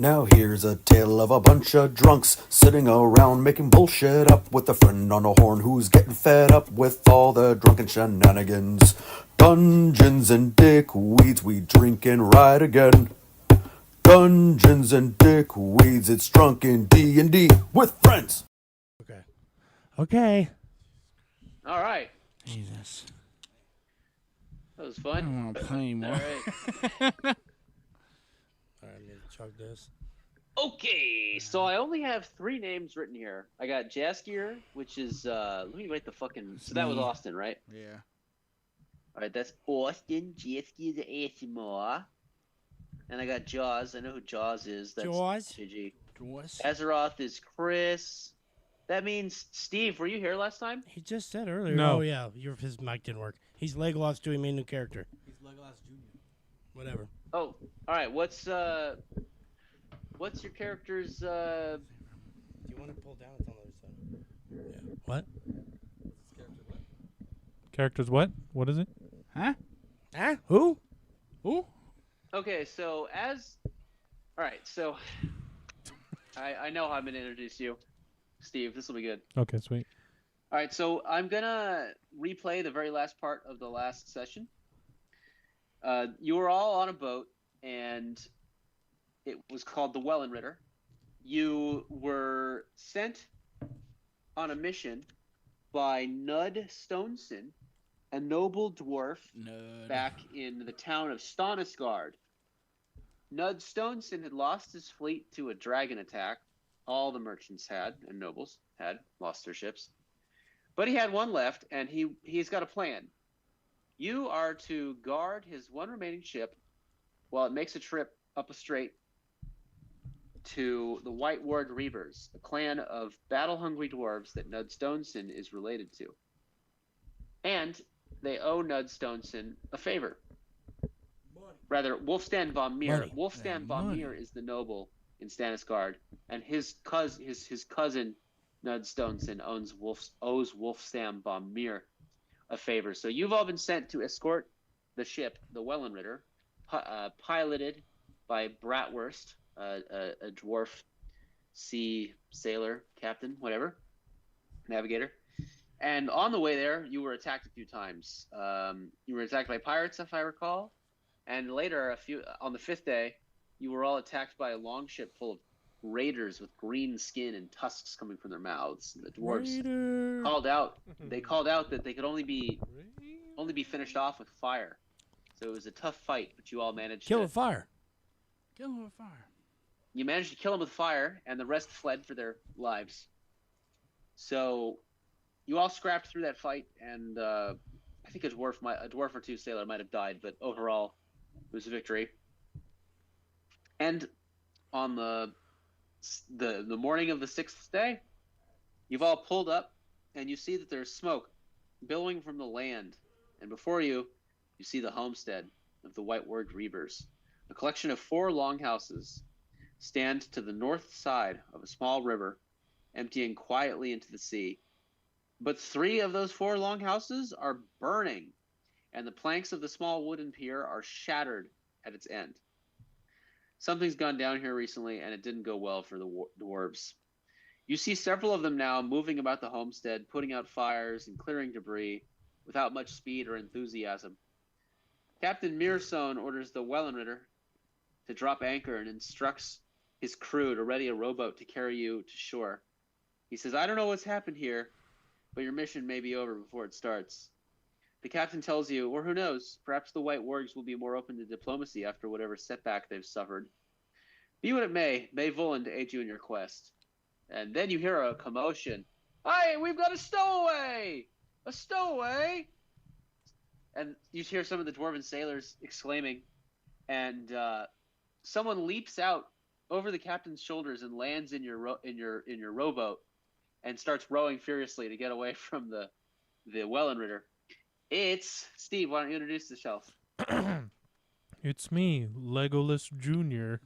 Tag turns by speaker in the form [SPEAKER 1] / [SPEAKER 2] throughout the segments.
[SPEAKER 1] Now here's a tale of a bunch of drunks sitting around making bullshit up with a friend on a horn who's getting fed up with all the drunken shenanigans. Dungeons and dickweeds, we drink and ride again. Dungeons and dickweeds, it's drunken D&D with friends.
[SPEAKER 2] Okay.
[SPEAKER 3] All right.
[SPEAKER 4] Jesus.
[SPEAKER 3] That was
[SPEAKER 4] I
[SPEAKER 3] fun.
[SPEAKER 4] don't want to play anymore.
[SPEAKER 3] All right.
[SPEAKER 2] All right, I'm gonna chug this.
[SPEAKER 3] Okay, so I only have 3 names written here. I got Jaskier, which is let me write the fucking. So that was
[SPEAKER 4] me.
[SPEAKER 3] Austin, right?
[SPEAKER 4] Yeah.
[SPEAKER 3] All right, that's Austin. Jaskier the ASMR. And I got Jaws. I know who Jaws is. That's
[SPEAKER 2] Jaws?
[SPEAKER 3] JG.
[SPEAKER 4] Jaws?
[SPEAKER 3] Azeroth is Chris. That means Steve. Were you here last time?
[SPEAKER 2] He just said earlier.
[SPEAKER 5] No.
[SPEAKER 2] Oh yeah, his mic didn't work. He's Legolas doing me a new character.
[SPEAKER 6] He's Legolas Jr.
[SPEAKER 2] Whatever.
[SPEAKER 3] Oh, all right. What's your character's?
[SPEAKER 2] Do you want to pull down? It's on the other side. Yeah. What?
[SPEAKER 6] His character what?
[SPEAKER 5] Characters what? What is it?
[SPEAKER 4] Huh?
[SPEAKER 2] Ah? Who?
[SPEAKER 4] Who?
[SPEAKER 3] Okay, so all right, so I know how I'm gonna introduce you, Steve. This will be good.
[SPEAKER 5] Okay, sweet.
[SPEAKER 3] All right, so I'm gonna replay the very last part of the last session. You were all on a boat, and it was called the Wellenritter. You were sent on a mission by Nud Stoneson, a noble dwarf
[SPEAKER 4] No.
[SPEAKER 3] back in the town of Stonisgard. Nud Stoneson had lost his fleet to a dragon attack. All the merchants had, and nobles had, lost their ships. But he had one left, and he's got a plan. You are to guard his one remaining ship while it makes a trip up a strait to the White Ward Reavers, a clan of battle-hungry dwarves that Nud Stoneson is related to. And they owe Nud Stoneson a favor. Rather, Wolfstan von Meer.
[SPEAKER 2] Money.
[SPEAKER 3] Wolfstan von
[SPEAKER 4] Money.
[SPEAKER 3] Meer is the noble in Stannisgard, and his cousin Nud Stoneson owes Wolfstan von Meer a favor. So you've all been sent to escort the ship, the Wellenritter, piloted by Bratwurst, a dwarf sea sailor, captain, whatever, navigator. And on the way there, you were attacked a few times. You were attacked by pirates, if I recall. And later, on the 5th day, you were all attacked by a longship full of raiders with green skin and tusks coming from their mouths. And the dwarves called out. They called out that they could only be finished off with fire. So it was a tough fight, but you all managed
[SPEAKER 2] Kill
[SPEAKER 3] to
[SPEAKER 2] with fire.
[SPEAKER 4] Kill him with fire.
[SPEAKER 3] You managed to kill them with fire, and the rest fled for their lives. So you all scrapped through that fight, and I think a dwarf or two sailor might have died, but overall, it was a victory. And on the morning of the 6th day, you've all pulled up, and you see that there's smoke billowing from the land, and before you, you see the homestead of the White Ward Reavers. A collection of 4 longhouses stand to the north side of a small river, emptying quietly into the sea. But 3 of those 4 longhouses are burning, and the planks of the small wooden pier are shattered at its end. Something's gone down here recently, and it didn't go well for the dwarves. You see several of them now moving about the homestead, putting out fires and clearing debris without much speed or enthusiasm. Captain Mearsone orders the Wellenritter to drop anchor and instructs his crew to ready a rowboat to carry you to shore. He says, "I don't know what's happened here, but your mission may be over before it starts." The captain tells you, or who knows, perhaps the White Wargs will be more open to diplomacy after whatever setback they've suffered. Be what it may Voland to aid you in your quest. And then you hear a commotion. "Hey, we've got a stowaway! A stowaway!" And you hear some of the dwarven sailors exclaiming, and someone leaps out over the captain's shoulders and lands in your rowboat and starts rowing furiously to get away from the Wellenritter. It's Steve. Why don't you introduce yourself?
[SPEAKER 5] It's me, Legolas Jr.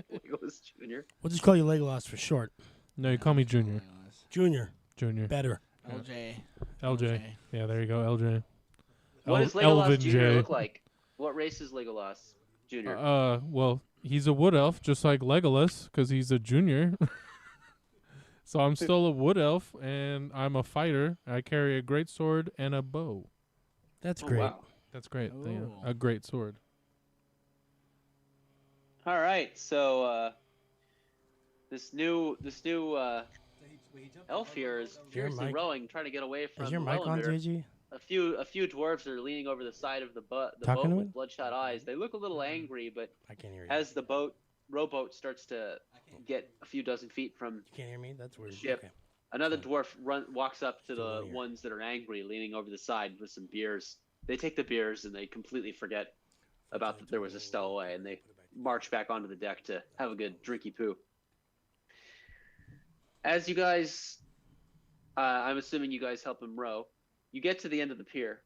[SPEAKER 3] Legolas Jr.
[SPEAKER 2] We'll just call you Legolas for short.
[SPEAKER 5] No, you call me Junior.
[SPEAKER 2] Junior.
[SPEAKER 5] Junior.
[SPEAKER 2] Better.
[SPEAKER 4] LJ.
[SPEAKER 5] LJ. Yeah, there you go, LJ.
[SPEAKER 3] What does Legolas
[SPEAKER 5] Elvin
[SPEAKER 3] Jr.
[SPEAKER 5] J.
[SPEAKER 3] look like? What race is Legolas Jr.?
[SPEAKER 5] Well, he's a wood elf, just like Legolas, because he's a junior. So I'm still a wood elf, and I'm a fighter. I carry a great sword and a bow.
[SPEAKER 2] That's
[SPEAKER 3] Oh,
[SPEAKER 2] great.
[SPEAKER 3] wow.
[SPEAKER 5] That's great.
[SPEAKER 4] Oh.
[SPEAKER 5] A great sword.
[SPEAKER 3] All right, so this new
[SPEAKER 6] So he jumped
[SPEAKER 3] elf here is
[SPEAKER 6] that was-
[SPEAKER 3] furiously
[SPEAKER 2] mic-
[SPEAKER 3] rowing, trying to get away from
[SPEAKER 2] Is your
[SPEAKER 3] the
[SPEAKER 2] mic on,
[SPEAKER 3] Wellenmeer.
[SPEAKER 2] JG?
[SPEAKER 3] A few dwarves are leaning over the side of the boat
[SPEAKER 2] Talking to
[SPEAKER 3] with
[SPEAKER 2] it?
[SPEAKER 3] bloodshot eyes. They look a little angry, but
[SPEAKER 2] I can't hear you.
[SPEAKER 3] as the rowboat starts to
[SPEAKER 6] I can't.
[SPEAKER 3] get a few dozen feet from
[SPEAKER 2] You can't hear me? That's weird.
[SPEAKER 3] ship.
[SPEAKER 2] Okay.
[SPEAKER 3] another
[SPEAKER 2] So-
[SPEAKER 3] dwarf walks up to
[SPEAKER 2] Still
[SPEAKER 3] the
[SPEAKER 2] one ear.
[SPEAKER 3] ones that are angry, leaning over the side with some beers. They take the beers and they completely forget about that there was a stowaway, and they march back onto the deck to have a good drinky poo. As you guys, I'm assuming you guys help him row, you get to the end of the pier,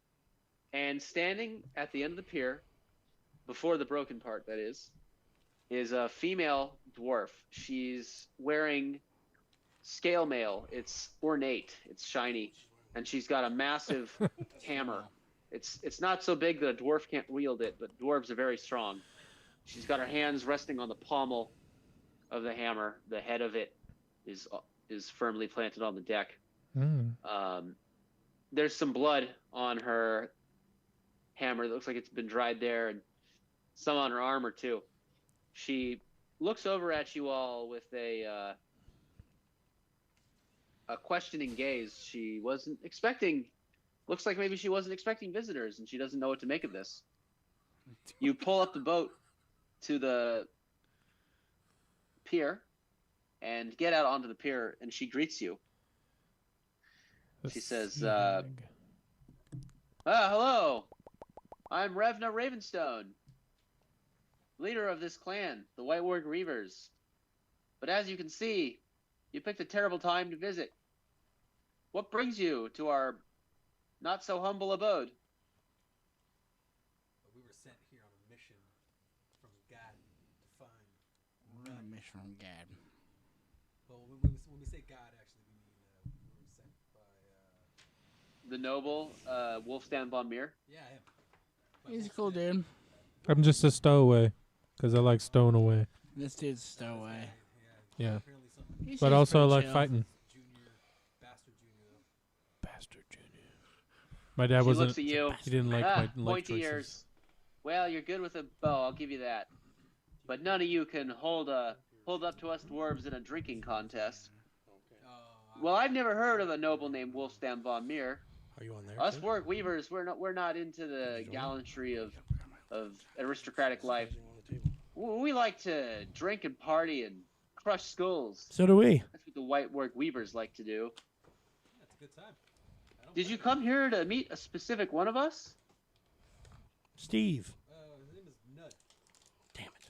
[SPEAKER 3] and standing at the end of the pier, before the broken part, that is a female dwarf. She's wearing scale mail. It's ornate, it's shiny, and she's got a massive hammer. It's not so big that a dwarf can't wield it, but dwarves are very strong. She's got her hands resting on the pommel of the hammer. The head of it is firmly planted on the deck. There's some blood on her hammer. It looks like it's been dried there, and some on her armor too. She looks over at you all with a questioning gaze. She wasn't expecting. Looks like maybe she wasn't expecting visitors, and she doesn't know what to make of this. You pull up the boat to the pier and get out onto the pier, and she greets you. She says, hello. I'm Revna Ravenstone, leader of this clan, the White Warg Reavers. But as you can see, you picked a terrible time to visit. What brings you to our not so humble abode?
[SPEAKER 6] But we were sent here on a mission from God to find.
[SPEAKER 4] We're on a mission from God.
[SPEAKER 6] Well, when we say God, actually, we mean we were sent by.
[SPEAKER 3] The noble Wolfstan von Mir.
[SPEAKER 6] Yeah, him. By
[SPEAKER 4] He's a
[SPEAKER 6] Wolf's
[SPEAKER 4] cool
[SPEAKER 6] Den.
[SPEAKER 4] dude.
[SPEAKER 5] I'm just a stowaway, because I like stowing away.
[SPEAKER 4] This dude's stowaway.
[SPEAKER 5] Yeah.
[SPEAKER 6] Apparently something
[SPEAKER 4] He
[SPEAKER 5] But
[SPEAKER 4] seems
[SPEAKER 5] also I
[SPEAKER 4] pretty
[SPEAKER 5] like
[SPEAKER 4] chill.
[SPEAKER 5] fighting.
[SPEAKER 6] junior, bastard junior though.
[SPEAKER 5] Bastard Junior. My dad
[SPEAKER 3] She
[SPEAKER 5] wasn't.
[SPEAKER 3] looks at you.
[SPEAKER 5] He didn't like my life
[SPEAKER 3] Pointy
[SPEAKER 5] choices.
[SPEAKER 3] ears. Well, you're good with a bow, I'll give you that. But none of you can hold up to us dwarves in a drinking contest. Well, I've never heard of a noble named Wolfstan von Mir.
[SPEAKER 2] Are you on there?
[SPEAKER 3] Us
[SPEAKER 2] too?
[SPEAKER 3] Warg Weavers, we're not into the gallantry of aristocratic life. We like to drink and party and crush skulls.
[SPEAKER 2] So do we.
[SPEAKER 3] That's what the White Warg Weavers like to do.
[SPEAKER 6] That's a good time. I don't
[SPEAKER 3] Did you
[SPEAKER 6] blame
[SPEAKER 3] come here to meet a specific one of us?
[SPEAKER 2] Steve.
[SPEAKER 6] His name is Nud.
[SPEAKER 2] Damn it.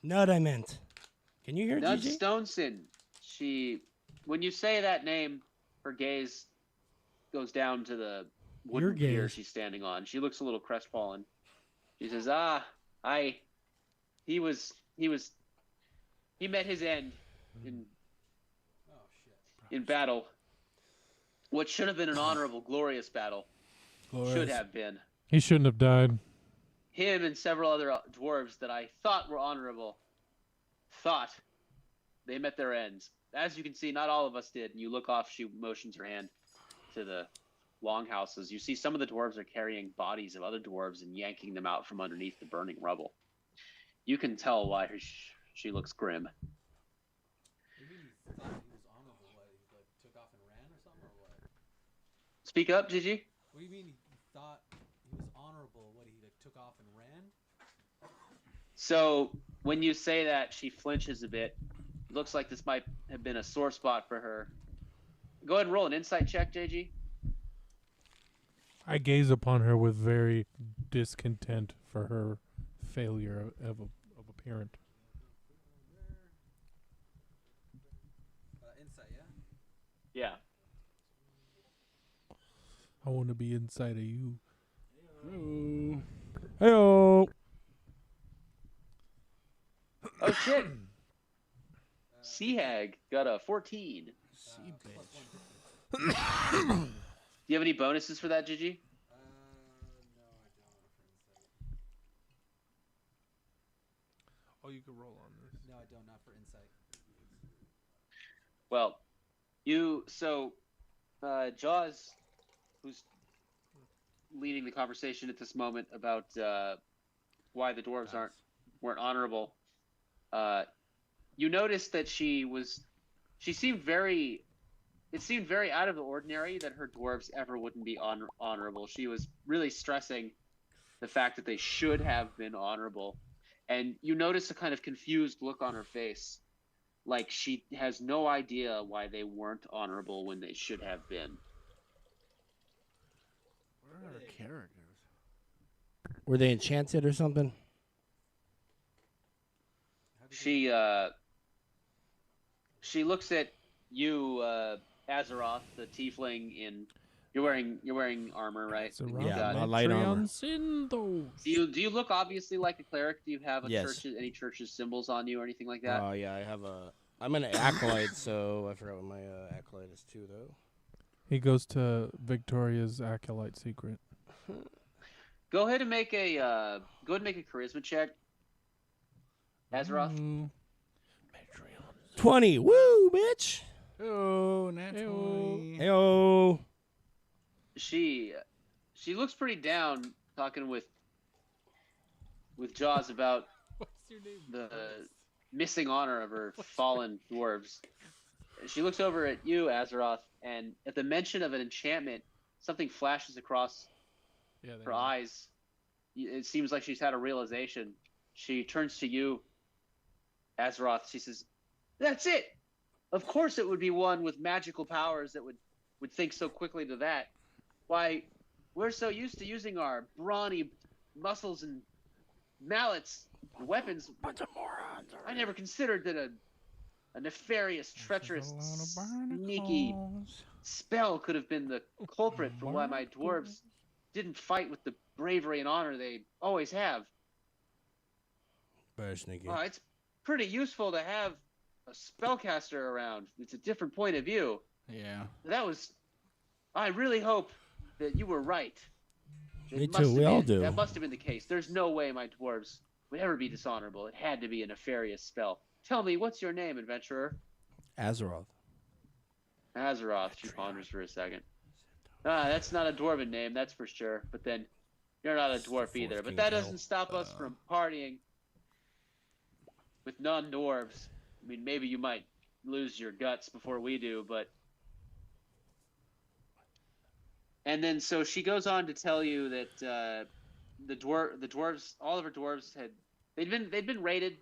[SPEAKER 2] Nut, I meant. Can you hear
[SPEAKER 3] Nud
[SPEAKER 2] DJ?
[SPEAKER 3] Stoneson. When you say that name, her gaze goes down to the wooden
[SPEAKER 2] Your
[SPEAKER 3] pier
[SPEAKER 2] gaze.
[SPEAKER 3] she's standing on. She looks a little crestfallen. She says, he met his end
[SPEAKER 6] Oh shit.
[SPEAKER 3] in battle. What should have been an honorable, glorious battle. Should have been.
[SPEAKER 5] He shouldn't have died.
[SPEAKER 3] Him and several other dwarves that I thought were honorable. They met their ends. As you can see, not all of us did. And you look off, she motions her hand to the longhouses. You see some of the dwarves are carrying bodies of other dwarves and yanking them out from underneath the burning rubble. You can tell why she looks grim.
[SPEAKER 6] You mean he thought he was honorable? What, he like took off and ran or something, or what?
[SPEAKER 3] Speak up, Gigi.
[SPEAKER 6] What do you mean he thought he was honorable? What, he like took off and ran?
[SPEAKER 3] So when you say that, she flinches a bit. Looks like this might have been a sore spot for her. Go ahead and roll an insight check, JG.
[SPEAKER 5] I gaze upon her with very discontent for her failure of a parent.
[SPEAKER 6] Insight, yeah.
[SPEAKER 3] Yeah.
[SPEAKER 5] I want to be inside of you.
[SPEAKER 4] Ooh.
[SPEAKER 5] Heyo.
[SPEAKER 3] Oh shit. Sea Hag got a 14.
[SPEAKER 4] See, bitch.
[SPEAKER 3] Do you have any bonuses for that, Gigi?
[SPEAKER 6] No, I don't. For insight.
[SPEAKER 5] Oh, you can roll on this.
[SPEAKER 6] No, I don't. Not for insight.
[SPEAKER 3] Well, Jaws, who's leading the conversation at this moment about why the dwarves weren't honorable. You noticed that she seemed very. It seemed very out of the ordinary that her dwarves ever wouldn't be honorable. She was really stressing the fact that they should have been honorable, and you notice a kind of confused look on her face, like she has no idea why they weren't honorable when they should have been.
[SPEAKER 4] Where are our characters?
[SPEAKER 2] Were they enchanted or something?
[SPEAKER 3] She looks at you, Azeroth, the tiefling. You're wearing armor, right?
[SPEAKER 5] So
[SPEAKER 3] You
[SPEAKER 2] Yeah,
[SPEAKER 3] got
[SPEAKER 2] my
[SPEAKER 3] it.
[SPEAKER 2] light armor.
[SPEAKER 5] Sindos.
[SPEAKER 3] Do you look obviously like a cleric? Do you have
[SPEAKER 2] Yes.
[SPEAKER 3] any church's symbols on you or anything like that?
[SPEAKER 2] Oh yeah, I have a. I'm an acolyte, so I forgot what my acolyte is too, though.
[SPEAKER 5] He goes to Victoria's acolyte secret.
[SPEAKER 3] Go ahead and make a charisma check, Azeroth.
[SPEAKER 5] Mm.
[SPEAKER 2] 20. Woo, bitch.
[SPEAKER 4] Oh, nat
[SPEAKER 5] Ew.
[SPEAKER 4] 20.
[SPEAKER 2] Heyo.
[SPEAKER 3] She looks pretty down talking with Jaws about
[SPEAKER 5] What's your name?
[SPEAKER 3] the missing honor of her fallen dwarves. She looks over at you, Azeroth, and at the mention of an enchantment, something flashes across her eyes. It seems like she's had a realization. She turns to you, Azeroth. She says, "That's it! Of course it would be one with magical powers that would think so quickly to that. Why, we're so used to using our brawny muscles and mallets and weapons. I never considered that a nefarious, treacherous, sneaky spell could have been the culprit for why my dwarves didn't fight with the bravery and honor they always have.
[SPEAKER 2] Very sneaky.
[SPEAKER 3] It's pretty useful to have a spellcaster around. It's a different point of view.
[SPEAKER 4] Yeah.
[SPEAKER 3] I really hope that you were right.
[SPEAKER 2] Me too, we all do.
[SPEAKER 3] That must have been the case. There's no way my dwarves would ever be dishonorable. It had to be a nefarious spell. Tell me, what's your name, adventurer?"
[SPEAKER 2] Azeroth.
[SPEAKER 3] Azeroth. She ponders for a second. That's not a dwarven name, that's for sure. But then, you're not a dwarf either. But that doesn't stop us from partying with non-dwarves. I mean, maybe you might lose your guts before we do, but... And then, so she goes on to tell you that the dwarves, all of her dwarves they'd been raided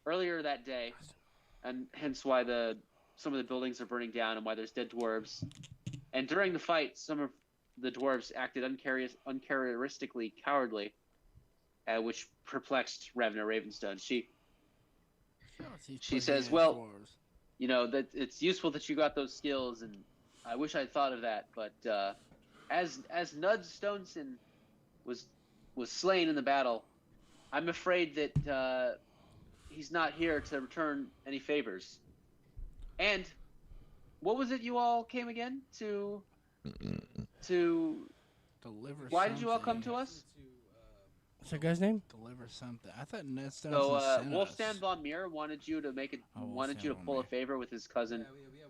[SPEAKER 3] earlier that day, and hence why some of the buildings are burning down and why there's dead dwarves. And during the fight, some of the dwarves acted uncharacteristically cowardly, which perplexed Revna Ravenstone. She says, "Well, you know, that it's useful that you got those skills, and I wish I'd thought of that. But as Nud Stoneson was slain in the battle, I'm afraid that he's not here to return any favors. And what was it you all came again to?
[SPEAKER 4] Deliver.
[SPEAKER 3] Why did you all come to us?"
[SPEAKER 2] What's that guy's name?
[SPEAKER 4] Deliver something. I thought Ned Stone
[SPEAKER 3] So Wolfstan Von Mir wanted you to pull a favor with his cousin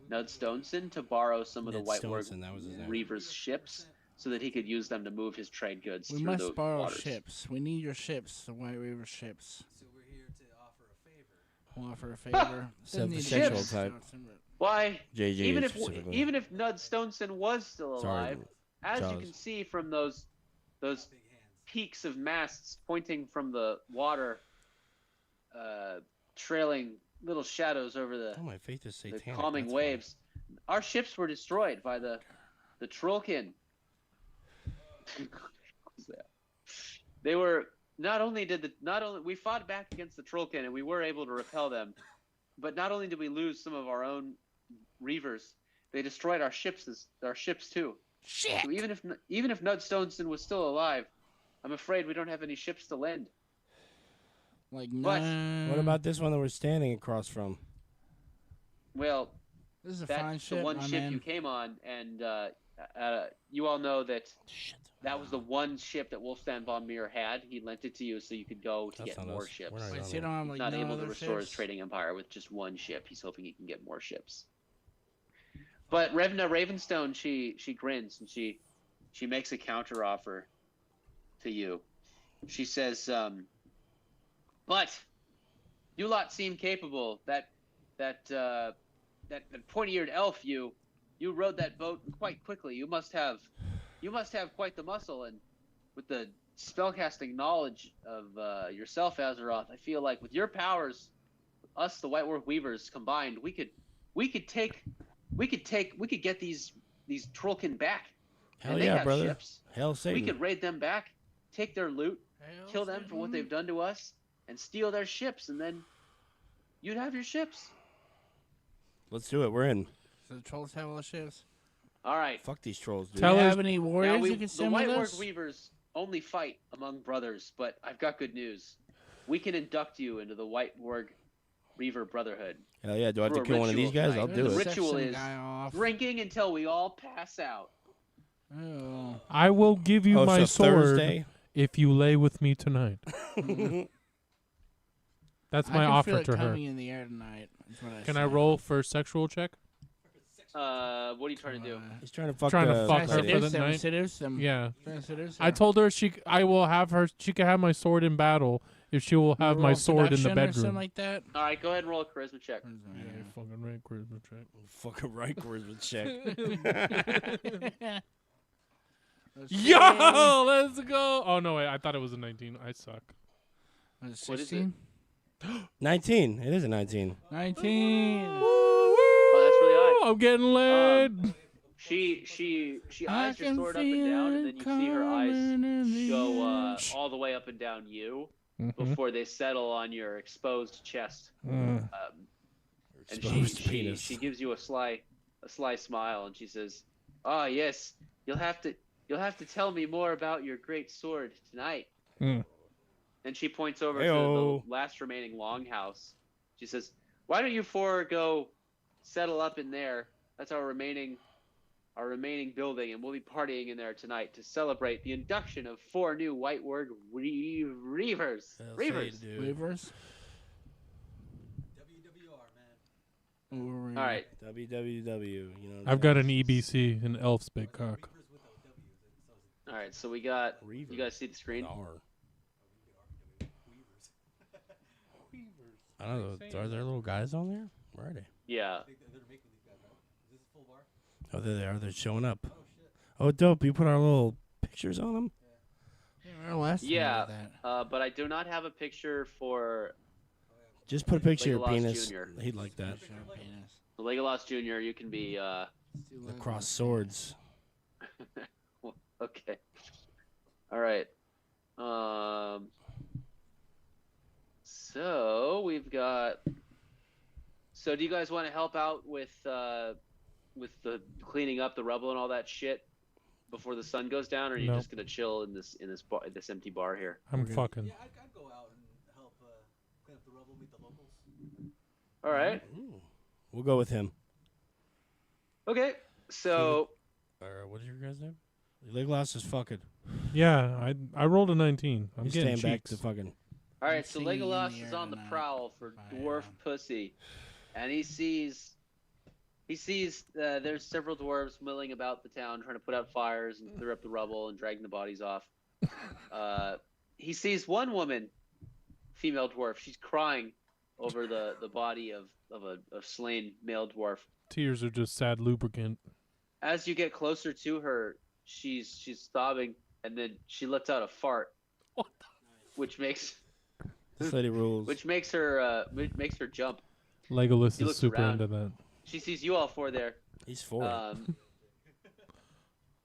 [SPEAKER 3] Nud Stoneson to borrow some of the
[SPEAKER 2] Ned
[SPEAKER 3] White
[SPEAKER 2] Stoneson, that was his name.
[SPEAKER 3] Reaver's ships so that he could use them to move his trade goods
[SPEAKER 4] We
[SPEAKER 3] through
[SPEAKER 4] must
[SPEAKER 3] the
[SPEAKER 4] borrow
[SPEAKER 3] waters.
[SPEAKER 4] ships. We need your ships, the White River ships.
[SPEAKER 6] So we're here to offer a favor.
[SPEAKER 4] We'll offer a favor.
[SPEAKER 2] Except
[SPEAKER 4] They
[SPEAKER 2] the
[SPEAKER 4] need
[SPEAKER 2] sexual
[SPEAKER 4] ships.
[SPEAKER 2] type.
[SPEAKER 3] Why?
[SPEAKER 2] JJ specifically.
[SPEAKER 3] Even if Nud Stoneson was still
[SPEAKER 2] Sorry,
[SPEAKER 3] alive, as you
[SPEAKER 2] Jaws.
[SPEAKER 3] can see from those
[SPEAKER 6] Big hands.
[SPEAKER 3] peaks of masts pointing from the water, trailing little shadows over the
[SPEAKER 2] Oh, my faith is
[SPEAKER 3] the
[SPEAKER 2] satanic.
[SPEAKER 3] calming
[SPEAKER 2] that's
[SPEAKER 3] waves. Our ships were destroyed by the Trollkin. They were not only we fought back against the Trollkin and we were able to repel them, but not only did we lose some of our own Reavers, they destroyed our ships too.
[SPEAKER 4] Shit.
[SPEAKER 3] So even if Nud Stoneson was still alive, I'm afraid we don't have any ships to lend.
[SPEAKER 4] Like,
[SPEAKER 3] But-
[SPEAKER 4] no.
[SPEAKER 2] What about this one that we're standing across from?
[SPEAKER 3] Well,
[SPEAKER 4] This is a fine
[SPEAKER 3] that's
[SPEAKER 4] ship,
[SPEAKER 3] the one
[SPEAKER 4] my
[SPEAKER 3] ship
[SPEAKER 4] man.
[SPEAKER 3] you came on, and you all know that that was the one ship that Wolfstan von Mir had. He lent it to you so you could go to
[SPEAKER 2] That's
[SPEAKER 3] get
[SPEAKER 2] not
[SPEAKER 3] more
[SPEAKER 2] us.
[SPEAKER 3] ships.
[SPEAKER 2] We're not
[SPEAKER 4] Wait,
[SPEAKER 2] on
[SPEAKER 4] so you
[SPEAKER 2] it.
[SPEAKER 4] don't have
[SPEAKER 3] He's
[SPEAKER 4] like
[SPEAKER 3] not
[SPEAKER 4] no
[SPEAKER 3] able to
[SPEAKER 4] other
[SPEAKER 3] restore his
[SPEAKER 4] ships?
[SPEAKER 3] trading empire with just one ship. He's hoping he can get more ships. But Revna Ravenstone, she grins and she makes a counter offer to you. She says, "But you lot seem capable. That pointy-eared elf you rowed that boat quite quickly. You must have quite the muscle, and with the spellcasting knowledge of yourself, Azeroth, I feel like with your powers, us the White Wolf Weavers combined, we could get these Trollkin back.
[SPEAKER 2] Hell
[SPEAKER 3] And they
[SPEAKER 2] yeah,
[SPEAKER 3] have
[SPEAKER 2] brother.
[SPEAKER 3] ships.
[SPEAKER 2] Hell Satan.
[SPEAKER 3] We could raid them back, take their loot,
[SPEAKER 4] Hell,
[SPEAKER 3] kill them for what they've done to us, and steal their ships, and then you'd have your ships.
[SPEAKER 2] Let's do it. We're in.
[SPEAKER 4] So the trolls have all the ships.
[SPEAKER 3] All right.
[SPEAKER 2] Fuck these trolls, dude.
[SPEAKER 4] Do
[SPEAKER 5] Tell
[SPEAKER 4] you
[SPEAKER 5] us-
[SPEAKER 4] have any
[SPEAKER 3] Now
[SPEAKER 4] warriors you can
[SPEAKER 3] the
[SPEAKER 4] send
[SPEAKER 3] White
[SPEAKER 4] with
[SPEAKER 3] Work
[SPEAKER 4] us?
[SPEAKER 3] Weavers only fight among brothers, but I've got good news. We can induct you into the White Warg Reaver Brotherhood.
[SPEAKER 2] Hell yeah. Do I have to
[SPEAKER 3] Through a
[SPEAKER 2] kill one of these
[SPEAKER 3] ritual
[SPEAKER 2] guys?
[SPEAKER 3] tonight.
[SPEAKER 2] I'll do
[SPEAKER 3] The
[SPEAKER 2] it.
[SPEAKER 3] ritual
[SPEAKER 4] Section
[SPEAKER 3] is
[SPEAKER 4] guy off.
[SPEAKER 3] drinking until we all pass out.
[SPEAKER 4] Oh.
[SPEAKER 5] I will give you
[SPEAKER 2] Oh,
[SPEAKER 5] my
[SPEAKER 2] so
[SPEAKER 5] sword
[SPEAKER 2] Thursday?
[SPEAKER 5] if you lay with me tonight. That's
[SPEAKER 4] I
[SPEAKER 5] my
[SPEAKER 4] can
[SPEAKER 5] offer
[SPEAKER 4] feel it
[SPEAKER 5] to her.
[SPEAKER 4] coming in the air tonight. is what
[SPEAKER 5] Can
[SPEAKER 4] say.
[SPEAKER 5] I roll for sexual check?
[SPEAKER 3] What are you trying to do?
[SPEAKER 2] He's trying to fuck
[SPEAKER 5] Trying to
[SPEAKER 2] the
[SPEAKER 5] fuck her
[SPEAKER 2] lady.
[SPEAKER 5] for the night.
[SPEAKER 4] Seduce them.
[SPEAKER 5] Yeah.
[SPEAKER 4] Seduce
[SPEAKER 5] I
[SPEAKER 4] them.
[SPEAKER 5] told her I will have her. She can have my sword in battle if she will have my
[SPEAKER 4] Roll
[SPEAKER 5] sword in the
[SPEAKER 4] seduction or something
[SPEAKER 5] bedroom.
[SPEAKER 4] like that.
[SPEAKER 3] All right, go ahead and roll a charisma check.
[SPEAKER 5] Yeah, you're fucking right, charisma check.
[SPEAKER 2] Fucking right charisma check.
[SPEAKER 4] Let's see.
[SPEAKER 5] Yo, let's go. Oh no, wait, I thought it was a 19. I suck.
[SPEAKER 4] Was it
[SPEAKER 3] What is it?
[SPEAKER 4] 16?
[SPEAKER 2] 19. It is a 19.
[SPEAKER 4] 19.
[SPEAKER 3] Oh, that's really high.
[SPEAKER 5] I'm getting laid.
[SPEAKER 3] She
[SPEAKER 4] I
[SPEAKER 3] eyes your
[SPEAKER 4] can
[SPEAKER 3] sword up and
[SPEAKER 4] feel
[SPEAKER 3] down, and
[SPEAKER 4] it
[SPEAKER 3] then you see her eyes
[SPEAKER 4] coming in the
[SPEAKER 3] go
[SPEAKER 4] air.
[SPEAKER 3] all the way up and down you
[SPEAKER 5] Mhm.
[SPEAKER 3] before they settle on your exposed chest.
[SPEAKER 5] Mm.
[SPEAKER 3] And
[SPEAKER 2] Exposed
[SPEAKER 3] she
[SPEAKER 2] penis.
[SPEAKER 3] gives you a sly smile, and she says, "Ah, yes, you'll have to tell me more about your great sword tonight."
[SPEAKER 5] Mm.
[SPEAKER 3] And she points over
[SPEAKER 2] Heyo.
[SPEAKER 3] to the last remaining longhouse. She says, "Why don't you four go settle up in there? That's our remaining building, and we'll be partying in there tonight to celebrate the induction of 4 new White Warg Reavers.
[SPEAKER 2] Hell
[SPEAKER 3] Reavers.
[SPEAKER 2] Satan, dude.
[SPEAKER 4] Waivers.
[SPEAKER 6] WWR, man.
[SPEAKER 3] All right.
[SPEAKER 2] WWW. You know.
[SPEAKER 5] I've got an EBC, an elf's big cock.
[SPEAKER 6] Reapers with a W. So it's
[SPEAKER 3] All right. So we got.
[SPEAKER 2] Reavers.
[SPEAKER 3] You guys see the screen?
[SPEAKER 2] R.
[SPEAKER 6] Weavers.
[SPEAKER 2] I don't know. Are there little guys on there? Where are they?
[SPEAKER 3] Yeah.
[SPEAKER 6] I think they're making these guys, right? Is this a full bar?
[SPEAKER 2] Oh, there they are. They're showing up.
[SPEAKER 6] Oh, shit.
[SPEAKER 2] Oh, dope. You put our little pictures on them?
[SPEAKER 4] Yeah, remember last time we
[SPEAKER 3] Yeah.
[SPEAKER 4] did that.
[SPEAKER 3] But I do not have a picture for
[SPEAKER 2] Just put a picture of your
[SPEAKER 3] Legolas
[SPEAKER 2] penis.
[SPEAKER 3] Jr.
[SPEAKER 2] He'd like that.
[SPEAKER 4] Sure, penis.
[SPEAKER 3] the Legolas Jr. You can be.
[SPEAKER 2] The cross swords.
[SPEAKER 3] Okay. All right. So we've got. So do you guys want to help out with the cleaning up the rubble and all that shit before the sun goes down, or are you
[SPEAKER 5] No.
[SPEAKER 3] just gonna chill in this bar, this empty bar here?
[SPEAKER 5] I'm
[SPEAKER 2] Okay.
[SPEAKER 5] fucking.
[SPEAKER 6] Yeah, I'd go out and help clean up the rubble, meet the locals.
[SPEAKER 3] All right.
[SPEAKER 2] Ooh. We'll go with him.
[SPEAKER 3] Okay. So
[SPEAKER 2] What is your guy's name? Legolas is fucking.
[SPEAKER 5] Yeah, I rolled a 19. I'm
[SPEAKER 2] He's
[SPEAKER 5] getting
[SPEAKER 2] staying back
[SPEAKER 5] cheeks.
[SPEAKER 2] to fucking.
[SPEAKER 3] all right. So
[SPEAKER 4] See you in
[SPEAKER 3] Legolas
[SPEAKER 4] the
[SPEAKER 3] is
[SPEAKER 4] air
[SPEAKER 3] on the
[SPEAKER 4] tonight.
[SPEAKER 3] prowl for
[SPEAKER 4] I
[SPEAKER 3] dwarf
[SPEAKER 4] am.
[SPEAKER 3] pussy, and he sees there's several dwarves milling about the town trying to put out fires and clear up the rubble and dragging the bodies off. He sees one woman, female dwarf. She's crying over the body of a slain male dwarf.
[SPEAKER 5] Tears are just sad lubricant.
[SPEAKER 3] As you get closer to her, she's sobbing, and then she lets out a fart, which makes
[SPEAKER 2] This lady rules.
[SPEAKER 3] her jump.
[SPEAKER 5] Legolas
[SPEAKER 3] He
[SPEAKER 5] is
[SPEAKER 3] looks
[SPEAKER 5] super
[SPEAKER 3] around.
[SPEAKER 5] into that.
[SPEAKER 3] She sees you all four there.
[SPEAKER 2] He's 4.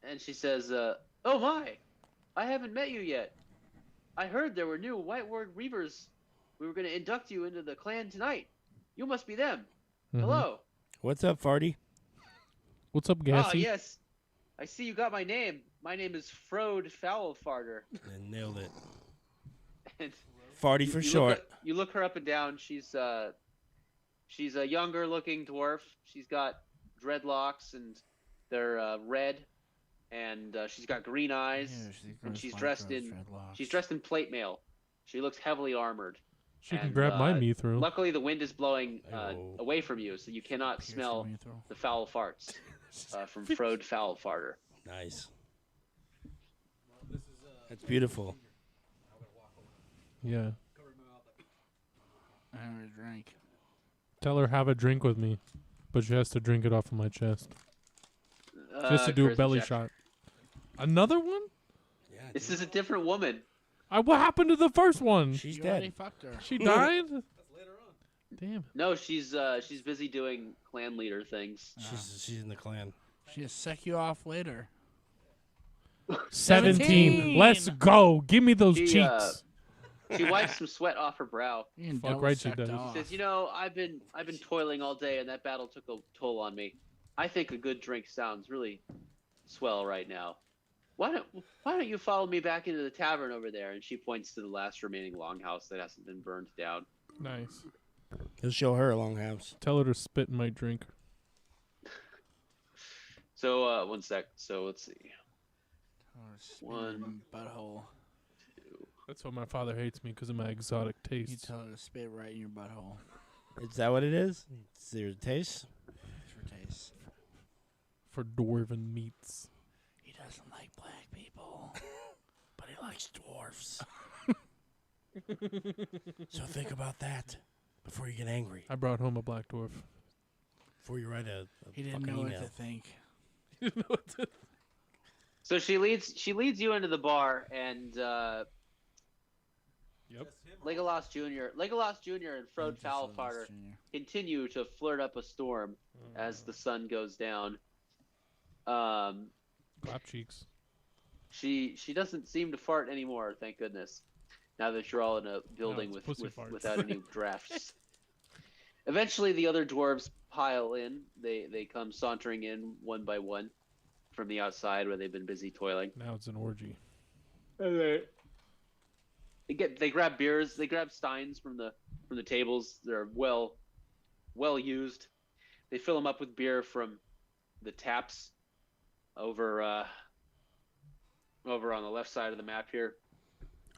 [SPEAKER 3] And she says, "Oh my, I haven't met you yet. I heard there were new White Warg Reavers. We were going to induct you into the clan tonight. You must be them.
[SPEAKER 5] Mhm.
[SPEAKER 3] Hello.
[SPEAKER 2] What's up, Farty?
[SPEAKER 5] What's up,
[SPEAKER 3] Ah,
[SPEAKER 5] Gassy?
[SPEAKER 3] yes. I see you got my name. My name is Frode Foulfarter."
[SPEAKER 2] And nailed it.
[SPEAKER 3] And
[SPEAKER 2] Farty for
[SPEAKER 3] you
[SPEAKER 2] short.
[SPEAKER 3] you look her up and down. She's a younger looking dwarf. She's got dreadlocks, and they're red, and she's got green eyes, and she's dressed in plate mail. She looks heavily armored.
[SPEAKER 5] She can
[SPEAKER 3] And,
[SPEAKER 5] grab my me through.
[SPEAKER 3] Luckily, the wind is blowing
[SPEAKER 7] Ayo.
[SPEAKER 3] away from you, so you cannot
[SPEAKER 4] Pierce
[SPEAKER 3] smell
[SPEAKER 4] me through.
[SPEAKER 3] the foul farts from Frode Foul Farter.
[SPEAKER 7] Nice.
[SPEAKER 6] Well, this is
[SPEAKER 7] That's beautiful.
[SPEAKER 6] I'm gonna walk over,
[SPEAKER 5] Yeah.
[SPEAKER 6] cover my mouth up.
[SPEAKER 4] I have a drink.
[SPEAKER 5] Tell her have a drink with me, but she has to drink it off of my chest. Just to do a
[SPEAKER 3] Charisma
[SPEAKER 5] belly
[SPEAKER 3] check.
[SPEAKER 5] shot. Another one?
[SPEAKER 7] Yeah.
[SPEAKER 3] This is a different woman.
[SPEAKER 5] What happened to the first one?
[SPEAKER 7] She's
[SPEAKER 4] You already
[SPEAKER 7] dead.
[SPEAKER 4] fucked her.
[SPEAKER 5] She died?
[SPEAKER 6] That's later on.
[SPEAKER 5] Damn.
[SPEAKER 3] No, she's busy doing clan leader things.
[SPEAKER 7] She's in the clan.
[SPEAKER 4] She'll suck you off later.
[SPEAKER 5] 17. Let's go. Give me those
[SPEAKER 3] She,
[SPEAKER 5] cheeks.
[SPEAKER 3] She wipes some sweat off her brow.
[SPEAKER 4] You can
[SPEAKER 5] Fuck
[SPEAKER 4] double
[SPEAKER 5] right she
[SPEAKER 4] sucked
[SPEAKER 5] does.
[SPEAKER 4] off.
[SPEAKER 3] Says, "You know, I've been toiling all day, and that battle took a toll on me. I think a good drink sounds really swell right now. Why don't you follow me back into the tavern over there?" And she points to the last remaining longhouse that hasn't been burned down.
[SPEAKER 5] Nice.
[SPEAKER 7] He'll show her a long house.
[SPEAKER 5] Tell her to spit in my drink.
[SPEAKER 3] So one sec. So let's see.
[SPEAKER 4] Or spit
[SPEAKER 3] One.
[SPEAKER 4] in your butthole.
[SPEAKER 5] That's why my father hates me, because of my exotic
[SPEAKER 4] You
[SPEAKER 5] tastes.
[SPEAKER 4] tell her to spit right in your butthole.
[SPEAKER 7] Is that what it is? It's their taste?
[SPEAKER 4] It's for taste.
[SPEAKER 5] For dwarven meats.
[SPEAKER 4] He doesn't like black people.
[SPEAKER 7] But he likes dwarfs. So think about that before you get angry.
[SPEAKER 5] I brought home a black dwarf.
[SPEAKER 7] Before you write a
[SPEAKER 4] He didn't
[SPEAKER 7] fucking
[SPEAKER 4] know
[SPEAKER 7] email.
[SPEAKER 4] what to think.
[SPEAKER 3] So she leads you into the bar, and
[SPEAKER 5] Yep.
[SPEAKER 6] Just him or
[SPEAKER 3] Legolas Jr. and Frode
[SPEAKER 4] Just Legolas
[SPEAKER 3] Foulfarter
[SPEAKER 4] Jr.
[SPEAKER 3] continue to flirt up a storm as the sun goes down.
[SPEAKER 5] Clap cheeks.
[SPEAKER 3] She doesn't seem to fart anymore, thank goodness. Now that you're all in a building
[SPEAKER 5] it's
[SPEAKER 3] with
[SPEAKER 5] pussy farts.
[SPEAKER 3] without any drafts. Eventually, the other dwarves pile in. They come sauntering in one by one from the outside where they've been busy toiling.
[SPEAKER 5] Now it's an orgy.
[SPEAKER 3] They grab beers. They grab steins from the tables. They're well used. They fill them up with beer from the taps over on the left side of the map here.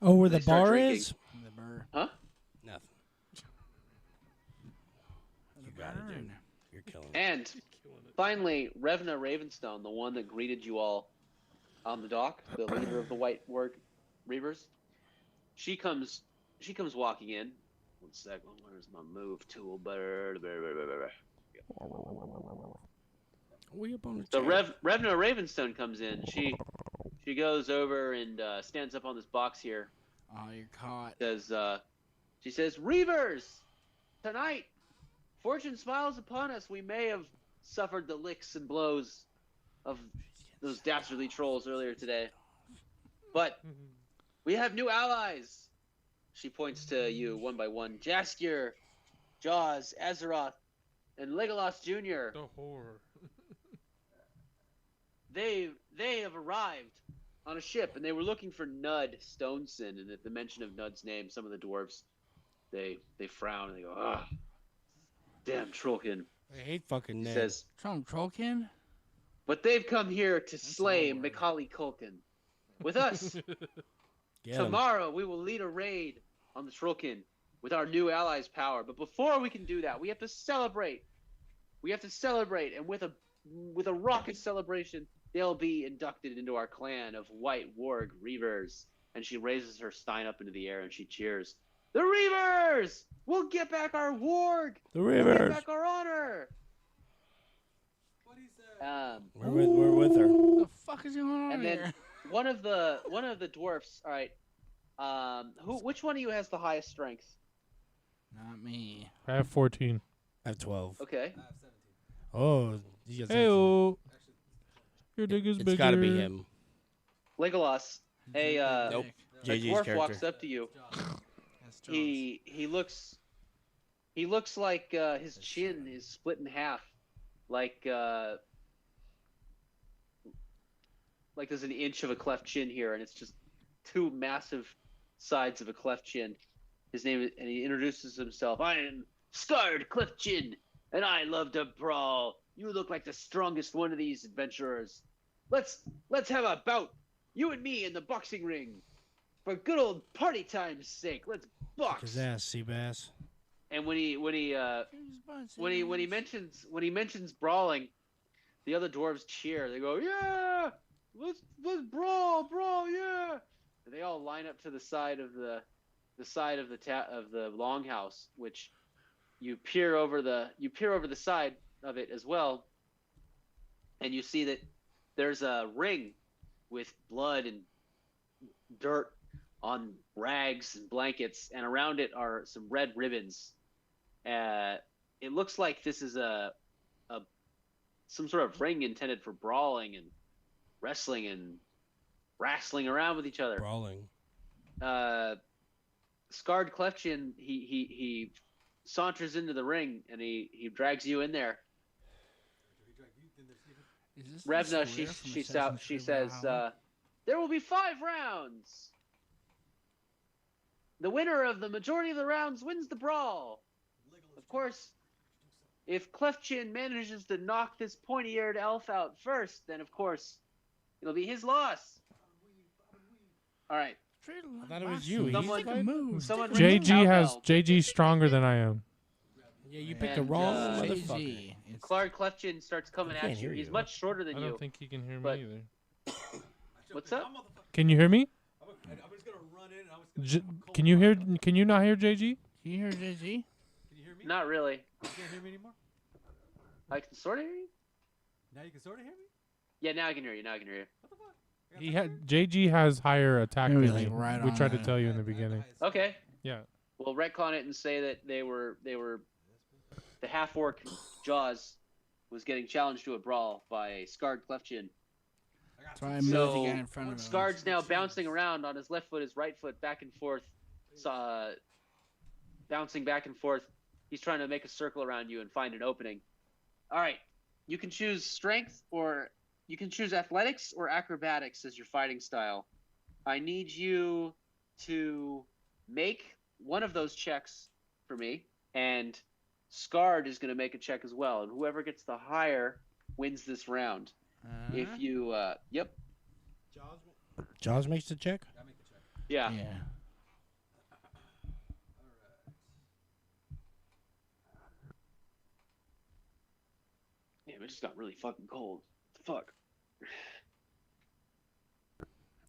[SPEAKER 7] Oh, where
[SPEAKER 3] They
[SPEAKER 7] the
[SPEAKER 3] start
[SPEAKER 7] bar
[SPEAKER 3] drinking.
[SPEAKER 7] is?
[SPEAKER 4] The burr.
[SPEAKER 7] Nothing.
[SPEAKER 4] The
[SPEAKER 7] got it, dude.
[SPEAKER 4] burn.
[SPEAKER 7] You're killing it.
[SPEAKER 3] And finally, Revna Ravenstone, the one that greeted you all on the dock, the leader of the White Warg Reavers, she comes walking in. One sec. Where's my move tool?
[SPEAKER 7] We up on the
[SPEAKER 3] So
[SPEAKER 7] chair.
[SPEAKER 3] Revna Ravenstone comes in. She goes over and stands up on this box here.
[SPEAKER 4] Oh, you're caught.
[SPEAKER 3] She says, "Reavers, tonight, fortune smiles upon us. We may have suffered the licks and blows of those dastardly trolls earlier today, but we have new allies." She points to you one by one: Jaskier, Jaws, Azeroth, and Legolas Jr.
[SPEAKER 5] The horror.
[SPEAKER 3] They have arrived on a ship, and they were looking for Nud Stoneson. And at the mention of Nud's name, some of the dwarves they frown and they go, "Ah, damn Trollkin."
[SPEAKER 7] I hate fucking
[SPEAKER 3] He
[SPEAKER 7] Ned.
[SPEAKER 3] says,
[SPEAKER 4] Trump Trollkin?
[SPEAKER 3] "But they've come here to slay
[SPEAKER 4] a word.
[SPEAKER 3] Macaulay Culkin. With us,
[SPEAKER 7] Get him.
[SPEAKER 3] tomorrow we will lead a raid on the Trollkin with our new allies' power. But before we can do that, we have to celebrate. And with a rocket celebration, they'll be inducted into our clan of White Warg Reavers." And she raises her stein up into the air and she cheers. "The Reavers! We'll get back our Warg!
[SPEAKER 7] The
[SPEAKER 3] We'll get
[SPEAKER 7] Rivers.
[SPEAKER 3] back our honor!"
[SPEAKER 6] What he said.
[SPEAKER 7] We're with her.
[SPEAKER 4] What the fuck is going on
[SPEAKER 3] And
[SPEAKER 4] here?
[SPEAKER 3] then one of the dwarfs. All right. Which one of you has the highest strength?
[SPEAKER 4] Not me.
[SPEAKER 5] I have 14.
[SPEAKER 7] I have 12.
[SPEAKER 3] Okay.
[SPEAKER 6] I have 17.
[SPEAKER 7] Oh, you got 17.
[SPEAKER 5] Hey-oh. Your dick is
[SPEAKER 7] It's
[SPEAKER 5] bigger.
[SPEAKER 7] gotta be him.
[SPEAKER 3] Legolas. Hey,
[SPEAKER 7] Nope.
[SPEAKER 3] a
[SPEAKER 7] JJ's
[SPEAKER 3] dwarf
[SPEAKER 7] character.
[SPEAKER 3] walks up to you.
[SPEAKER 4] That's Jaws.
[SPEAKER 3] He looks like his chin is split in half, like there's an inch of a cleft chin here, and it's just two massive sides of a cleft chin. His name is, and he introduces himself. "I am Scarred Cleft Chin, and I love to brawl. You look like the strongest one of these adventurers. let's have a bout, you and me in the boxing ring, for good old party time's sake. Let's
[SPEAKER 7] Kick
[SPEAKER 3] box.
[SPEAKER 7] his ass, Seabass.
[SPEAKER 3] And when he mentions brawling, the other dwarves cheer. They go, yeah, let's brawl, yeah. And they all line up to the side of the longhouse, which you peer over the side of it as well, and you see that there's a ring with blood and dirt on rags and blankets, and around it are some red ribbons. It looks like this is some sort of ring intended for brawling and wrestling and wrestling around with each other.
[SPEAKER 7] Brawling.
[SPEAKER 3] Scarred Clefchin, he saunters into the ring and he drags you in there.
[SPEAKER 4] Is this
[SPEAKER 3] Revna,
[SPEAKER 4] the square from
[SPEAKER 3] she
[SPEAKER 4] Assassin's Creed
[SPEAKER 3] says,
[SPEAKER 4] Valhalla?
[SPEAKER 3] there will be 5 rounds. The winner of the majority of the rounds wins the brawl. Of course, if Clefchin manages to knock this pointy-eared elf out first, then of course it'll be his loss. All right.
[SPEAKER 7] I thought it was you.
[SPEAKER 3] Someone-
[SPEAKER 7] He's like,
[SPEAKER 3] Someone ring the cowbell.
[SPEAKER 5] JG's stronger than I am.
[SPEAKER 7] yeah, you picked the
[SPEAKER 3] And,
[SPEAKER 7] wrong
[SPEAKER 3] JG.
[SPEAKER 7] motherfucker.
[SPEAKER 3] Clark Clefchin starts coming
[SPEAKER 7] I can't
[SPEAKER 3] at you.
[SPEAKER 7] hear
[SPEAKER 3] He's
[SPEAKER 7] you.
[SPEAKER 3] much shorter than
[SPEAKER 5] I
[SPEAKER 3] you.
[SPEAKER 5] don't think he can hear
[SPEAKER 3] but-
[SPEAKER 5] me either.
[SPEAKER 3] What's up?
[SPEAKER 5] Can you hear me?
[SPEAKER 6] I'm just gonna run in. And I'm just gonna
[SPEAKER 5] Can you hear? Can you not hear JG?
[SPEAKER 4] Can you hear JG?
[SPEAKER 6] Can you hear me?
[SPEAKER 3] Not really.
[SPEAKER 6] You can't hear me anymore.
[SPEAKER 3] I can sort of hear you.
[SPEAKER 6] Now you can sort of hear me.
[SPEAKER 3] Yeah, now I can hear you.
[SPEAKER 6] What the fuck? I got
[SPEAKER 5] He
[SPEAKER 6] the
[SPEAKER 5] had JG has higher attack
[SPEAKER 4] Maybe,
[SPEAKER 5] than
[SPEAKER 4] like,
[SPEAKER 5] me.
[SPEAKER 4] right
[SPEAKER 5] We
[SPEAKER 4] on
[SPEAKER 5] tried to
[SPEAKER 4] the-
[SPEAKER 5] tell you in the
[SPEAKER 6] I got
[SPEAKER 5] beginning.
[SPEAKER 6] highest-
[SPEAKER 3] Okay.
[SPEAKER 5] Yeah.
[SPEAKER 3] We'll retcon it and say that they were the half-orc Jaws was getting challenged to a brawl by a Scarred Clefchin.
[SPEAKER 6] I got
[SPEAKER 4] So I
[SPEAKER 6] two.
[SPEAKER 4] moved
[SPEAKER 3] So,
[SPEAKER 4] the guy in front of him.
[SPEAKER 3] Scarred's now bouncing around on his left foot, his right foot, back and forth, bouncing back and forth. He's trying to make a circle around you and find an opening. All right. You can choose strength, or you can choose athletics or acrobatics as your fighting style. I need you to make one of those checks for me, and Scarred is going to make a check as well, and whoever gets the higher wins this round. If you, yep,
[SPEAKER 7] Jaws makes the check?
[SPEAKER 6] I make the check.
[SPEAKER 3] yeah.
[SPEAKER 4] Yeah.
[SPEAKER 3] Damn, it just got really fucking cold. Fuck.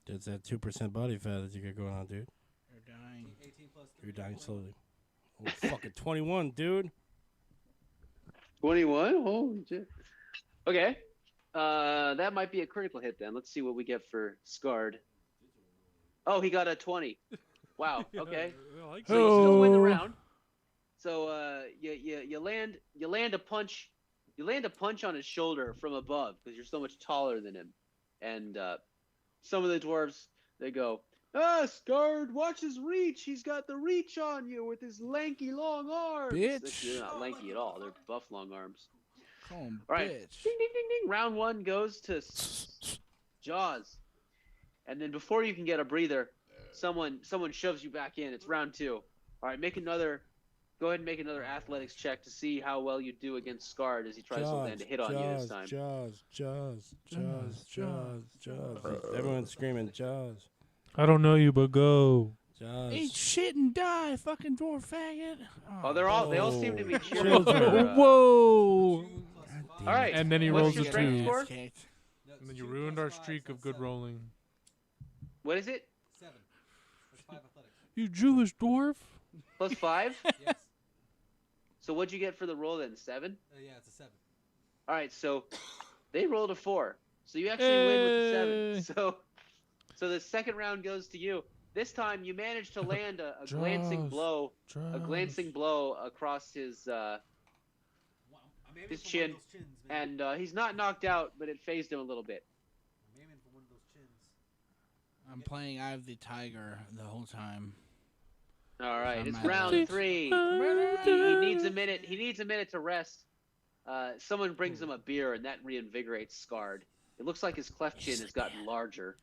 [SPEAKER 7] It's that 2% body fat that you got going on, dude.
[SPEAKER 4] You're dying.
[SPEAKER 6] 18 plus 3.
[SPEAKER 7] You're dying slowly. Oh, fucking 21, dude.
[SPEAKER 3] 21? Holy shit. Okay. That might be a critical hit then. Let's see what we get for Scarred. Oh, he got a 20. Wow. Okay. So you still win the round. So you land a punch. You land a punch on his shoulder from above because you're so much taller than him. And some of the dwarves, they go, Scarred, watch his reach. He's got the reach on you with his lanky long arms.
[SPEAKER 4] Bitch.
[SPEAKER 3] Actually, they're not lanky at all. They're buff long arms.
[SPEAKER 4] Call him
[SPEAKER 3] All right.
[SPEAKER 4] bitch.
[SPEAKER 3] Ding, ding, ding, ding. Round 1 goes to Jaws. And then before you can get a breather, someone shoves you back in. It's round 2. All right, go ahead and make another athletics check to see how well you do against Scarred as he tries to land a hit on you this time.
[SPEAKER 7] Jaws. Everyone's screaming Jaws.
[SPEAKER 5] I don't know you, but go.
[SPEAKER 7] Jaws.
[SPEAKER 4] Eat shit and die, fucking dwarf faggot.
[SPEAKER 3] Oh, they all seem to be
[SPEAKER 7] Oh.
[SPEAKER 3] cheering.
[SPEAKER 7] Children.
[SPEAKER 5] Whoa!
[SPEAKER 3] All right.
[SPEAKER 5] And then he
[SPEAKER 3] What's
[SPEAKER 5] rolls
[SPEAKER 3] your
[SPEAKER 5] a
[SPEAKER 3] strength
[SPEAKER 5] 2.
[SPEAKER 3] score?
[SPEAKER 5] And then you ruined our streak of good rolling.
[SPEAKER 3] What is it?
[SPEAKER 6] 7. That's 5 athletics.
[SPEAKER 5] You Jewish dwarf?
[SPEAKER 3] Plus 5?
[SPEAKER 6] Yes.
[SPEAKER 3] So what'd you get for the roll then? 7?
[SPEAKER 6] Yeah, it's a 7.
[SPEAKER 3] All right, so they rolled a 4. So you actually win with the 7. So the second round goes to you. This time you managed to land a glancing
[SPEAKER 5] Jaws.
[SPEAKER 3] blow across his
[SPEAKER 6] I'm aiming
[SPEAKER 3] his
[SPEAKER 6] for
[SPEAKER 3] chin,
[SPEAKER 6] one of those chins, man.
[SPEAKER 3] and he's not knocked out, but it phased him a little bit.
[SPEAKER 6] I'm aiming for one of those chins.
[SPEAKER 4] I'm playing Eye of the Tiger the whole time.
[SPEAKER 3] All right,
[SPEAKER 4] I'm
[SPEAKER 3] it's
[SPEAKER 4] at
[SPEAKER 3] round
[SPEAKER 4] it.
[SPEAKER 3] 3. He needs a minute. He needs a minute to rest. Someone brings him a beer, and that reinvigorates Scarred. It looks like his cleft chin has gotten larger.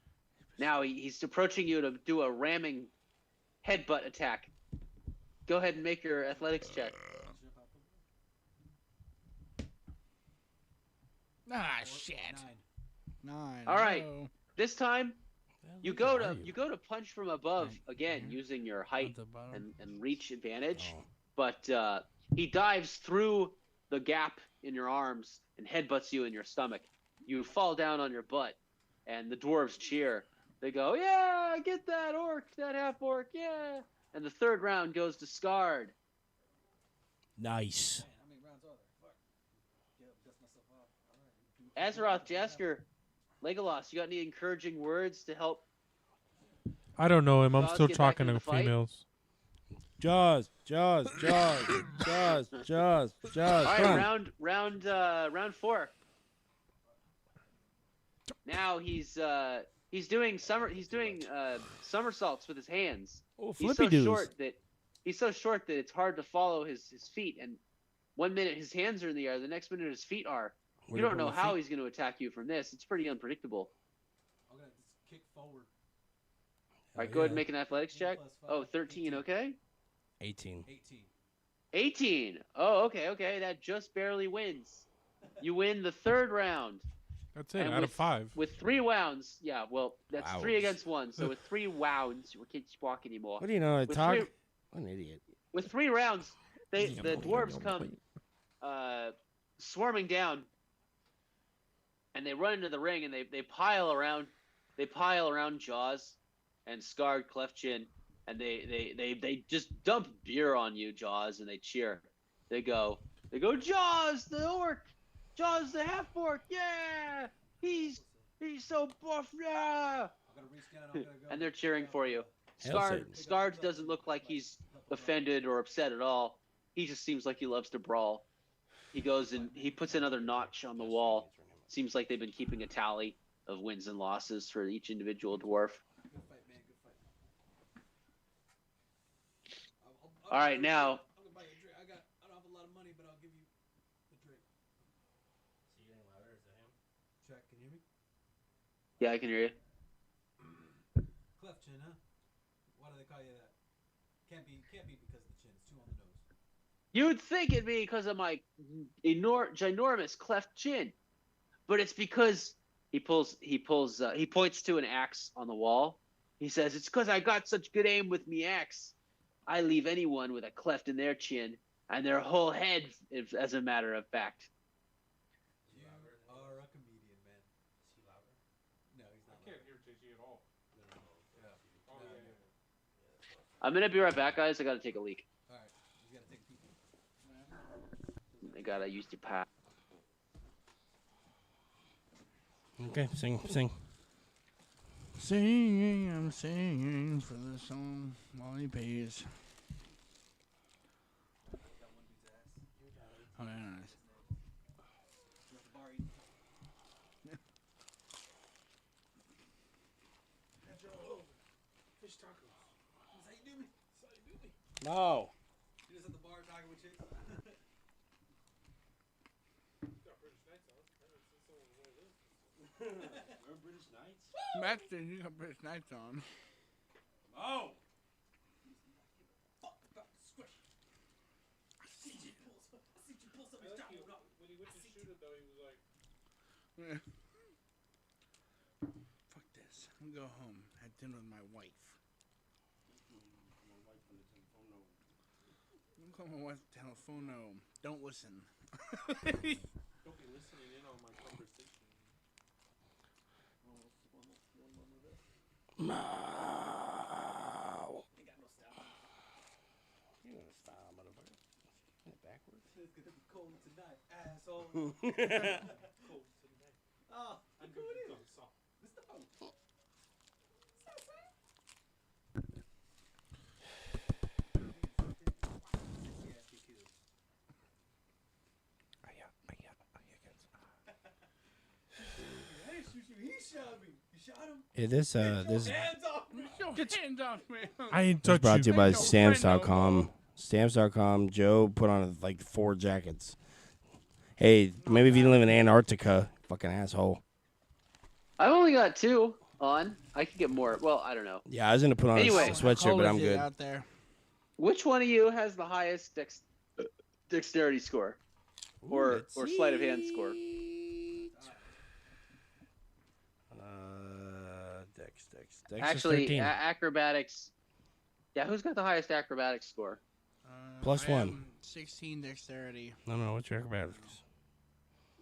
[SPEAKER 3] Now he's approaching you to do a ramming headbutt attack. Go ahead and make your athletics check.
[SPEAKER 4] Ah, shit.
[SPEAKER 6] 9.
[SPEAKER 4] 9.
[SPEAKER 3] All right.
[SPEAKER 4] Oh.
[SPEAKER 3] This time, you
[SPEAKER 7] Where
[SPEAKER 3] go
[SPEAKER 7] are
[SPEAKER 3] to you go to punch from above
[SPEAKER 4] Right
[SPEAKER 3] again
[SPEAKER 4] here.
[SPEAKER 3] using your
[SPEAKER 4] At
[SPEAKER 3] height
[SPEAKER 4] the bottom.
[SPEAKER 3] and reach advantage,
[SPEAKER 7] Oh.
[SPEAKER 3] but he dives through the gap in your arms and headbutts you in your stomach. You fall down on your butt, and the dwarves cheer. They go, "Yeah, get that orc, that half orc, yeah!" And the third round goes to Scarred.
[SPEAKER 7] Nice.
[SPEAKER 6] Man, how many rounds are there? Fuck. Get up, dust myself off. All right.
[SPEAKER 3] Azeroth, Jasker, Legolas, you got any encouraging words to help?
[SPEAKER 5] I don't know him. I'm
[SPEAKER 3] Jaws
[SPEAKER 5] still
[SPEAKER 3] get back
[SPEAKER 5] talking
[SPEAKER 3] into
[SPEAKER 5] to
[SPEAKER 3] the fight?
[SPEAKER 5] females.
[SPEAKER 7] Jaws. Jaws. Jaws. Jaws. Jaws. Jaws.
[SPEAKER 3] All right,
[SPEAKER 7] Come on.
[SPEAKER 3] round 4. Now he's doing somersaults with his hands.
[SPEAKER 7] Oh,
[SPEAKER 3] He's
[SPEAKER 7] flippy
[SPEAKER 3] so
[SPEAKER 7] doos.
[SPEAKER 3] short that it's hard to follow his feet. And 1 minute his hands are in the air, the next minute his feet are.
[SPEAKER 7] Where
[SPEAKER 3] You
[SPEAKER 7] to
[SPEAKER 3] don't
[SPEAKER 7] put
[SPEAKER 3] know
[SPEAKER 7] my
[SPEAKER 3] how
[SPEAKER 7] feet?
[SPEAKER 3] he's going to attack you from this. It's pretty unpredictable.
[SPEAKER 6] I'm gonna just kick forward.
[SPEAKER 3] All right,
[SPEAKER 7] Hell
[SPEAKER 3] go ahead and
[SPEAKER 7] yeah.
[SPEAKER 3] make an athletics check.
[SPEAKER 6] Plus 5,
[SPEAKER 3] Oh, 13,
[SPEAKER 6] 18.
[SPEAKER 3] okay.
[SPEAKER 7] 18.
[SPEAKER 6] 18.
[SPEAKER 3] 18. Oh, okay. That just barely wins. You win the third round.
[SPEAKER 5] That's it.
[SPEAKER 3] And
[SPEAKER 5] Out of 5.
[SPEAKER 3] With 3 rounds, yeah, well, that's 3
[SPEAKER 7] Wows.
[SPEAKER 3] against 1. So with 3 rounds, we can't walk anymore.
[SPEAKER 7] What do you know? I
[SPEAKER 3] With
[SPEAKER 7] talk.
[SPEAKER 3] three-
[SPEAKER 7] What an idiot.
[SPEAKER 3] With 3 rounds, the dwarves come swarming down, and they run into the ring, and they pile around Jaws and Scarred Cleft Chin, and they just dump beer on you, Jaws, and they cheer. They go, Jaws the orc, Jaws the half orc, yeah, he's so buff, yeah,
[SPEAKER 6] I'm gonna reach down. I'm gonna go.
[SPEAKER 3] and they're cheering for you.
[SPEAKER 7] Hail Satan.
[SPEAKER 3] Scarred doesn't look like he's offended or upset at all. He just seems like he loves to brawl. He goes and he puts another notch on the wall. Seems like they've been keeping a tally of wins and losses for each individual dwarf.
[SPEAKER 6] Good fight, man. Good fight.
[SPEAKER 3] All right, now.
[SPEAKER 6] I'm gonna buy you a drink. I don't have a lot of money, but I'll give you the drink. Check. Can you hear me?
[SPEAKER 3] Yeah, I can hear you.
[SPEAKER 6] Cleft chin, huh? Why do they call you that? Can't be because of the chin. It's too on the nose.
[SPEAKER 3] You would think it'd be because of my ginormous cleft chin, but it's because he points to an axe on the wall. He says, "It's because I got such good aim with me axe. I leave anyone with a cleft in their chin and their whole head, as a matter of fact."
[SPEAKER 6] You are a comedian, man. Is he louder? No, he's not.
[SPEAKER 5] hear JG at all.
[SPEAKER 3] I'm gonna be right back, guys. I gotta take a leak.
[SPEAKER 6] All right, you gotta take a peek.
[SPEAKER 3] I gotta use the pad.
[SPEAKER 7] Okay, sing.
[SPEAKER 4] Singing, I'm singing for the song while he pays.
[SPEAKER 6] Got one dude's ass.
[SPEAKER 4] Oh, yeah, nice.
[SPEAKER 6] You're at the bar eating. Fish tacos. That's how you do me. That's how you do me.
[SPEAKER 7] No.
[SPEAKER 6] You're just at the bar talking with chicks.
[SPEAKER 7] We're British Knights.
[SPEAKER 4] Matt said you got British Knights on.
[SPEAKER 7] Oh.
[SPEAKER 6] Fuck about the squish. I see you pull somebody's taco up.
[SPEAKER 5] When he went to shoot it, though, he was like,
[SPEAKER 4] Yeah. Fuck this. I'm gonna go home. Had dinner with my wife. I'm calling my wife telephone. No, don't listen.
[SPEAKER 5] don't be listening in on my conversation.
[SPEAKER 7] Mow.
[SPEAKER 6] Ain't got no style.
[SPEAKER 7] You gonna style, motherfucker? Backwards.
[SPEAKER 6] It's gonna be cold tonight, asshole.
[SPEAKER 5] Cold tonight.
[SPEAKER 6] Oh,
[SPEAKER 5] I'm
[SPEAKER 6] who it
[SPEAKER 5] going
[SPEAKER 6] is?
[SPEAKER 5] to
[SPEAKER 6] Mr. Ho. Hey, shoot you. He shot me. You shot him?
[SPEAKER 7] Yeah, this
[SPEAKER 6] Hands off me.
[SPEAKER 4] Get your hands off me.
[SPEAKER 5] I ain't
[SPEAKER 7] This is
[SPEAKER 5] touch
[SPEAKER 7] brought
[SPEAKER 5] you.
[SPEAKER 7] to you by
[SPEAKER 4] Ain't no friend no
[SPEAKER 7] Stamps.com.
[SPEAKER 4] more.
[SPEAKER 7] Stamps.com. Joe put on like 4 jackets. Hey, maybe if you live in Antarctica, fucking asshole.
[SPEAKER 3] I've only got 2 on. I could get more. Well, I don't know.
[SPEAKER 7] Yeah, I was gonna put on
[SPEAKER 3] Anyway.
[SPEAKER 7] a sweatshirt, but I'm good.
[SPEAKER 4] Out there.
[SPEAKER 3] Which one of you has the highest dexterity score? Or sleight of hand score?
[SPEAKER 7] Dex is
[SPEAKER 3] Actually,
[SPEAKER 7] 13.
[SPEAKER 3] acrobatics. Yeah, who's got the highest acrobatics score?
[SPEAKER 7] Plus
[SPEAKER 4] I
[SPEAKER 7] one.
[SPEAKER 4] am 16 dexterity.
[SPEAKER 7] No, what's your acrobatics?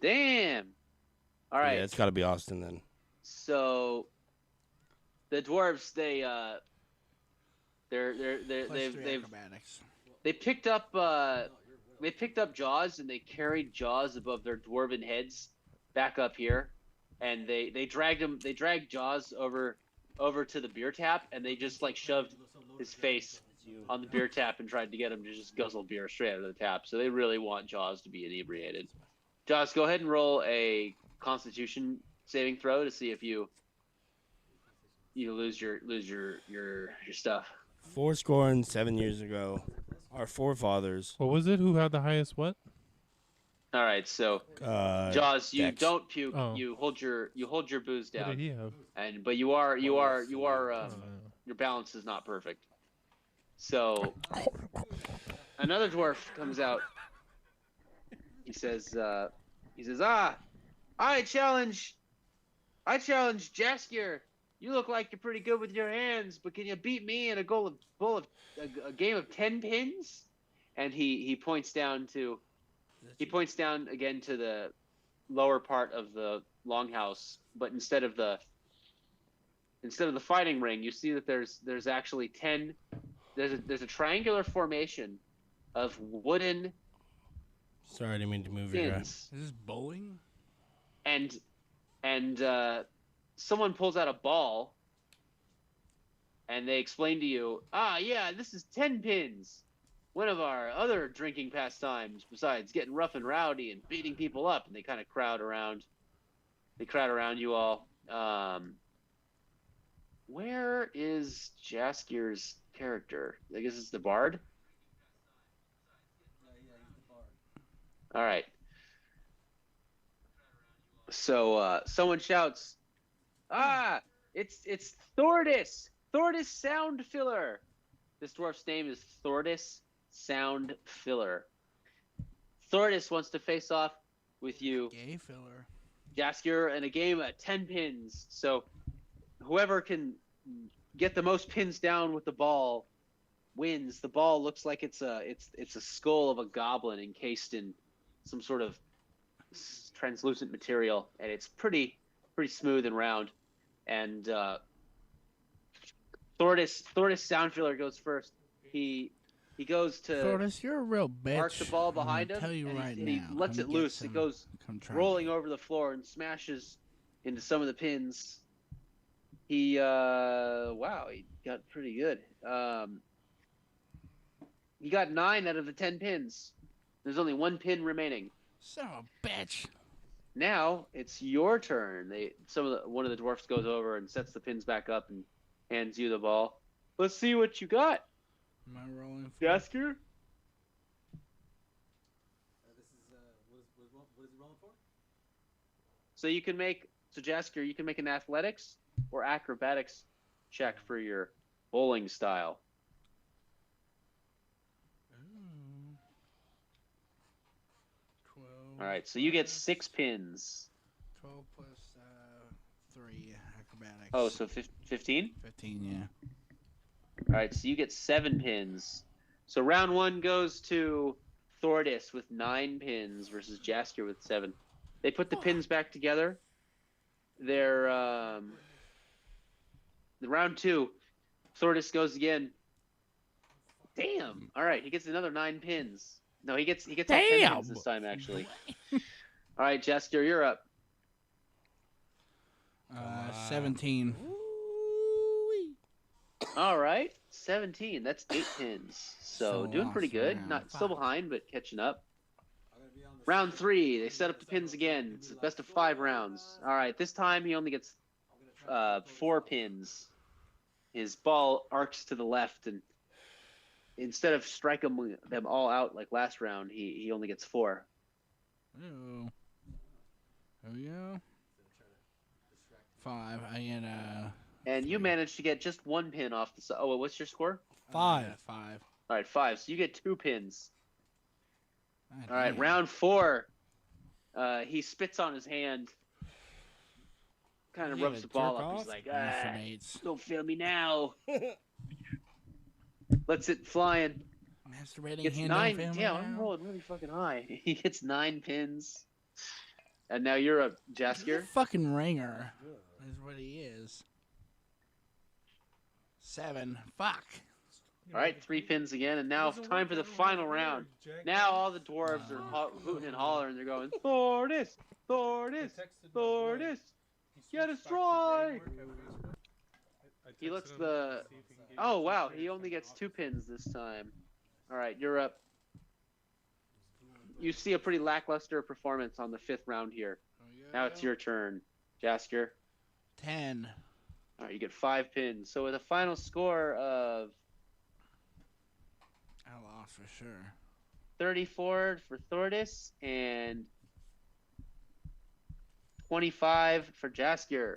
[SPEAKER 3] Damn. All right.
[SPEAKER 7] Yeah, it's got to be Austin then.
[SPEAKER 3] So the dwarves,
[SPEAKER 4] Plus 3
[SPEAKER 3] they've
[SPEAKER 4] acrobatics.
[SPEAKER 3] they picked up Jaws and they carried Jaws above their dwarven heads back up here, and they dragged Jaws over to the beer tap, and they just like shoved his face on the beer tap and tried to get him to just guzzle beer straight out of the tap. So they really want Jaws to be inebriated. Jaws, go ahead and roll a Constitution saving throw to see if you lose your stuff.
[SPEAKER 7] 7 years ago, our forefathers.
[SPEAKER 5] What was it? Who had the highest what?
[SPEAKER 3] All right, so
[SPEAKER 7] Uh,
[SPEAKER 3] Jaws, you
[SPEAKER 7] Dex.
[SPEAKER 3] don't puke.
[SPEAKER 5] Oh.
[SPEAKER 3] You hold your booze
[SPEAKER 5] What did
[SPEAKER 3] down,
[SPEAKER 5] he have?
[SPEAKER 3] but you are
[SPEAKER 5] Oh,
[SPEAKER 3] your balance is not perfect. So another dwarf comes out. He says, I challenge Jaskier. You look like you're pretty good with your hands, but can you beat me in a game of 10 pins? And he points down again to the lower part of the longhouse, but instead of the fighting ring, you see that there's actually 10. There's a triangular formation of wooden
[SPEAKER 7] Sorry, I didn't mean to move your guy.
[SPEAKER 3] pins,
[SPEAKER 4] Is this bowling?
[SPEAKER 3] and someone pulls out a ball, and they explain to you, yeah, this is 10 pins, one of our other drinking pastimes besides getting rough and rowdy and beating people up. And they kind of crowd around you all. Where is Jaskier's character? I guess it's the bard. All right. So someone shouts, it's Thordis! Thordis Sound Filler! This dwarf's name is Thordis Sound Filler. Thordis wants to face off with you,
[SPEAKER 4] Gay filler.
[SPEAKER 3] Jaskier, in a game at 10 pins. So whoever can get the most pins down with the ball wins. The ball looks like it's a skull of a goblin encased in some sort of translucent material, and it's pretty smooth and round. And Thordis Soundfiller goes first. He goes to
[SPEAKER 4] Thordis, you're a real bitch.
[SPEAKER 3] mark the ball behind
[SPEAKER 4] I'm
[SPEAKER 3] him,
[SPEAKER 4] gonna tell you
[SPEAKER 3] and
[SPEAKER 4] right
[SPEAKER 3] he
[SPEAKER 4] now.
[SPEAKER 3] lets
[SPEAKER 4] Come
[SPEAKER 3] it
[SPEAKER 4] get
[SPEAKER 3] loose.
[SPEAKER 4] some-
[SPEAKER 3] It goes
[SPEAKER 4] come try
[SPEAKER 3] rolling
[SPEAKER 4] me.
[SPEAKER 3] over the floor and smashes into some of the pins. He got pretty good. He got 9 out of the 10 pins. There's only 1 pin remaining.
[SPEAKER 4] Son of a bitch.
[SPEAKER 3] Now it's your turn. One of the dwarfs goes over and sets the pins back up and hands you the ball. Let's see what you got,
[SPEAKER 4] Am I rolling for
[SPEAKER 3] Jaskier.
[SPEAKER 6] This is what is he rolling for?
[SPEAKER 3] So Jaskier, you can make an athletics or acrobatics check for your bowling style.
[SPEAKER 4] Ooh. 12.
[SPEAKER 3] All right, so you get 6 pins.
[SPEAKER 4] 12 plus 3 acrobatics.
[SPEAKER 3] Oh, so 15?
[SPEAKER 4] 15, yeah.
[SPEAKER 3] All right, so you get 7 pins. So round 1 goes to Thordis with 9 pins versus Jaskier with 7. They put the pins back together. They're the round 2. Thordis goes again. Damn. All right, he gets another 9 pins. No, he gets all 10 pins this time actually. All right, Jaskier, you're up.
[SPEAKER 4] 17.
[SPEAKER 3] All right, 17. That's 8 pins. So doing pretty
[SPEAKER 4] awesome
[SPEAKER 3] good.
[SPEAKER 4] round.
[SPEAKER 3] Not still behind, but catching up.
[SPEAKER 6] I'm gonna be on the
[SPEAKER 3] Round 3, they set up the pins again. It's the best of 5 rounds. All right, this time he only gets 4 pins. His ball arcs to the left, and instead of striking them all out like last round, he only gets 4.
[SPEAKER 4] Ooh. Oh, yeah. 5. I get
[SPEAKER 3] And you managed to get just 1 pin off the side. Oh, what's your score?
[SPEAKER 7] 5.
[SPEAKER 4] 5.
[SPEAKER 3] All right, 5. So you get 2 pins.
[SPEAKER 4] God
[SPEAKER 3] All right,
[SPEAKER 4] damn.
[SPEAKER 3] round 4. He spits on his hand. kind of
[SPEAKER 7] You
[SPEAKER 3] rubs the
[SPEAKER 7] gonna
[SPEAKER 3] ball
[SPEAKER 7] jerk
[SPEAKER 3] up. He's
[SPEAKER 7] off?
[SPEAKER 3] like,
[SPEAKER 4] Masturbates.
[SPEAKER 3] don't fail me now. Lets it flying.
[SPEAKER 4] Masturbating
[SPEAKER 3] Gets
[SPEAKER 4] hand
[SPEAKER 3] 9.
[SPEAKER 4] family
[SPEAKER 3] Damn, I'm
[SPEAKER 4] now?
[SPEAKER 3] rolling really fucking high. He gets 9 pins. And now you're up,
[SPEAKER 4] He's a
[SPEAKER 3] Jaskier.
[SPEAKER 4] fucking ringer. Is what he is. 7. Fuck.
[SPEAKER 3] All right, 3 pins again, and now time for the final round. Now all the dwarves are hooting and hollering. They're going, Thordis, Thordis, Thordis, get a strike. He lets the... Oh, wow, he only gets 2 pins this time. All right, you're up. You see a pretty lackluster performance on the 5th round here. Now it's your turn, Jaskier.
[SPEAKER 4] 10.
[SPEAKER 3] All right, you get 5 pins. So with a final score of
[SPEAKER 4] I lost for sure.
[SPEAKER 3] 34 for Thordis and 25 for Jaskier.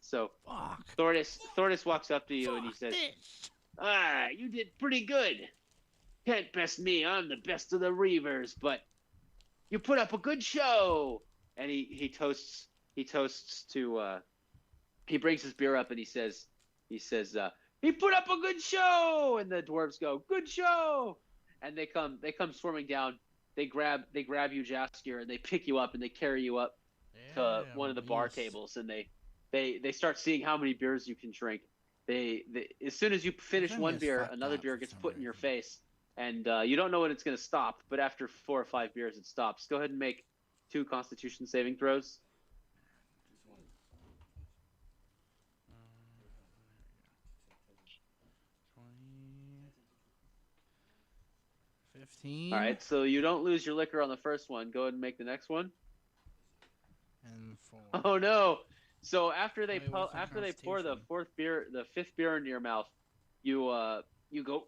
[SPEAKER 3] So
[SPEAKER 4] Fuck.
[SPEAKER 3] Thordis walks up to you and he says, you did pretty good. Can't best me. I'm the best of the Reavers, but you put up a good show. And he toasts to he brings his beer up and he says he put up a good show, and the dwarves go, good show, and they come swarming down. They grab you, Jaskier, and they pick you up and they carry you up to one of the bar tables, and they start seeing how many beers you can drink. They as soon as you finish
[SPEAKER 4] That
[SPEAKER 3] one
[SPEAKER 4] gets
[SPEAKER 3] beer,
[SPEAKER 4] fucked
[SPEAKER 3] another
[SPEAKER 4] up
[SPEAKER 3] beer
[SPEAKER 4] for
[SPEAKER 3] gets
[SPEAKER 4] some
[SPEAKER 3] put in your
[SPEAKER 4] reason.
[SPEAKER 3] face, and you don't know when it's going to stop. But after 4 or 5 beers, it stops. Go ahead and make 2 Constitution saving throws.
[SPEAKER 4] 15.
[SPEAKER 3] All right, so you don't lose your liquor on the first one. Go ahead and make the next one.
[SPEAKER 4] And 4.
[SPEAKER 3] Oh no! So after they
[SPEAKER 4] Wait, what's the
[SPEAKER 3] after they pour the
[SPEAKER 4] Constitution?
[SPEAKER 3] 5th beer into your mouth, you go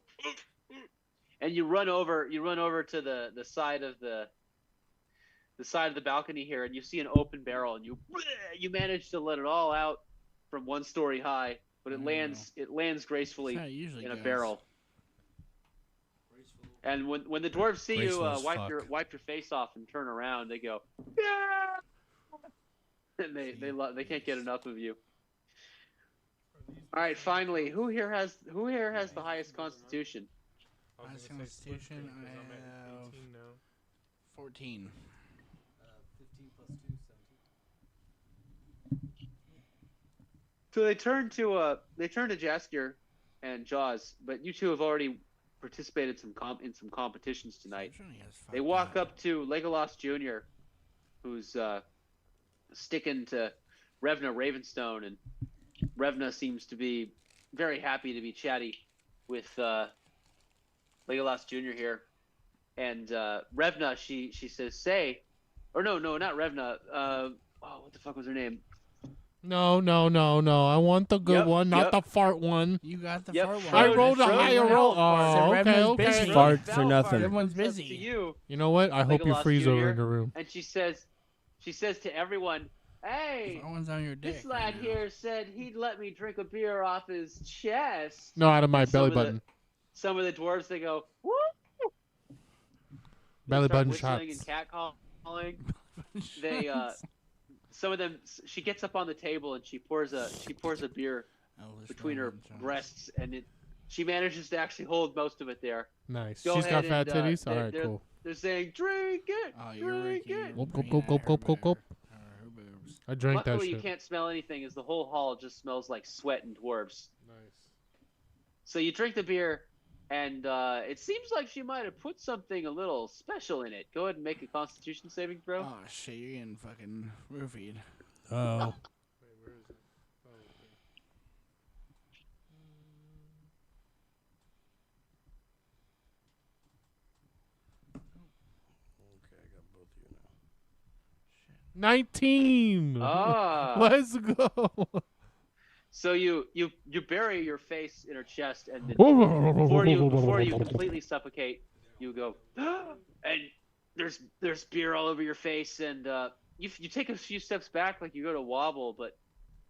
[SPEAKER 3] and you run over to the side of the balcony here, and you see an open barrel, and you manage to let it all out from 1 story high, but it lands gracefully
[SPEAKER 4] That's how it usually
[SPEAKER 3] in a
[SPEAKER 4] goes.
[SPEAKER 3] barrel. And when the dwarves see you
[SPEAKER 2] Graceful as
[SPEAKER 3] wipe your face off and turn around, they go, yeah! And they can't get enough of you. All right, finally, who here has the highest Constitution?
[SPEAKER 4] Highest Constitution, I have 14.
[SPEAKER 6] 15 plus 2, 17.
[SPEAKER 3] So they turn to Jaskier and Jaws, but you two have already participated in some competitions tonight. They walk up to Legolas Jr., who's sticking to Revna Ravenstone, and Revna seems to be very happy to be chatty with Legolas Jr. here. And Revna, she says, no, not Revna. What the fuck was her name?
[SPEAKER 5] No. I want the good one, not the fart one.
[SPEAKER 4] You got the
[SPEAKER 3] Yep,
[SPEAKER 4] fart one.
[SPEAKER 5] I rolled a
[SPEAKER 3] Schroeder
[SPEAKER 5] higher
[SPEAKER 3] Valfart.
[SPEAKER 5] roll.
[SPEAKER 4] So
[SPEAKER 5] Oh,
[SPEAKER 4] Revna's
[SPEAKER 5] okay.
[SPEAKER 4] busy.
[SPEAKER 7] Fart for nothing.
[SPEAKER 4] Everyone's
[SPEAKER 3] comes up
[SPEAKER 4] busy.
[SPEAKER 3] to you,
[SPEAKER 5] You know what? I hope you
[SPEAKER 3] Legolas
[SPEAKER 5] freeze over
[SPEAKER 3] Jr.,
[SPEAKER 5] in the room.
[SPEAKER 3] and she says to everyone, "Hey,
[SPEAKER 4] That one's on your dick.
[SPEAKER 3] this lad
[SPEAKER 4] right now.
[SPEAKER 3] here said he'd let me drink a beer off his chest."
[SPEAKER 5] No, out of my
[SPEAKER 3] And
[SPEAKER 5] belly
[SPEAKER 3] some of the-
[SPEAKER 5] button.
[SPEAKER 3] Some of the dwarves, they go, "Woo!" They
[SPEAKER 5] Belly
[SPEAKER 3] start
[SPEAKER 5] button
[SPEAKER 3] whistling
[SPEAKER 5] shots.
[SPEAKER 3] and catcalling. They some of them. She gets up on the table and she pours a beer between her breasts, and she manages to actually hold most of it there.
[SPEAKER 5] Nice.
[SPEAKER 3] Go
[SPEAKER 5] She's got
[SPEAKER 3] ahead
[SPEAKER 5] fat
[SPEAKER 3] and,
[SPEAKER 5] titties? All right,
[SPEAKER 3] they're-
[SPEAKER 5] cool.
[SPEAKER 3] They're saying, "Drink it,
[SPEAKER 4] Oh, you're
[SPEAKER 3] drink
[SPEAKER 4] Ricky.
[SPEAKER 3] it."
[SPEAKER 5] Gulp, gulp, gulp, gulp, gulp, gulp.
[SPEAKER 4] Her boobs.
[SPEAKER 5] I drank that
[SPEAKER 3] Luckily, you
[SPEAKER 5] shit.
[SPEAKER 3] can't smell anything, as the whole hall just smells like sweat and dwarves.
[SPEAKER 5] Nice.
[SPEAKER 3] So you drink the beer, and it seems like she might have put something a little special in it. Go ahead and make a Constitution saving throw.
[SPEAKER 4] Oh shit, you're getting fucking roofied.
[SPEAKER 5] Oh.
[SPEAKER 7] Okay, I got both of you now.
[SPEAKER 5] 19.
[SPEAKER 3] Ah.
[SPEAKER 5] Let's go.
[SPEAKER 3] So you bury your face in her chest, and then before you completely suffocate, you go, and there's beer all over your face, and you take a few steps back, like you go to wobble, but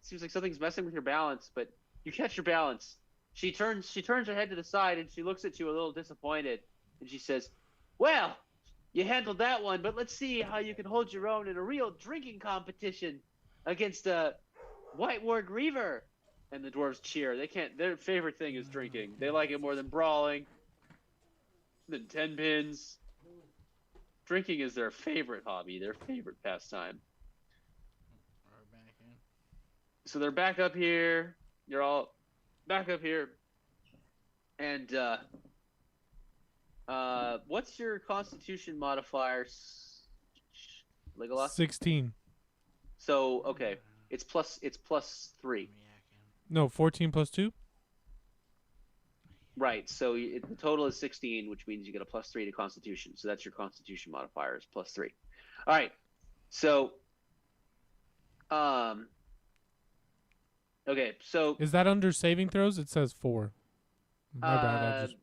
[SPEAKER 3] it seems like something's messing with your balance. But you catch your balance. She turns her head to the side, and she looks at you a little disappointed, and she says, "Well, you handled that one, but let's see how you can hold your own in a real drinking competition against a White Ward Reaver, and the dwarves cheer. They can't. Their favorite thing is drinking. They like it more than brawling, than 10 pins. Drinking is their favorite hobby, their favorite pastime.
[SPEAKER 4] We're back in.
[SPEAKER 3] So they're back up here. You're all back up here. And what's your Constitution modifier, Legolas?
[SPEAKER 5] 16.
[SPEAKER 3] So okay, it's plus 3.
[SPEAKER 5] No, 14 plus 2?
[SPEAKER 3] Right. So the total is 16, which means you get a plus 3 to Constitution. So that's your Constitution modifier is plus 3. All right. So, okay. So
[SPEAKER 5] Is that under saving throws? It says 4. My bad. I just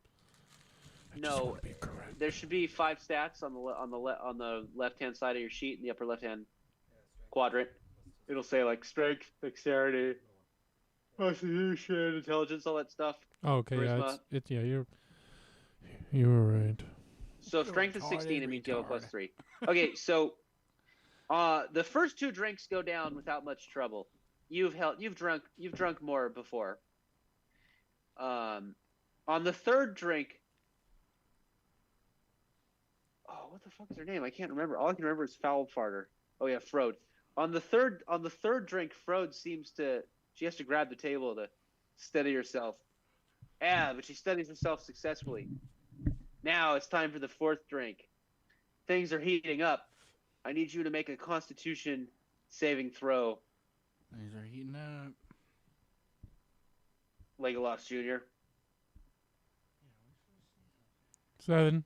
[SPEAKER 3] no,
[SPEAKER 5] wanna be correct.
[SPEAKER 3] there should be 5 stats on the left hand side of your sheet in the upper left hand quadrant. It'll say like strength, dexterity, constitution, intelligence, all that stuff.
[SPEAKER 5] Oh, okay, yeah,
[SPEAKER 3] Charisma.
[SPEAKER 5] yeah, you were right.
[SPEAKER 3] So if
[SPEAKER 4] You're
[SPEAKER 3] strength is
[SPEAKER 4] retarded,
[SPEAKER 3] 16, it means you have a plus
[SPEAKER 4] retard.
[SPEAKER 3] 3. Okay, so the first 2 drinks go down without much trouble. You've drunk more before. On the third drink, oh, what the fuck is her name? I can't remember. All I can remember is Foul Farter. Oh yeah, Frode. On the third drink, Frode she has to grab the table to steady herself. Yeah, but she steadies herself successfully. Now it's time for the 4th drink. Things are heating up. I need you to make a Constitution saving throw,
[SPEAKER 4] These are heating up.
[SPEAKER 3] Legolas Jr.
[SPEAKER 5] 7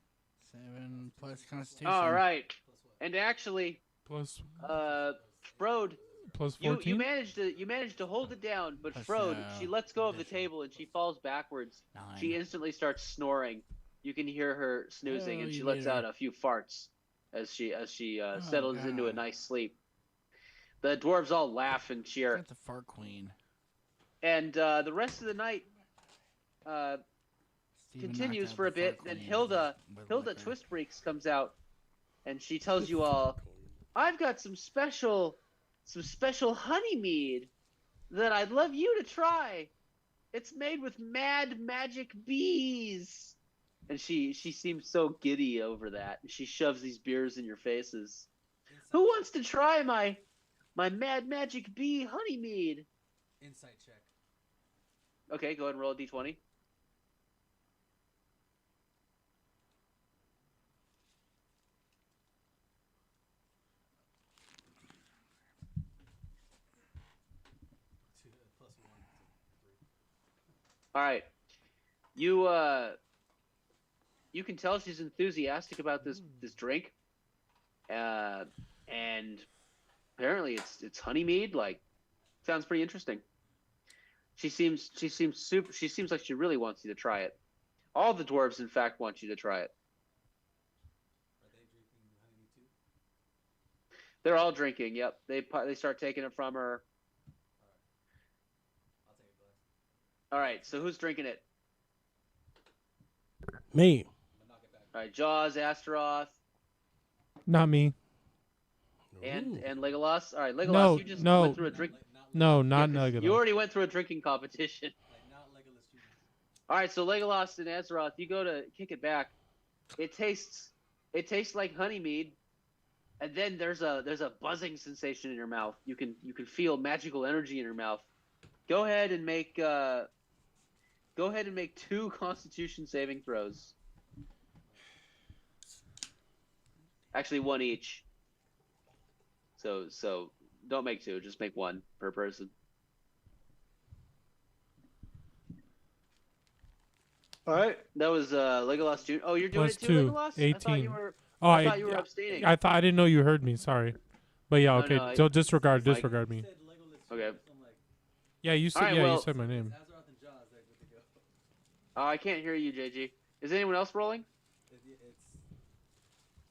[SPEAKER 4] 7 plus Constitution.
[SPEAKER 3] All right, and actually,
[SPEAKER 5] plus
[SPEAKER 3] Frode,
[SPEAKER 5] plus
[SPEAKER 3] you
[SPEAKER 5] 14.
[SPEAKER 3] managed to hold it down, but
[SPEAKER 4] Plus,
[SPEAKER 3] Frode, she lets go of the
[SPEAKER 4] additional.
[SPEAKER 3] table and she falls backwards.
[SPEAKER 4] 9.
[SPEAKER 3] She instantly starts snoring. You can hear her snoozing,
[SPEAKER 4] Oh,
[SPEAKER 3] and she
[SPEAKER 4] you
[SPEAKER 3] lets
[SPEAKER 4] did.
[SPEAKER 3] out a few farts as she settles into a
[SPEAKER 4] God.
[SPEAKER 3] nice sleep. The dwarves all laugh and cheer,
[SPEAKER 4] Got the fart queen.
[SPEAKER 3] and the rest of the night
[SPEAKER 4] Steven
[SPEAKER 3] continues
[SPEAKER 4] knocked
[SPEAKER 3] for a
[SPEAKER 4] out the
[SPEAKER 3] bit.
[SPEAKER 4] fart
[SPEAKER 3] Then
[SPEAKER 4] queen
[SPEAKER 3] Hilda
[SPEAKER 4] with liquor.
[SPEAKER 3] Twistbreaks comes out, and she tells you all, "I've got some special honey mead that I'd love you to try. It's made with mad magic bees." And she seems so giddy over that. She shoves these beers in your faces. Who wants to try my mad magic bee honey mead?
[SPEAKER 6] Insight check.
[SPEAKER 3] Okay, go ahead and roll a d20.
[SPEAKER 6] Plus 1.
[SPEAKER 3] All right. You can tell she's enthusiastic about this drink. And apparently it's honey mead, like sounds pretty interesting. She seems like she really wants you to try it. All the dwarves in fact want you to try it.
[SPEAKER 6] Are they drinking honey too?
[SPEAKER 3] They're all drinking. Yep. They start taking it from her.
[SPEAKER 6] I'll take a glass.
[SPEAKER 3] All right. So who's drinking it?
[SPEAKER 7] Me.
[SPEAKER 6] I'll knock it back.
[SPEAKER 3] All right. Jaws, Astaroth,
[SPEAKER 5] Not me.
[SPEAKER 3] and Legolas. All right, Legolas.
[SPEAKER 5] No,
[SPEAKER 3] You just
[SPEAKER 5] no.
[SPEAKER 3] went through a drink.
[SPEAKER 5] No, not
[SPEAKER 3] Yeah, 'cause
[SPEAKER 5] Legolas.
[SPEAKER 3] You already went through a drinking competition.
[SPEAKER 6] Like not Legolas Jr.
[SPEAKER 3] All right, so Legolas and Azeroth, you go to kick it back. It tastes like honey mead, and then there's a buzzing sensation in your mouth. You can feel magical energy in your mouth. Go ahead and make 2 Constitution saving throws. Actually, 1 each. So don't make 2, just make 1 per person. All right, that was Legolas Jr. Oh, you're doing
[SPEAKER 5] Plus
[SPEAKER 3] it too,
[SPEAKER 5] 2,
[SPEAKER 3] Legolas? I thought
[SPEAKER 5] 18.
[SPEAKER 3] you were.
[SPEAKER 5] Oh,
[SPEAKER 3] I thought you were abstaining.
[SPEAKER 5] I didn't know you heard me. Sorry, but yeah,
[SPEAKER 3] No,
[SPEAKER 5] okay.
[SPEAKER 3] no,
[SPEAKER 5] So disregard
[SPEAKER 3] Mike-
[SPEAKER 5] me.
[SPEAKER 6] Said Legolas Jr.,
[SPEAKER 3] Okay.
[SPEAKER 6] so I'm like,
[SPEAKER 5] Yeah, you said
[SPEAKER 3] Alright,
[SPEAKER 5] you
[SPEAKER 3] well-
[SPEAKER 5] said my name.
[SPEAKER 6] Azeroth and Jaws, they're good to go.
[SPEAKER 3] Oh, I can't hear you, JG. Is anyone else rolling?
[SPEAKER 6] It's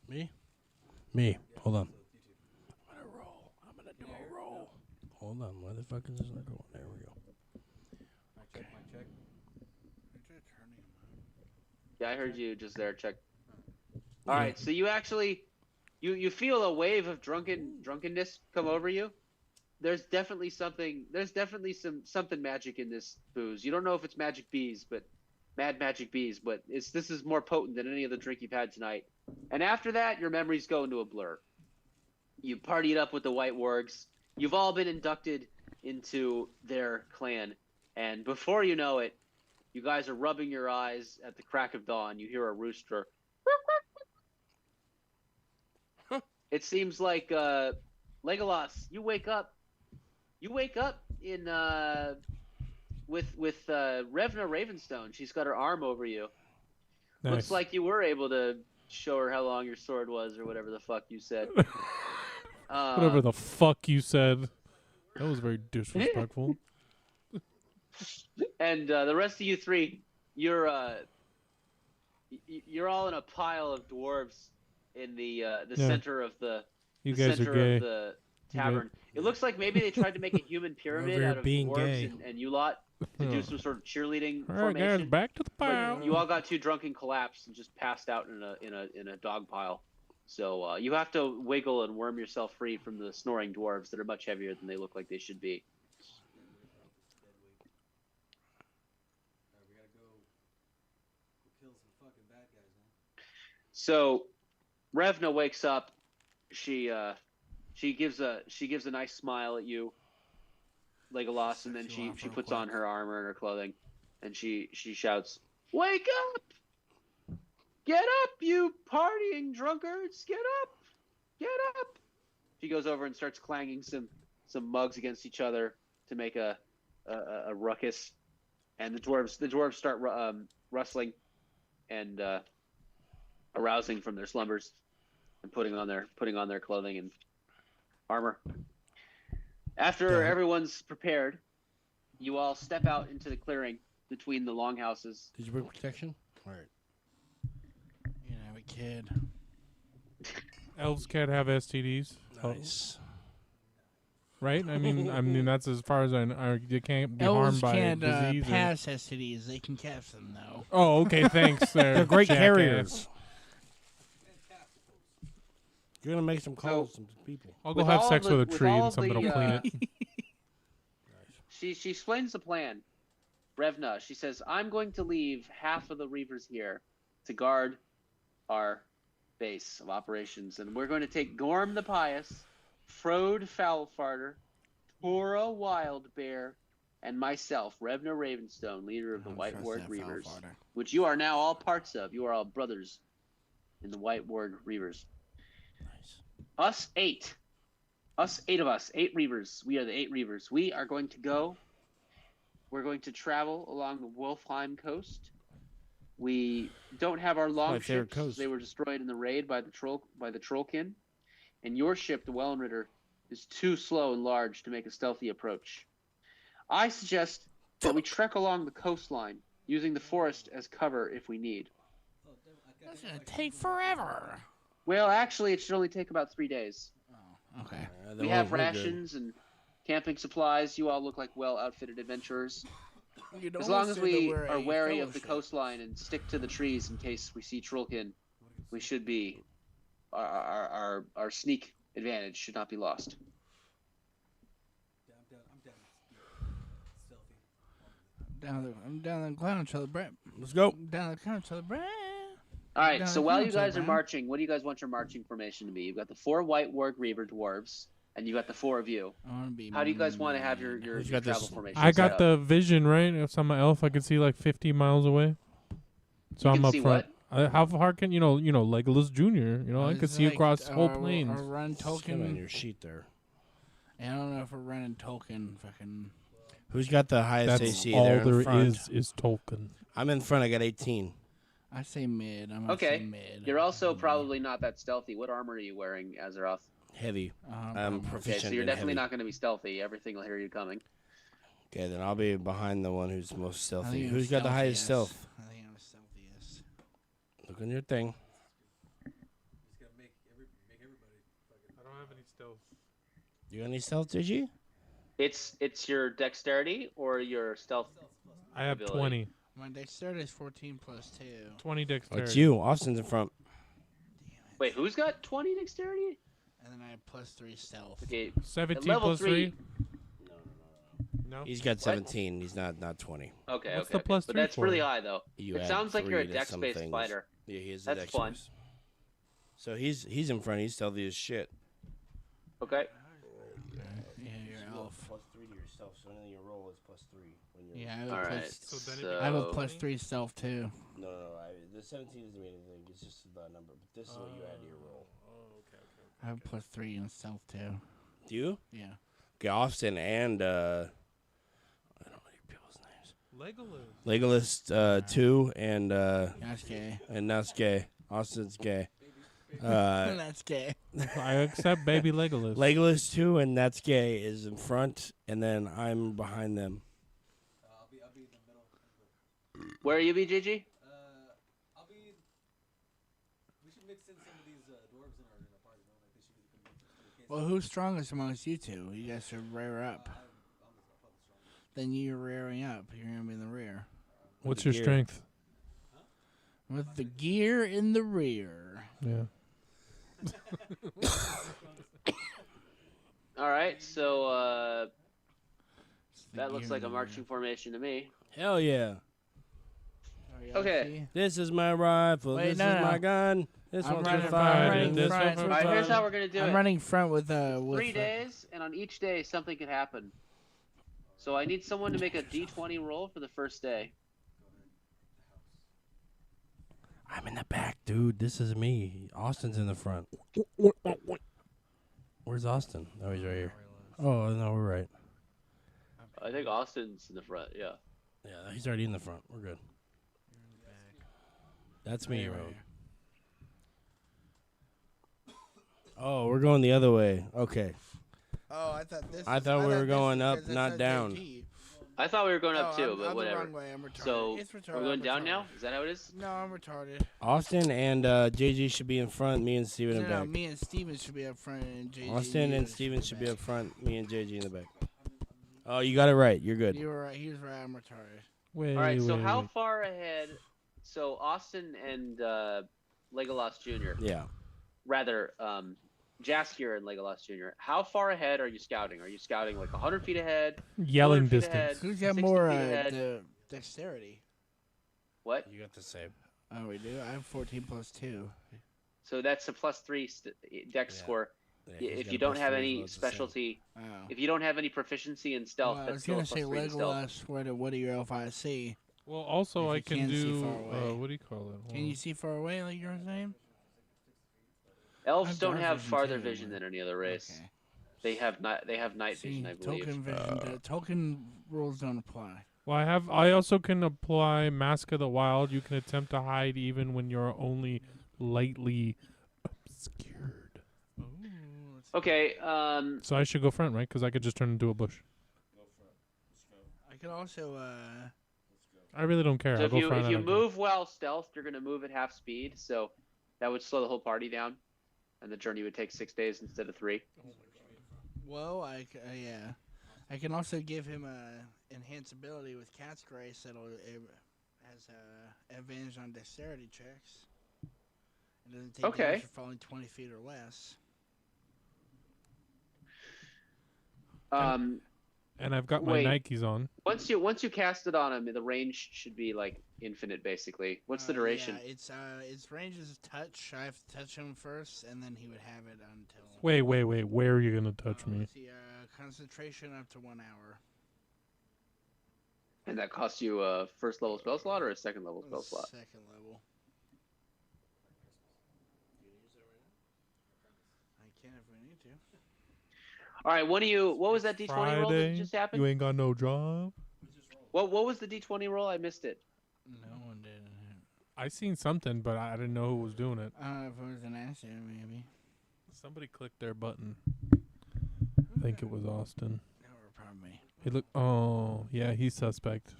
[SPEAKER 7] Me? Me. Hold on.
[SPEAKER 6] so you two.
[SPEAKER 7] I'm gonna roll. I'm gonna do a roll. Hold on. Where the fuck is this not going? There we go.
[SPEAKER 6] My check, my check.
[SPEAKER 3] Yeah, I heard you just there. Check. All right, so you actually, you feel a wave of drunkenness come over you, there's definitely something. There's definitely something magic in this booze. You don't know if it's magic bees, but mad magic bees. But this is more potent than any other drink you've had tonight. And after that, your memories go into a blur. You partied up with the White Wargs. You've all been inducted into their clan, and before you know it, you guys are rubbing your eyes at the crack of dawn. You hear a rooster. It seems like Legolas. You wake up. You wake up in with Revna Ravenstone. She's got her arm over you.
[SPEAKER 5] Nice.
[SPEAKER 3] Looks like you were able to show her how long your sword was, or whatever the fuck you said.
[SPEAKER 5] Whatever the fuck you said. That was very disrespectful.
[SPEAKER 3] And the rest of you three, you're all in a pile of dwarves in the center of the
[SPEAKER 5] You guys are gay.
[SPEAKER 3] of the tavern. It looks like maybe they tried to make a human pyramid
[SPEAKER 2] Over
[SPEAKER 3] out of
[SPEAKER 2] being
[SPEAKER 3] dwarves
[SPEAKER 2] gay.
[SPEAKER 3] and you lot to do some sort of cheerleading
[SPEAKER 5] All right,
[SPEAKER 3] formation.
[SPEAKER 5] guys, back to the
[SPEAKER 3] But
[SPEAKER 5] pile.
[SPEAKER 3] you all got too drunk and collapsed and just passed out in a dog pile. So you have to wiggle and worm yourself free from the snoring dwarves that are much heavier than they look like they should be.
[SPEAKER 6] We gotta go kill some fucking bad guys, man.
[SPEAKER 3] So Revna wakes up. She gives a nice smile at you, Legolas, and then
[SPEAKER 4] Sets you
[SPEAKER 3] she
[SPEAKER 4] off
[SPEAKER 3] puts
[SPEAKER 4] real
[SPEAKER 3] on
[SPEAKER 4] quick.
[SPEAKER 3] her armor and her clothing, and she shouts, "Wake up! Get up, you partying drunkards! Get up! Get up!" She goes over and starts clanging some mugs against each other to make a ruckus, and the dwarves start rustling and arousing from their slumbers and putting on their clothing and armor. After everyone's prepared, you all step out into the clearing between the longhouses.
[SPEAKER 7] Did you bring protection? All right.
[SPEAKER 4] You know, a kid.
[SPEAKER 5] Elves can't have STDs.
[SPEAKER 7] Nice.
[SPEAKER 5] Right? I mean that's as far as I know. You can't be harmed
[SPEAKER 4] Elves
[SPEAKER 5] by
[SPEAKER 4] can't
[SPEAKER 5] disease. or-
[SPEAKER 4] pass STDs. They can catch them, though.
[SPEAKER 5] Oh, okay. Thanks.
[SPEAKER 7] They're great
[SPEAKER 5] jackass.
[SPEAKER 7] carriers. You're gonna make some calls to some people.
[SPEAKER 5] I'll go
[SPEAKER 3] With
[SPEAKER 5] have
[SPEAKER 3] all
[SPEAKER 5] sex
[SPEAKER 3] the-
[SPEAKER 5] with a
[SPEAKER 3] with
[SPEAKER 5] tree
[SPEAKER 3] all
[SPEAKER 5] and somebody
[SPEAKER 3] the,
[SPEAKER 5] will clean it.
[SPEAKER 3] She explains the plan. Revna, she says, "I'm going to leave half of the Reavers here to guard our base of operations, and we're going to take Gorm the Pious, Frode Foulfarter, Tora Wildbear, and myself, Revna Ravenstone, leader of the White
[SPEAKER 4] Trust
[SPEAKER 3] Ward
[SPEAKER 4] that
[SPEAKER 3] Reavers,
[SPEAKER 4] Foulfarter.
[SPEAKER 3] which you are now all parts of. You are all brothers in the White Ward Reavers.
[SPEAKER 7] Nice.
[SPEAKER 3] Us eight of us, 8 Reavers. We are the 8 Reavers. We are going to go. We're going to travel along the Wolfheim coast. We don't have our
[SPEAKER 7] my favorite
[SPEAKER 3] longships.
[SPEAKER 7] coast.
[SPEAKER 3] They were destroyed in the raid by the Trollkin. And your ship, the Wellenritter, is too slow and large to make a stealthy approach. I suggest that we trek along the coastline, using the forest as cover if we need.
[SPEAKER 4] That's gonna take forever.
[SPEAKER 3] Well, actually, it should only take about 3 days.
[SPEAKER 4] Oh, okay.
[SPEAKER 3] We have rations and camping supplies. You all look like well-outfitted adventurers. As long as we are wary of the coastline and stick to the trees in case we see Trollkin, we should be. Our sneak advantage should not be lost.
[SPEAKER 6] Stealthy.
[SPEAKER 4] I'm down the clown trailer, Brett.
[SPEAKER 7] Let's go.
[SPEAKER 4] Down the clown trailer, Brett.
[SPEAKER 3] All right,
[SPEAKER 4] Down
[SPEAKER 3] so
[SPEAKER 4] the
[SPEAKER 3] while you
[SPEAKER 4] council,
[SPEAKER 3] guys are
[SPEAKER 4] man.
[SPEAKER 3] marching, what do you guys want your marching formation to be? You've got the 4 White Warg Reaver dwarves, and you got the 4 of you.
[SPEAKER 4] I wanna be
[SPEAKER 3] How do you guys want to have your
[SPEAKER 7] Who's got
[SPEAKER 3] travel
[SPEAKER 7] this-
[SPEAKER 3] formation?
[SPEAKER 5] I
[SPEAKER 3] set
[SPEAKER 5] got
[SPEAKER 3] up?
[SPEAKER 5] the vision, right? If I'm an elf, I can see like 50 miles away. So
[SPEAKER 3] You
[SPEAKER 5] I'm
[SPEAKER 3] can
[SPEAKER 5] up
[SPEAKER 3] see
[SPEAKER 5] front. How far can Legolas Jr.? I can see across whole plains.
[SPEAKER 4] Or run
[SPEAKER 7] It's kind of on
[SPEAKER 4] token.
[SPEAKER 7] your sheet there.
[SPEAKER 4] I don't know if we're running token. Fucking.
[SPEAKER 7] Who's got the highest
[SPEAKER 5] That's
[SPEAKER 7] AC
[SPEAKER 5] all
[SPEAKER 7] there in
[SPEAKER 5] there
[SPEAKER 7] front?
[SPEAKER 5] is Tolkien.
[SPEAKER 7] I'm in front. I got 18.
[SPEAKER 4] I say mid. I'm gonna
[SPEAKER 3] Okay.
[SPEAKER 4] say mid.
[SPEAKER 3] You're also probably not that stealthy. What armor are you wearing, Azeroth?
[SPEAKER 7] Heavy. I'm
[SPEAKER 4] probably-
[SPEAKER 7] proficient
[SPEAKER 3] Okay, so you're
[SPEAKER 7] in
[SPEAKER 3] definitely
[SPEAKER 7] heavy.
[SPEAKER 3] not going to be stealthy. Everything will hear you coming.
[SPEAKER 7] Okay, then I'll be behind the one who's most
[SPEAKER 4] I
[SPEAKER 7] stealthy.
[SPEAKER 4] think I'm
[SPEAKER 7] Who's got the highest
[SPEAKER 4] stealthiest.
[SPEAKER 7] stealth?
[SPEAKER 4] I think I'm stealthiest.
[SPEAKER 7] Look on your thing.
[SPEAKER 6] Just gotta make everybody fucking.
[SPEAKER 5] I don't have any stealth.
[SPEAKER 7] You got any stealth, Digi?
[SPEAKER 3] It's your dexterity or your stealth.
[SPEAKER 5] I have
[SPEAKER 3] Ability.
[SPEAKER 5] 20.
[SPEAKER 4] My dexterity is 14 plus 2.
[SPEAKER 5] 20
[SPEAKER 7] Oh,
[SPEAKER 5] dexterity.
[SPEAKER 7] it's you. Austin's in front.
[SPEAKER 3] Wait, who's got 20 dexterity?
[SPEAKER 4] And then I have +3 stealth.
[SPEAKER 3] Okay.
[SPEAKER 5] 17
[SPEAKER 3] level
[SPEAKER 5] plus
[SPEAKER 3] 3.
[SPEAKER 5] 3? No.
[SPEAKER 7] He's got 17. He's not 20.
[SPEAKER 3] Okay,
[SPEAKER 5] What's
[SPEAKER 3] okay.
[SPEAKER 5] the plus
[SPEAKER 3] But
[SPEAKER 5] 3
[SPEAKER 3] that's
[SPEAKER 5] for?
[SPEAKER 3] really high, though.
[SPEAKER 7] You
[SPEAKER 3] It
[SPEAKER 7] add
[SPEAKER 3] sounds like you're a
[SPEAKER 7] 3 to some
[SPEAKER 3] dex-based
[SPEAKER 7] things.
[SPEAKER 3] fighter.
[SPEAKER 7] Yeah, he is.
[SPEAKER 3] That's fun.
[SPEAKER 7] So he's in front. He's stealthy as shit.
[SPEAKER 3] Okay.
[SPEAKER 4] Yeah, you're elf.
[SPEAKER 7] +3 to yourself, so anything you roll is +3 when you're.
[SPEAKER 4] Yeah, I have,
[SPEAKER 3] All
[SPEAKER 4] a
[SPEAKER 3] right.
[SPEAKER 4] plus,
[SPEAKER 5] So then it
[SPEAKER 3] So,
[SPEAKER 4] I have a
[SPEAKER 5] becomes-
[SPEAKER 4] +3 stealth too.
[SPEAKER 7] No. The 17 doesn't mean anything. It's just the number. But this is what you add to your roll.
[SPEAKER 4] I have +3 in stealth too.
[SPEAKER 7] Do you?
[SPEAKER 4] Yeah.
[SPEAKER 7] Okay, Austin and I don't know your people's names.
[SPEAKER 5] Legolas.
[SPEAKER 7] Legolas 2 and
[SPEAKER 4] That's gay.
[SPEAKER 7] that's gay. Austin's gay.
[SPEAKER 4] That's gay.
[SPEAKER 5] I accept baby Legolas.
[SPEAKER 7] Legolas 2 and that's gay is in front, and then I'm behind them.
[SPEAKER 6] I'll be in the middle.
[SPEAKER 3] Where are you, BJG?
[SPEAKER 6] I'll be. We should mix in some of these dwarves in our party. No? Like they should be the
[SPEAKER 4] Well, who's strongest amongst you two? You guys should rear up.
[SPEAKER 6] I'm probably strong.
[SPEAKER 4] Then you're rearing up. You're gonna be in the rear.
[SPEAKER 5] What's
[SPEAKER 7] the
[SPEAKER 5] your
[SPEAKER 7] gear.
[SPEAKER 5] strength?
[SPEAKER 4] With the gear in the rear.
[SPEAKER 5] Yeah.
[SPEAKER 3] All right, so
[SPEAKER 4] It's the
[SPEAKER 3] that looks
[SPEAKER 4] gear
[SPEAKER 3] like
[SPEAKER 4] in
[SPEAKER 3] a
[SPEAKER 4] the
[SPEAKER 3] marching formation to me.
[SPEAKER 7] Hell yeah!
[SPEAKER 4] rear.
[SPEAKER 3] Okay.
[SPEAKER 7] This is my rifle.
[SPEAKER 4] Wait,
[SPEAKER 7] this
[SPEAKER 4] no,
[SPEAKER 7] is
[SPEAKER 4] no.
[SPEAKER 7] my gun. This
[SPEAKER 4] I'm
[SPEAKER 7] one's
[SPEAKER 4] running
[SPEAKER 7] for
[SPEAKER 4] front,
[SPEAKER 7] fire.
[SPEAKER 4] running
[SPEAKER 7] This
[SPEAKER 4] front.
[SPEAKER 7] one's for
[SPEAKER 3] All right, here's
[SPEAKER 7] fun.
[SPEAKER 3] how we're gonna do
[SPEAKER 4] I'm
[SPEAKER 3] it.
[SPEAKER 4] running front with
[SPEAKER 3] 3 days, and on each day something could happen. So I need someone to make a D20 roll for the first day.
[SPEAKER 7] I'm in the back, dude. This is me. Austin's in the front. Where's Austin? Oh, he's right here. Oh, no, we're right.
[SPEAKER 3] I think Austin's in the front. Yeah.
[SPEAKER 7] Yeah, he's already in the front. We're good. That's me, Rogue. Oh, we're going the other way. Okay.
[SPEAKER 4] Oh, I thought this.
[SPEAKER 7] I thought we were going up, not down.
[SPEAKER 3] I thought we were going up too,
[SPEAKER 4] I'm
[SPEAKER 3] but
[SPEAKER 4] the
[SPEAKER 3] whatever.
[SPEAKER 4] wrong way. I'm retarded.
[SPEAKER 3] So
[SPEAKER 4] It's retarded.
[SPEAKER 3] we're going
[SPEAKER 4] I'm
[SPEAKER 3] down
[SPEAKER 4] retarded.
[SPEAKER 3] now. Is that how it is?
[SPEAKER 4] No, I'm retarded.
[SPEAKER 7] Austin and JG should be in front. Me and Steven in
[SPEAKER 4] No,
[SPEAKER 7] back.
[SPEAKER 4] me and Steven should be up front, and JJ.
[SPEAKER 7] Austin
[SPEAKER 4] you
[SPEAKER 7] and
[SPEAKER 4] should
[SPEAKER 7] Steven should be
[SPEAKER 4] back.
[SPEAKER 7] up front. Me and JG in the back. Oh, you got it right. You're good.
[SPEAKER 4] You were right. He was right. I'm retarded.
[SPEAKER 5] Wait,
[SPEAKER 3] All right. So
[SPEAKER 5] wait,
[SPEAKER 3] how
[SPEAKER 5] wait.
[SPEAKER 3] far ahead? So Austin and Legolas Jr.
[SPEAKER 7] Yeah.
[SPEAKER 3] Rather, Jaskier and Legolas Jr. How far ahead are you scouting? Are you scouting like 100 feet ahead?
[SPEAKER 5] Yelling
[SPEAKER 3] 200 feet ahead?
[SPEAKER 5] distance.
[SPEAKER 4] Who's got
[SPEAKER 3] 60
[SPEAKER 4] more
[SPEAKER 3] feet ahead?
[SPEAKER 4] dexterity?
[SPEAKER 3] What?
[SPEAKER 7] You got the same.
[SPEAKER 4] Oh, we do. I have 14 plus 2.
[SPEAKER 3] So that's a +3 dex
[SPEAKER 7] Yeah.
[SPEAKER 3] score.
[SPEAKER 7] Yeah, he's
[SPEAKER 3] If
[SPEAKER 7] got
[SPEAKER 3] you
[SPEAKER 7] a
[SPEAKER 3] don't
[SPEAKER 7] plus
[SPEAKER 3] have
[SPEAKER 7] 3 as
[SPEAKER 3] any
[SPEAKER 7] well, it's the same.
[SPEAKER 3] specialty,
[SPEAKER 4] Oh.
[SPEAKER 3] if you don't have any proficiency in stealth,
[SPEAKER 4] Well, I
[SPEAKER 3] that's
[SPEAKER 4] was
[SPEAKER 3] still a
[SPEAKER 4] gonna say
[SPEAKER 3] +3 to stealth.
[SPEAKER 4] Legolas. What are your LFIC?
[SPEAKER 5] Well, also
[SPEAKER 4] If
[SPEAKER 5] I
[SPEAKER 4] you
[SPEAKER 5] can
[SPEAKER 4] can see
[SPEAKER 5] do.
[SPEAKER 4] far away.
[SPEAKER 5] What do you call it?
[SPEAKER 4] Can you see far away, like you were saying?
[SPEAKER 3] Elves
[SPEAKER 4] I've
[SPEAKER 3] don't
[SPEAKER 4] dark
[SPEAKER 3] have
[SPEAKER 4] vision
[SPEAKER 3] farther
[SPEAKER 4] too,
[SPEAKER 3] vision
[SPEAKER 4] but-
[SPEAKER 3] than any other race.
[SPEAKER 4] Okay.
[SPEAKER 3] They have night
[SPEAKER 4] See,
[SPEAKER 3] vision, I believe.
[SPEAKER 4] token vision. The token rules don't apply.
[SPEAKER 5] Well, I also can apply Mask of the Wild. You can attempt to hide even when you're only lightly obscured.
[SPEAKER 3] Okay.
[SPEAKER 5] So I should go front, right? Because I could just turn into a bush.
[SPEAKER 4] I could also.
[SPEAKER 5] I really don't care.
[SPEAKER 3] So
[SPEAKER 5] I'll
[SPEAKER 3] if
[SPEAKER 5] go
[SPEAKER 3] you
[SPEAKER 5] front. I don't care.
[SPEAKER 3] move while stealth, you're gonna move at half speed. So that would slow the whole party down, and the journey would take 6 days instead of 3.
[SPEAKER 4] Well, yeah. I can also give him enhanced ability with Cat's Grace that'll has advantage on dexterity checks. It doesn't take
[SPEAKER 3] Okay.
[SPEAKER 4] damage for falling 20 feet or less.
[SPEAKER 5] And I've got my
[SPEAKER 3] Wait.
[SPEAKER 5] Nikes on.
[SPEAKER 3] Once you cast it on him, the range should be like infinite, basically. What's the duration?
[SPEAKER 4] Yeah, its range is touch. I have to touch him first, and then he would have it until.
[SPEAKER 5] Wait. Where are you gonna touch me?
[SPEAKER 4] Let's see, concentration up to 1 hour.
[SPEAKER 3] And that costs you a first level spell slot or a second level spell slot?
[SPEAKER 4] Second level. I can if we need to.
[SPEAKER 3] All right, what was that D20 roll that
[SPEAKER 5] Friday.
[SPEAKER 3] just happened?
[SPEAKER 5] You ain't got no job.
[SPEAKER 3] What was the D20 roll? I missed it.
[SPEAKER 4] No one did.
[SPEAKER 5] I seen something, but I didn't know who was doing it.
[SPEAKER 4] I don't know if it was an accident, maybe.
[SPEAKER 5] Somebody clicked their button. I think it was Austin.
[SPEAKER 4] No, or probably me.
[SPEAKER 5] He looked. Oh, yeah, he's suspect.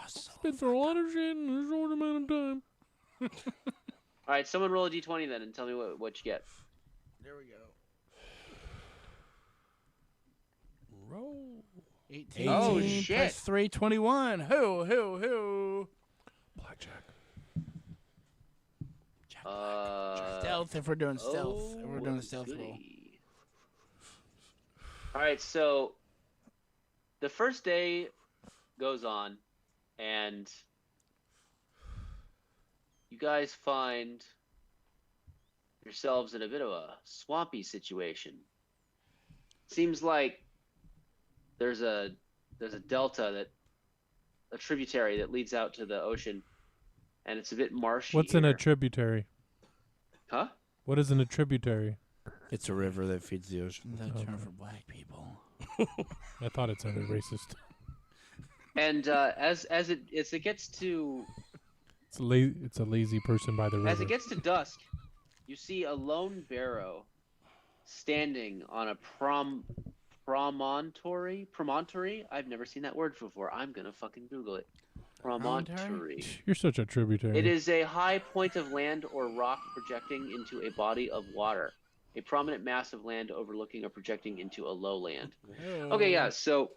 [SPEAKER 5] He's been through a lot of shit in a short amount of time.
[SPEAKER 3] All right, someone roll a D20 then and tell me what you get.
[SPEAKER 4] There we go.
[SPEAKER 5] Roll.
[SPEAKER 4] 18
[SPEAKER 3] Oh, shit.
[SPEAKER 4] plus 3, 21. Who?
[SPEAKER 5] Blackjack.
[SPEAKER 4] stealth if we're doing stealth. If we're doing a
[SPEAKER 3] Oh,
[SPEAKER 4] stealth roll.
[SPEAKER 3] goody. All right, so the first day goes on, and you guys find yourselves in a bit of a swampy situation. Seems like there's a delta, a tributary that leads out to the ocean, and it's a bit marshy.
[SPEAKER 5] What's in a
[SPEAKER 3] here.
[SPEAKER 5] tributary?
[SPEAKER 3] Huh?
[SPEAKER 5] What is in a tributary?
[SPEAKER 7] It's a river that feeds the ocean.
[SPEAKER 4] The
[SPEAKER 5] Okay.
[SPEAKER 4] term for black people.
[SPEAKER 5] I thought it sounded racist.
[SPEAKER 3] And as it gets to
[SPEAKER 5] It's a lazy person by the river.
[SPEAKER 3] as it gets to dusk, you see a lone barrow standing on a promontory. I've never seen that word before. I'm gonna fucking Google it. Promontory.
[SPEAKER 5] You're such a tributary.
[SPEAKER 3] It is a high point of land or rock projecting into a body of water. A prominent mass of land overlooking or projecting into a lowland. Okay, yeah, so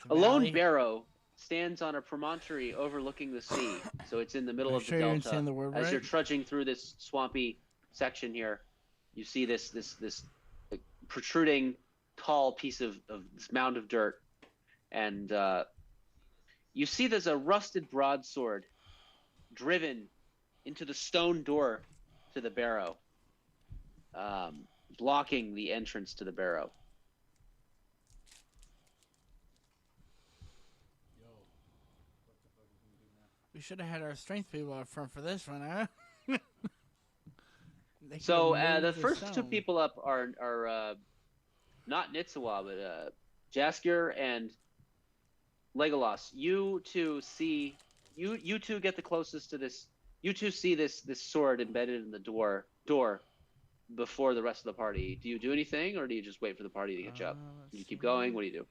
[SPEAKER 3] a lone barrow stands on a promontory overlooking the sea. So it's in the middle of the
[SPEAKER 4] You're
[SPEAKER 3] delta.
[SPEAKER 4] saying the word
[SPEAKER 3] As
[SPEAKER 4] right?
[SPEAKER 3] you're trudging through this swampy section here, you see this like, protruding tall piece of this mound of dirt, and you see there's a rusted broadsword driven into the stone door to the barrow, blocking the entrance to the barrow.
[SPEAKER 4] We should have had our strength people up front for this one, huh? They
[SPEAKER 3] So
[SPEAKER 4] could've
[SPEAKER 3] the
[SPEAKER 4] moved
[SPEAKER 3] first two
[SPEAKER 4] stone.
[SPEAKER 3] people up are not Nitsawa, but Jaskier and Legolas. You two get the closest to this. You two see this sword embedded in the door before the rest of the party. Do you do anything, or do you just wait for the party to catch up? Do you keep going? What do you do?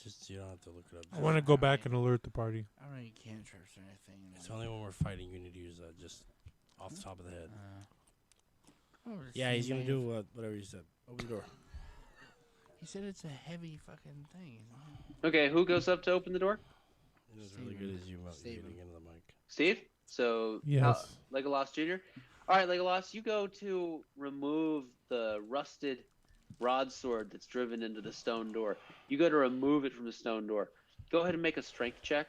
[SPEAKER 7] Just you don't have to look it up.
[SPEAKER 5] I want to go back and alert the party.
[SPEAKER 4] I don't need cantrips or anything.
[SPEAKER 7] It's only when we're fighting you need to use that just off the top of the head.
[SPEAKER 4] Oh,
[SPEAKER 7] Yeah, he's gonna
[SPEAKER 4] Steve.
[SPEAKER 7] do whatever you said. Open the door.
[SPEAKER 4] He said it's a heavy fucking thing.
[SPEAKER 3] Okay, who goes up to open the door?
[SPEAKER 7] It was really good as you
[SPEAKER 4] Steven.
[SPEAKER 7] getting into the mic.
[SPEAKER 3] Steve. So
[SPEAKER 5] Yes.
[SPEAKER 3] Legolas Jr. All right, Legolas, you go to remove the rusted broadsword that's driven into the stone door. You go to remove it from the stone door. Go ahead and make a strength check.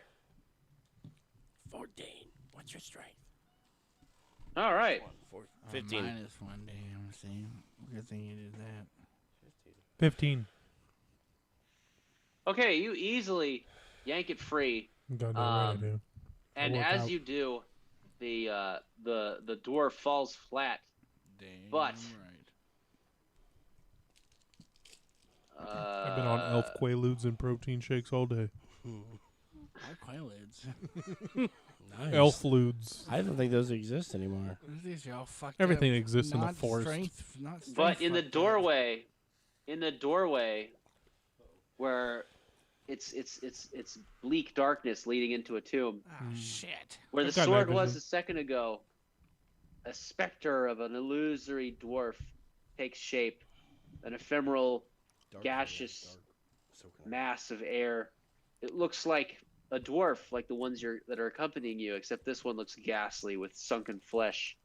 [SPEAKER 7] 14. What's your strength?
[SPEAKER 3] All right.
[SPEAKER 7] 15.
[SPEAKER 4] Minus one, damn. See, good thing you did that.
[SPEAKER 5] 15.
[SPEAKER 3] Okay, you easily yank it free,
[SPEAKER 5] Don't know what I do.
[SPEAKER 3] and
[SPEAKER 5] work
[SPEAKER 3] as
[SPEAKER 5] out.
[SPEAKER 3] you do, the door falls flat.
[SPEAKER 4] Damn
[SPEAKER 3] But-
[SPEAKER 4] right.
[SPEAKER 5] I've been on elf quaaludes and protein shakes all day.
[SPEAKER 4] Our quailids.
[SPEAKER 7] Nice.
[SPEAKER 5] Elf ludes.
[SPEAKER 7] I don't think those exist anymore.
[SPEAKER 4] These are all fucked
[SPEAKER 5] Everything
[SPEAKER 4] up.
[SPEAKER 5] exists in the
[SPEAKER 4] Not
[SPEAKER 5] forest.
[SPEAKER 4] Not strength
[SPEAKER 3] But in the
[SPEAKER 4] fucked up.
[SPEAKER 3] doorway, where it's bleak darkness leading into a tomb,
[SPEAKER 4] Oh, shit.
[SPEAKER 3] where the
[SPEAKER 5] I've got night
[SPEAKER 3] sword was
[SPEAKER 5] vision.
[SPEAKER 3] a second ago, a specter of an illusory dwarf takes shape, an ephemeral gaseous mass of air. It looks like a dwarf, like the ones that are accompanying you, except this one looks ghastly with sunken flesh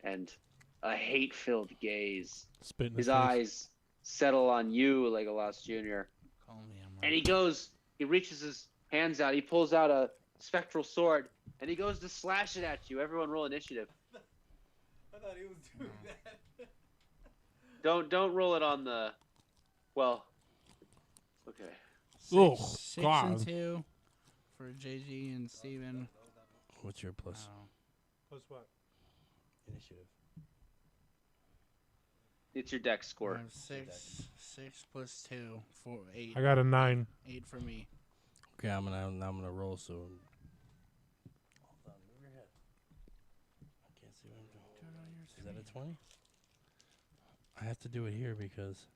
[SPEAKER 3] and a hate-filled gaze.
[SPEAKER 5] Spit in
[SPEAKER 3] His
[SPEAKER 5] face.
[SPEAKER 3] eyes settle on you, Legolas Jr.
[SPEAKER 4] Call me, I'm
[SPEAKER 3] And
[SPEAKER 4] right.
[SPEAKER 3] he reaches his hands out, he pulls out a spectral sword, and he goes to slash it at you. Everyone roll initiative.
[SPEAKER 6] I thought he was doing that.
[SPEAKER 3] Don't roll it on the... Well, okay.
[SPEAKER 5] Oh,
[SPEAKER 4] Six
[SPEAKER 5] God.
[SPEAKER 4] and 2 for JG and Steven.
[SPEAKER 7] What's your plus
[SPEAKER 4] Oh.
[SPEAKER 5] Plus what?
[SPEAKER 7] initiative?
[SPEAKER 3] It's your dex
[SPEAKER 4] I
[SPEAKER 3] score.
[SPEAKER 4] have 6 plus 2, 4, 8.
[SPEAKER 5] I got a 9.
[SPEAKER 4] 8 for me.
[SPEAKER 7] Okay, I'm gonna roll. So hold on, move your head. I can't see what I'm doing. Is that a 20? I have to do it here because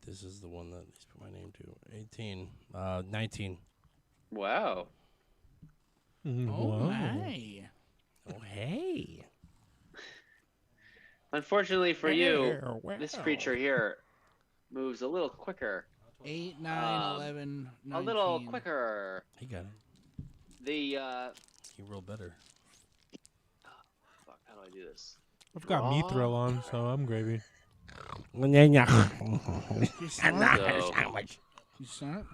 [SPEAKER 7] this is the one that he's put my name to. 18. 19.
[SPEAKER 3] Wow.
[SPEAKER 4] Oh,
[SPEAKER 5] Wow.
[SPEAKER 4] my.
[SPEAKER 7] Oh, hey.
[SPEAKER 3] Unfortunately for you,
[SPEAKER 7] Wow.
[SPEAKER 3] this creature here moves a little quicker.
[SPEAKER 4] 8, 9,
[SPEAKER 3] Um,
[SPEAKER 4] 11, 19.
[SPEAKER 3] A little quicker.
[SPEAKER 7] He got it.
[SPEAKER 3] The
[SPEAKER 7] He rolled better.
[SPEAKER 3] fuck, how do I do this?
[SPEAKER 5] I've got Mithril on, so I'm gravy.
[SPEAKER 4] You smart?
[SPEAKER 3] So,
[SPEAKER 4] You smart?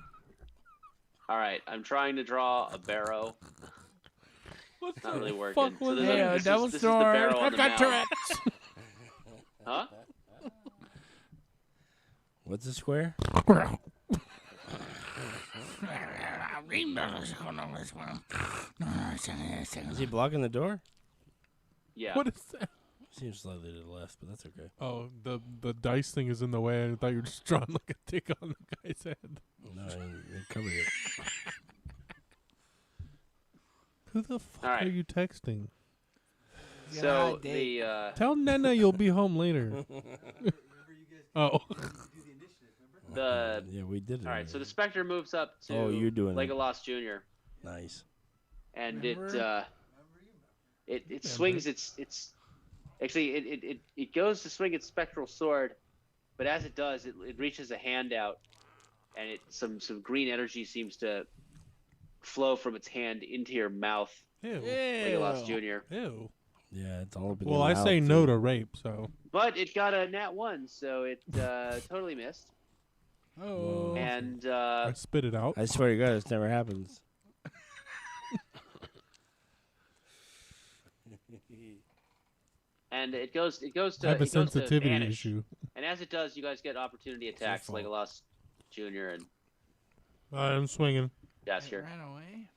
[SPEAKER 3] all right, I'm trying to draw a barrow.
[SPEAKER 5] What
[SPEAKER 3] Not really
[SPEAKER 5] the
[SPEAKER 3] working.
[SPEAKER 5] fuck
[SPEAKER 3] So
[SPEAKER 5] was
[SPEAKER 3] this,
[SPEAKER 4] Hey,
[SPEAKER 3] this,
[SPEAKER 4] double
[SPEAKER 3] is, this is the
[SPEAKER 4] sword.
[SPEAKER 3] barrel on
[SPEAKER 4] I've
[SPEAKER 3] the
[SPEAKER 4] got
[SPEAKER 3] mouth.
[SPEAKER 4] Tourette's.
[SPEAKER 3] Huh?
[SPEAKER 7] What's the square? Is he blocking the door?
[SPEAKER 3] Yeah.
[SPEAKER 5] What is that?
[SPEAKER 7] Seems slightly to the left, but that's okay.
[SPEAKER 5] Oh, the dice thing is in the way. I thought you were just drawing like a dick on the guy's head.
[SPEAKER 7] No, he covered it.
[SPEAKER 5] Who the fuck
[SPEAKER 3] All right.
[SPEAKER 5] are you texting?
[SPEAKER 3] So
[SPEAKER 4] God, Dave.
[SPEAKER 3] the
[SPEAKER 5] Tell Nana you'll be home later. Oh.
[SPEAKER 7] Yeah, we did it.
[SPEAKER 3] all right. So the specter moves up to
[SPEAKER 7] Oh, you're doing it.
[SPEAKER 3] Legolas Jr.
[SPEAKER 7] Nice.
[SPEAKER 3] and
[SPEAKER 4] Remember?
[SPEAKER 3] it swings its actually it goes to swing its spectral sword, but as it does, it reaches a hand out, and some green energy seems to flow from its hand into your mouth,
[SPEAKER 5] Ew.
[SPEAKER 3] Legolas Jr.
[SPEAKER 5] Ew.
[SPEAKER 7] Yeah, it's all up in
[SPEAKER 5] Well,
[SPEAKER 7] your
[SPEAKER 5] I
[SPEAKER 7] mouth,
[SPEAKER 5] say no
[SPEAKER 7] too.
[SPEAKER 5] to rape, so.
[SPEAKER 3] But it got a nat 1, so it totally missed.
[SPEAKER 4] Oh.
[SPEAKER 3] And
[SPEAKER 5] I spit it out.
[SPEAKER 7] I swear to God, this never happens.
[SPEAKER 3] and it goes to
[SPEAKER 5] I have a
[SPEAKER 3] it goes to
[SPEAKER 5] sensitivity
[SPEAKER 3] vanish.
[SPEAKER 5] issue.
[SPEAKER 3] And as it does, you guys get opportunity attacks,
[SPEAKER 7] fault.
[SPEAKER 3] Legolas Jr. and
[SPEAKER 5] I'm swinging.
[SPEAKER 4] It
[SPEAKER 3] Jaskier.
[SPEAKER 4] ran away.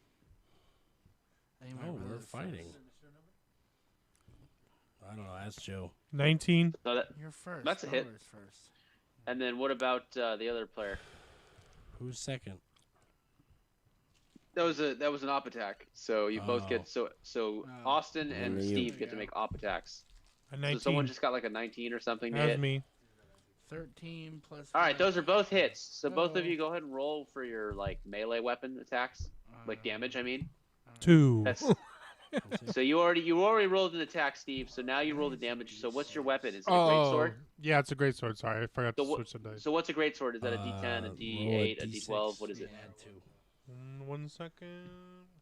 [SPEAKER 4] I think my
[SPEAKER 7] Oh,
[SPEAKER 4] brother
[SPEAKER 7] we're
[SPEAKER 4] first.
[SPEAKER 7] fighting. I don't know. Ask Joe.
[SPEAKER 5] 19.
[SPEAKER 3] So that,
[SPEAKER 4] You're first.
[SPEAKER 3] That's a hit.
[SPEAKER 4] Rollers first.
[SPEAKER 3] and then what about the other player?
[SPEAKER 7] Who's second?
[SPEAKER 3] That was an op attack. So you both
[SPEAKER 7] Oh.
[SPEAKER 3] get so
[SPEAKER 4] Oh.
[SPEAKER 3] Austin and
[SPEAKER 7] There you
[SPEAKER 3] Steve get
[SPEAKER 4] go.
[SPEAKER 3] to make op attacks.
[SPEAKER 5] A
[SPEAKER 3] So
[SPEAKER 5] 19.
[SPEAKER 3] someone just got like a 19 or something to
[SPEAKER 5] That was
[SPEAKER 3] hit.
[SPEAKER 5] me.
[SPEAKER 4] 13 plus.
[SPEAKER 3] All right,
[SPEAKER 4] 5.
[SPEAKER 3] those are both hits. So both of
[SPEAKER 4] Oh.
[SPEAKER 3] you go ahead and roll for your like melee weapon attacks, like damage. I mean,
[SPEAKER 5] 2.
[SPEAKER 3] that's so you already rolled an attack, Steve. So now you roll the damage. So what's your weapon? Is it a great sword?
[SPEAKER 5] Yeah, it's a great sword. Sorry, I forgot
[SPEAKER 3] So
[SPEAKER 5] to
[SPEAKER 3] what-
[SPEAKER 5] switch the dice.
[SPEAKER 3] So what's a great sword? Is that a D10, a
[SPEAKER 7] Roll
[SPEAKER 3] D8, a
[SPEAKER 7] D6.
[SPEAKER 3] D12? What is it?
[SPEAKER 7] Add 2.
[SPEAKER 5] 1 second.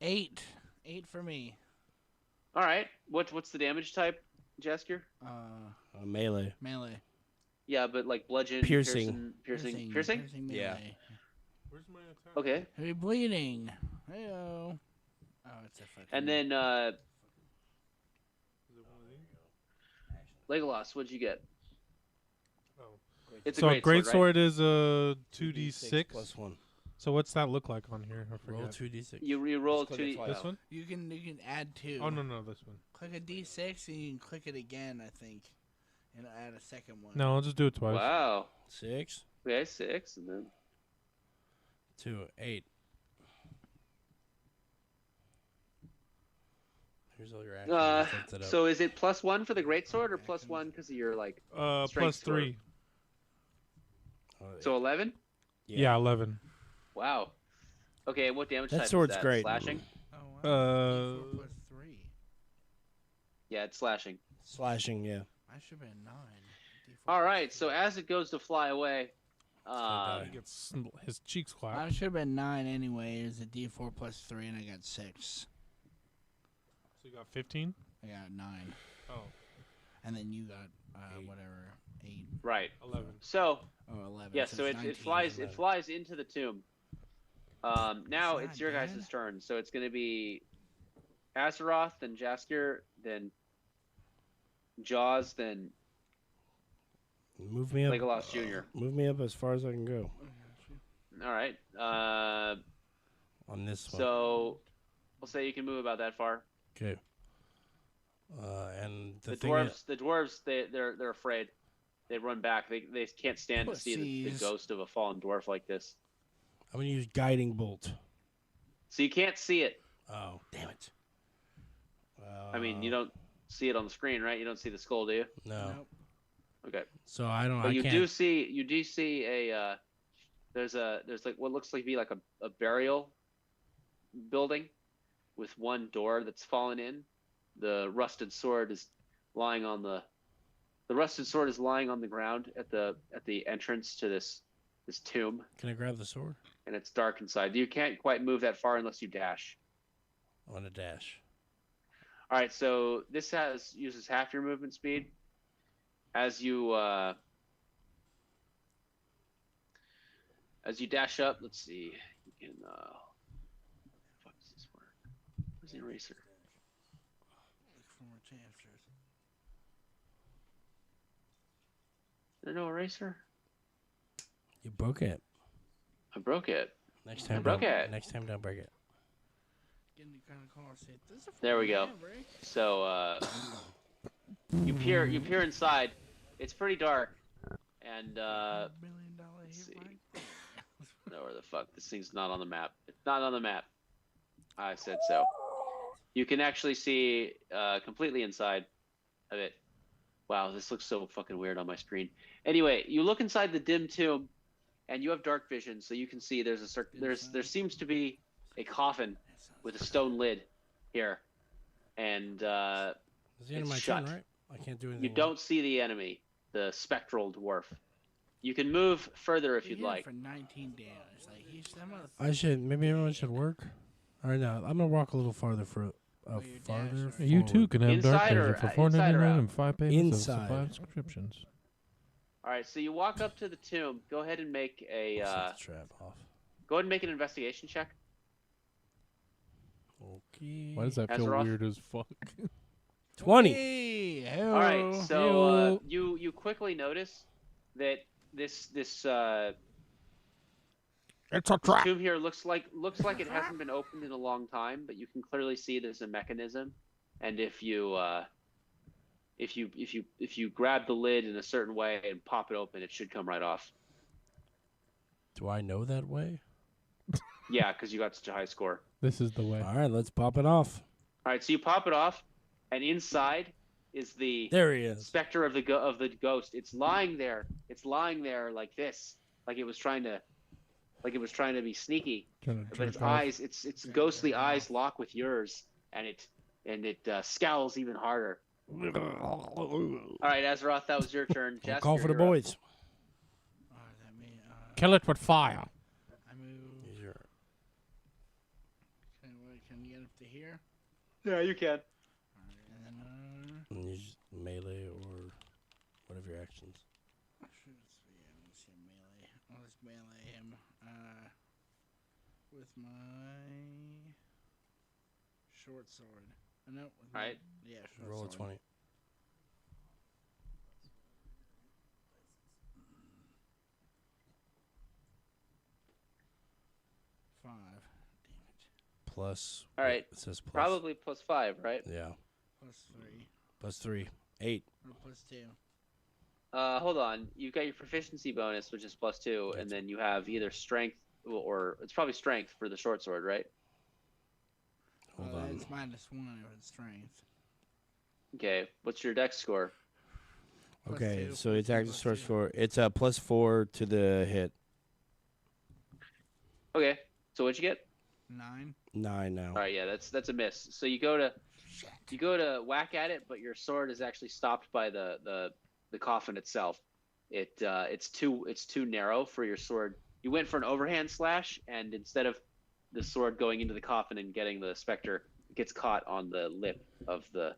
[SPEAKER 4] 8. 8 for me.
[SPEAKER 3] All right. What's the damage type, Jaskier?
[SPEAKER 7] Melee.
[SPEAKER 4] Melee.
[SPEAKER 3] Yeah, but like bludgeon,
[SPEAKER 7] Piercing.
[SPEAKER 3] piercing.
[SPEAKER 7] Yeah.
[SPEAKER 4] Melee.
[SPEAKER 5] Where's my attack?
[SPEAKER 3] Okay.
[SPEAKER 4] Heavy bleeding. Heyo. Oh, it's a fucking.
[SPEAKER 3] And then
[SPEAKER 5] Is it one of these?
[SPEAKER 3] Legolas, what'd you get?
[SPEAKER 5] Oh.
[SPEAKER 3] It's a
[SPEAKER 5] So
[SPEAKER 3] great,
[SPEAKER 5] great
[SPEAKER 3] sword,
[SPEAKER 5] sword is a 2d6.
[SPEAKER 7] plus 1.
[SPEAKER 5] So what's that look like on here? I
[SPEAKER 7] Roll
[SPEAKER 5] forget.
[SPEAKER 7] 2d6.
[SPEAKER 3] right? You roll
[SPEAKER 7] Just click it
[SPEAKER 3] 2D.
[SPEAKER 7] twice.
[SPEAKER 5] This one?
[SPEAKER 4] you can add 2.
[SPEAKER 5] Oh no, this one.
[SPEAKER 4] Click a D6 and you can click it again. I think, and add a second one.
[SPEAKER 5] No, I'll just do it twice.
[SPEAKER 3] Wow.
[SPEAKER 7] 6.
[SPEAKER 3] Okay, 6, and then
[SPEAKER 7] 2. 8. Here's all your actions. Lift it up.
[SPEAKER 3] so is it +1 for the great sword or +1 because of your like?
[SPEAKER 5] Plus
[SPEAKER 3] Strength
[SPEAKER 5] 3.
[SPEAKER 7] Oh,
[SPEAKER 3] So 11.
[SPEAKER 5] Yeah, 11.
[SPEAKER 3] Wow. Okay, what damage
[SPEAKER 7] That
[SPEAKER 3] type
[SPEAKER 7] sword's
[SPEAKER 3] is that?
[SPEAKER 7] great.
[SPEAKER 3] Slashing.
[SPEAKER 4] Oh, wow. D4 plus 3.
[SPEAKER 3] Yeah, it's slashing.
[SPEAKER 7] Slashing, yeah.
[SPEAKER 4] I should have been 9. D4
[SPEAKER 3] All
[SPEAKER 4] plus
[SPEAKER 3] right.
[SPEAKER 4] 3.
[SPEAKER 3] So as it goes to fly away,
[SPEAKER 7] gonna
[SPEAKER 5] He gets his cheeks clapped.
[SPEAKER 4] I should have been 9 anyway. It's a D4 plus 3, and I got 6.
[SPEAKER 5] So you got 15?
[SPEAKER 4] I got 9.
[SPEAKER 5] Oh,
[SPEAKER 4] And then you got
[SPEAKER 7] 8.
[SPEAKER 4] whatever 8.
[SPEAKER 3] right.
[SPEAKER 5] 11.
[SPEAKER 3] So
[SPEAKER 4] Oh, 11.
[SPEAKER 3] yeah,
[SPEAKER 4] so
[SPEAKER 3] so
[SPEAKER 4] it's
[SPEAKER 3] it
[SPEAKER 4] 19.
[SPEAKER 3] flies
[SPEAKER 7] 11.
[SPEAKER 3] into the tomb. Now
[SPEAKER 4] It's
[SPEAKER 3] it's
[SPEAKER 4] not
[SPEAKER 3] your
[SPEAKER 4] dead.
[SPEAKER 3] guys' turn. So it's going to be Azeroth, then Jaskier, then Jaws, then
[SPEAKER 7] Move me up.
[SPEAKER 3] Legolas Jr.
[SPEAKER 7] Move me up as far as I can go
[SPEAKER 3] All right.
[SPEAKER 7] on this one.
[SPEAKER 3] So we'll say you can move about that far.
[SPEAKER 7] Okay. And the
[SPEAKER 3] The
[SPEAKER 7] thing
[SPEAKER 3] dwarves, they're afraid. They run back. They can't stand to see the
[SPEAKER 4] Pussies.
[SPEAKER 3] ghost of a fallen dwarf like this.
[SPEAKER 7] I'm going to use Guiding Bolt.
[SPEAKER 3] So you can't see it.
[SPEAKER 7] Oh, damn it.
[SPEAKER 3] I mean, you don't see it on the screen, right? You don't see the skull, do you?
[SPEAKER 7] No.
[SPEAKER 4] Nope.
[SPEAKER 3] Okay.
[SPEAKER 7] So I don't.
[SPEAKER 3] But
[SPEAKER 7] I
[SPEAKER 3] you
[SPEAKER 7] can't.
[SPEAKER 3] do see a there's like what looks like be like a burial building with one door that's fallen in. The rusted sword is lying on the ground at the entrance to this tomb,
[SPEAKER 7] Can I grab the sword?
[SPEAKER 3] and it's dark inside. You can't quite move that far unless you dash.
[SPEAKER 7] I'm going to dash.
[SPEAKER 3] All right, so this uses half your movement speed. As you dash up, let's see. You can. Fuck does this work? Where's the eraser?
[SPEAKER 4] Look for more chapters.
[SPEAKER 3] Is there no eraser?
[SPEAKER 7] You broke it.
[SPEAKER 3] I broke it.
[SPEAKER 7] Next time,
[SPEAKER 3] broke
[SPEAKER 7] don't,
[SPEAKER 3] it.
[SPEAKER 7] Next time, don't break it.
[SPEAKER 4] Getting the kind of call say, this is a
[SPEAKER 3] There we go.
[SPEAKER 4] fucking break.
[SPEAKER 3] So you peer inside. It's pretty dark, and
[SPEAKER 4] $1 million hit
[SPEAKER 3] see.
[SPEAKER 4] right
[SPEAKER 3] no, where the fuck? This thing's not on the map. It's not on the map. I said so. You can actually see completely inside of it. Wow, this looks so fucking weird on my screen. Anyway, you look inside the dim tomb, and you have dark vision, so you can see there seems to be a coffin with a stone lid here, and
[SPEAKER 7] It's the end of my
[SPEAKER 3] shut.
[SPEAKER 7] turn, right? I can't do anything.
[SPEAKER 3] You don't see the enemy, the spectral dwarf. You can move further if
[SPEAKER 4] He
[SPEAKER 3] you'd
[SPEAKER 4] hit it
[SPEAKER 3] like.
[SPEAKER 4] for 19 damage. Like, he's that motherfucker.
[SPEAKER 7] I should. Maybe everyone should work. All right, now I'm gonna walk a little farther for
[SPEAKER 4] you're
[SPEAKER 7] farther.
[SPEAKER 4] dashing.
[SPEAKER 5] You too
[SPEAKER 7] forward.
[SPEAKER 5] can have dark
[SPEAKER 3] Inside or-
[SPEAKER 5] vision for
[SPEAKER 3] inside or
[SPEAKER 5] $4.99
[SPEAKER 3] out?
[SPEAKER 5] and 5 payments
[SPEAKER 7] Inside.
[SPEAKER 5] of 5 subscriptions.
[SPEAKER 3] All right, so you walk up to the tomb. Go ahead and make a
[SPEAKER 7] Set the trap off.
[SPEAKER 3] go ahead and make an investigation check.
[SPEAKER 7] Okay.
[SPEAKER 5] Why does that feel
[SPEAKER 3] Azeroth?
[SPEAKER 5] weird as fuck?
[SPEAKER 7] 20.
[SPEAKER 4] Hey,
[SPEAKER 3] All right,
[SPEAKER 4] hello.
[SPEAKER 3] so you quickly notice that this
[SPEAKER 5] It's a
[SPEAKER 3] tomb here looks like it hasn't been opened in a long time, but you can clearly see there's a mechanism, and if you grab the lid in a certain way and pop it open, it should come right off.
[SPEAKER 7] Do I know that way?
[SPEAKER 3] Yeah, because you got such a high score.
[SPEAKER 5] This is the way.
[SPEAKER 7] All right, let's pop it off.
[SPEAKER 3] All right, so you pop it off, and inside is the
[SPEAKER 7] There he is.
[SPEAKER 3] specter of the ghost. It's lying there. It's lying there like this, like it was trying to be sneaky.
[SPEAKER 5] Trying to
[SPEAKER 3] But its
[SPEAKER 5] jerk off.
[SPEAKER 3] eyes, its ghostly eyes lock with yours, and it scowls even harder. All right, Azeroth, that was your turn.
[SPEAKER 7] I'll
[SPEAKER 3] Jasper,
[SPEAKER 7] call for the
[SPEAKER 3] you're up.
[SPEAKER 7] boys.
[SPEAKER 4] All right, that mean,
[SPEAKER 5] Kill it with fire.
[SPEAKER 4] I move.
[SPEAKER 7] Use your-
[SPEAKER 4] Can you get up to here?
[SPEAKER 3] Yeah, you can.
[SPEAKER 4] All right, and then
[SPEAKER 7] Use melee or whatever your actions.
[SPEAKER 4] let's see melee. I'll just melee him. With my short sword. No. With
[SPEAKER 3] All right.
[SPEAKER 4] Yeah, short
[SPEAKER 7] Roll a
[SPEAKER 4] sword.
[SPEAKER 7] 20.
[SPEAKER 4] Five. Damn it.
[SPEAKER 7] Plus.
[SPEAKER 3] All right.
[SPEAKER 7] It says plus.
[SPEAKER 3] Probably +5, right?
[SPEAKER 7] Yeah.
[SPEAKER 4] Plus 3.
[SPEAKER 7] Plus 3. 8.
[SPEAKER 4] Or plus 2.
[SPEAKER 3] Hold on. You've got your proficiency bonus, which is +2, and then you have either strength or it's probably strength for the short sword, right?
[SPEAKER 7] Hold on.
[SPEAKER 4] It's -1 if it's strength.
[SPEAKER 3] Okay. What's your dex score?
[SPEAKER 4] Plus
[SPEAKER 7] Okay,
[SPEAKER 4] 2,
[SPEAKER 7] so it's
[SPEAKER 4] plus
[SPEAKER 7] actually
[SPEAKER 4] 2.
[SPEAKER 7] starts for it's a +4 to the hit.
[SPEAKER 3] Okay. So what'd you get?
[SPEAKER 4] 9.
[SPEAKER 7] 9 now.
[SPEAKER 3] All right. Yeah, that's a miss. So you go to whack at it, but your sword is actually stopped by the coffin itself. It's too narrow for your sword. You went for an overhand slash, and instead of the sword going into the coffin and getting the specter, it gets caught on the lip of the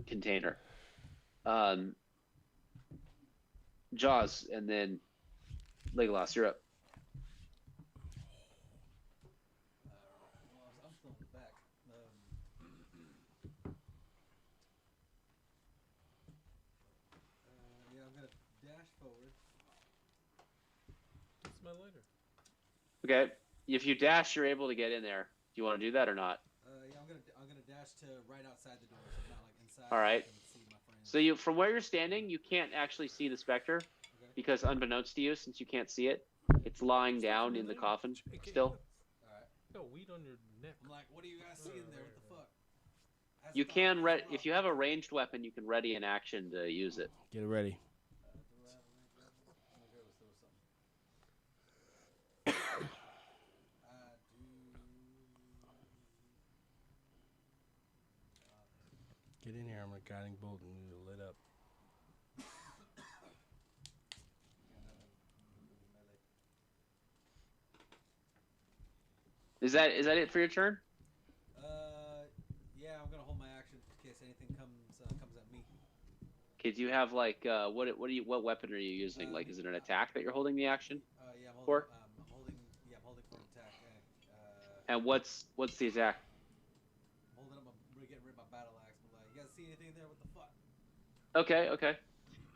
[SPEAKER 3] container. Jaws, and then Legolas, you're up.
[SPEAKER 6] Well, I'm still in the back. Yeah, I'm gonna dash forward.
[SPEAKER 5] It's my lighter.
[SPEAKER 3] Okay. If you dash, you're able to get in there. Do you want to do that or not?
[SPEAKER 6] Yeah, I'm gonna dash to right outside the door, so not like inside.
[SPEAKER 3] All right.
[SPEAKER 6] I can see my friends.
[SPEAKER 3] So from where you're standing, you can't actually see the specter because unbeknownst to you, since you can't see it, it's lying down in the coffin still.
[SPEAKER 5] Got weed on your neck.
[SPEAKER 6] I'm like, what do you guys see in there? What the fuck? That's
[SPEAKER 3] You
[SPEAKER 6] fine,
[SPEAKER 3] can
[SPEAKER 6] that's
[SPEAKER 3] if you have a ranged weapon, you can ready an action to use it.
[SPEAKER 7] Get it ready. Get in here. I'm a guiding bolt and you lit up.
[SPEAKER 3] Is that it for your turn?
[SPEAKER 6] Yeah, I'm gonna hold my action in case anything comes at me.
[SPEAKER 3] Okay, do you have like what weapon are you using? Like, is it an attack that you're holding the action
[SPEAKER 6] Yeah, I'm
[SPEAKER 3] for?
[SPEAKER 6] holding. Yeah, I'm holding for an attack.
[SPEAKER 3] And what's the attack?
[SPEAKER 6] I'm holding up. I'm getting rid of my battle axe. But like, you guys see anything there? What the fuck?
[SPEAKER 3] Okay, okay.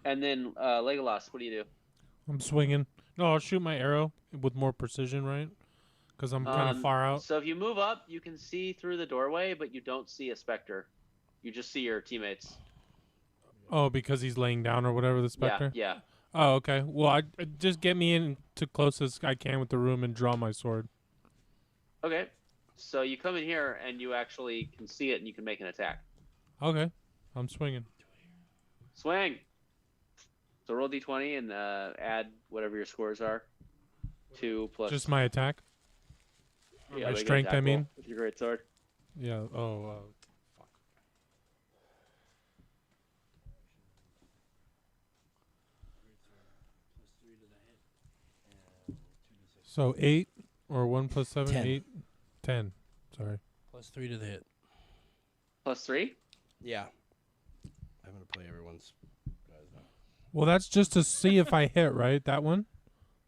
[SPEAKER 3] And then Legolas, what do you do?
[SPEAKER 5] I'm swinging. No, I'll shoot my arrow with more precision, right? Because I'm kind of far out.
[SPEAKER 3] So if you move up, you can see through the doorway, but you don't see a specter. You just see your teammates.
[SPEAKER 5] Oh, because he's laying down or whatever, the specter?
[SPEAKER 3] Yeah.
[SPEAKER 5] Oh, okay. Well, I just get me in to closest I can with the room and draw my sword.
[SPEAKER 3] Okay. So you come in here and you actually can see it and you can make an attack.
[SPEAKER 5] Okay. I'm swinging.
[SPEAKER 3] Swing. So roll d20 and add whatever your scores are. 2 plus.
[SPEAKER 5] Just my attack?
[SPEAKER 3] Yeah,
[SPEAKER 5] my
[SPEAKER 3] make an
[SPEAKER 5] strength,
[SPEAKER 3] attack
[SPEAKER 5] I mean?
[SPEAKER 3] roll with your great sword.
[SPEAKER 5] Yeah. Oh, fuck. So 8 or 1 plus 7?
[SPEAKER 7] 10.
[SPEAKER 5] 8? 10. Sorry.
[SPEAKER 7] +3 to the hit.
[SPEAKER 3] +3?
[SPEAKER 7] Yeah. I'm gonna play everyone's guys now.
[SPEAKER 5] Well, that's just to see if I hit, right? That one?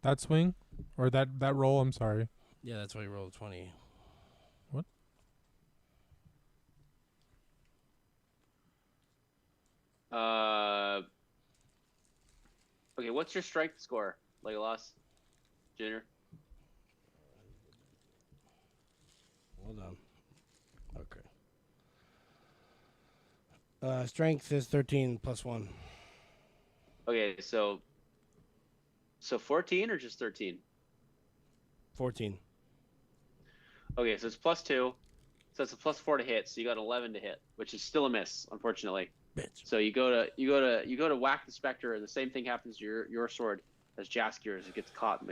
[SPEAKER 5] That swing? Or that roll? I'm sorry.
[SPEAKER 7] Yeah, that's why you rolled 20.
[SPEAKER 5] What?
[SPEAKER 3] Okay, what's your strength score, Legolas Junior?
[SPEAKER 7] Hold on. Okay. Strength is 13 +1.
[SPEAKER 3] Okay, so 14 or just 13?
[SPEAKER 7] 14.
[SPEAKER 3] Okay, so it's +2, so it's a +4 to hit. So you got 11 to hit, which is still a miss, unfortunately.
[SPEAKER 7] Bitch.
[SPEAKER 3] So you go to whack the specter, and the same thing happens to your sword as Jaskier as it gets caught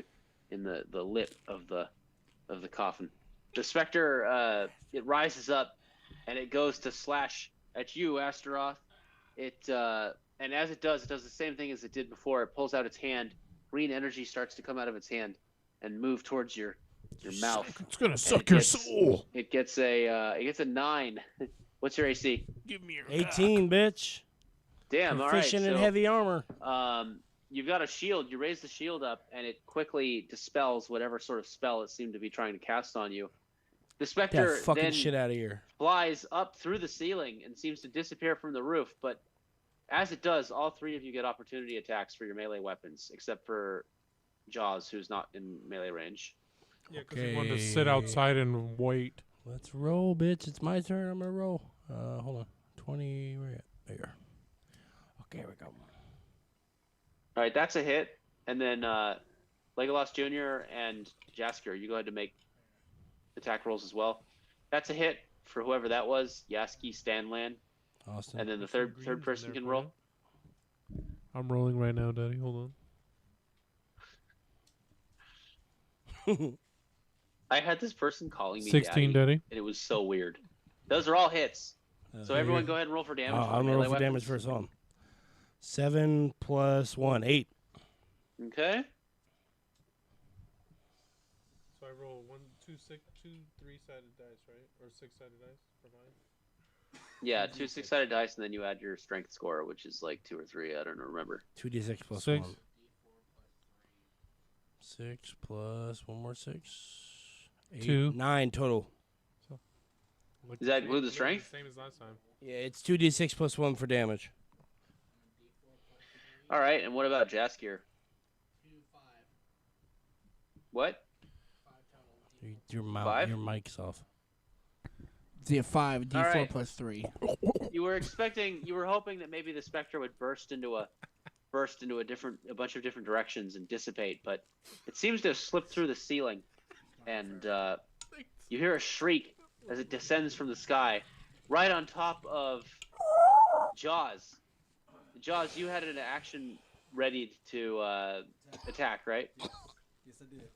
[SPEAKER 3] in the lip of the coffin. The specter it rises up, and it goes to slash at you, Astaroth. And as it does the same thing as it did before. It pulls out its hand. Green energy starts to come out of its hand and move towards your mouth.
[SPEAKER 5] It's gonna suck your soul.
[SPEAKER 3] It gets a 9. What's your AC?
[SPEAKER 5] Give me your
[SPEAKER 7] 18, bitch.
[SPEAKER 3] Damn, all right.
[SPEAKER 7] Proficient in
[SPEAKER 3] So,
[SPEAKER 7] heavy armor.
[SPEAKER 3] you've got a shield. You raise the shield up, and it quickly dispels whatever sort of spell it seemed to be trying to cast on you. The
[SPEAKER 7] Get
[SPEAKER 3] specter
[SPEAKER 7] that fucking
[SPEAKER 3] then
[SPEAKER 7] shit out of here.
[SPEAKER 3] flies up through the ceiling and seems to disappear from the roof. But as it does, all 3 of you get opportunity attacks for your melee weapons, except for Jaws, who's not in melee range.
[SPEAKER 5] Yeah, because he wanted to sit outside and wait.
[SPEAKER 7] Let's roll, bitch. It's my turn. I'm gonna roll. Hold on. 20. Where you at? There. Okay, here we go.
[SPEAKER 3] All right, that's a hit. And then Legolas Jr. and Jaskier, you go ahead to make attack rolls as well. That's a hit for whoever that was, Yaski Stanlan.
[SPEAKER 7] Austin.
[SPEAKER 3] And then the
[SPEAKER 5] Some
[SPEAKER 3] third
[SPEAKER 5] greens
[SPEAKER 3] person
[SPEAKER 5] in there
[SPEAKER 3] can
[SPEAKER 5] for
[SPEAKER 3] roll.
[SPEAKER 5] you. I'm rolling right now, Daddy. Hold on.
[SPEAKER 3] I had this person calling me
[SPEAKER 5] 16,
[SPEAKER 3] Daddy,
[SPEAKER 5] Daddy.
[SPEAKER 3] and it was so weird. Those are all hits. So everyone go ahead and roll for damage.
[SPEAKER 7] I'm gonna roll for damage first on. 7 + 1, 8.
[SPEAKER 3] Okay.
[SPEAKER 5] So I roll 2 3-sided dice, right? Or 6-sided dice for mine.
[SPEAKER 3] Yeah, 2 6-sided dice, and then you add your strength score, which is like 2 or 3. I don't remember.
[SPEAKER 7] 2d6 plus
[SPEAKER 5] 6.
[SPEAKER 7] 1. 6 plus 1 more 6. 8,
[SPEAKER 5] 2.
[SPEAKER 7] 9 total.
[SPEAKER 3] Does that include the strength?
[SPEAKER 5] Same as last time.
[SPEAKER 7] Yeah, it's 2d6 plus 1 for damage.
[SPEAKER 3] All right, and what about Jaskier?
[SPEAKER 4] 5.
[SPEAKER 3] What?
[SPEAKER 7] Your
[SPEAKER 3] Five?
[SPEAKER 7] your mic's off.
[SPEAKER 4] D5, D4
[SPEAKER 3] right.
[SPEAKER 4] plus 3.
[SPEAKER 3] You were hoping that maybe the specter would burst into a bunch of different directions and dissipate, but it seems to have slipped through the ceiling, and you hear a shriek as it descends from the sky, right on top of Jaws. Jaws, you had an action ready to attack, right?
[SPEAKER 6] Yes, I did.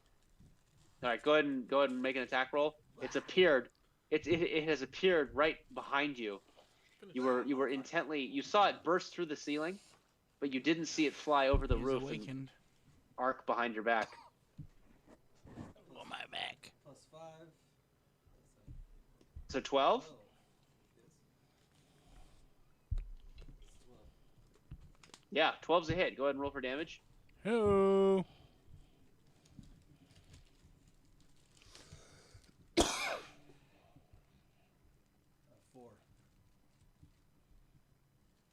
[SPEAKER 3] All right, go ahead and make an attack roll. It's appeared. It has appeared right behind you. You were intently. You saw it burst through the ceiling, but you didn't see it fly over the
[SPEAKER 4] He's
[SPEAKER 3] roof and
[SPEAKER 4] awakened.
[SPEAKER 3] arc behind your back.
[SPEAKER 7] On my back.
[SPEAKER 6] +5.
[SPEAKER 3] So 12. Yeah, 12's a hit. Go ahead and roll for damage.
[SPEAKER 7] Hello.
[SPEAKER 6] Four.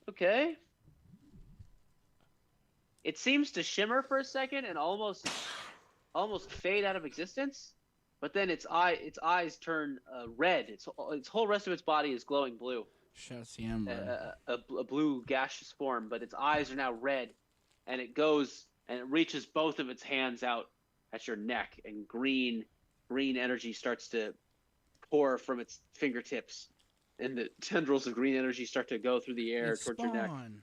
[SPEAKER 3] Okay. It seems to shimmer for a second and almost fade out of existence, but then its eyes turn red. Its whole rest of its body is glowing blue,
[SPEAKER 4] Shouts the M word.
[SPEAKER 3] a blue gaseous form, but its eyes are now red, and it goes and it reaches both of its hands out at your neck, and green energy starts to pour from its fingertips, and the tendrils of green energy start to go through the air
[SPEAKER 4] It's
[SPEAKER 3] towards your neck.
[SPEAKER 4] Spawn.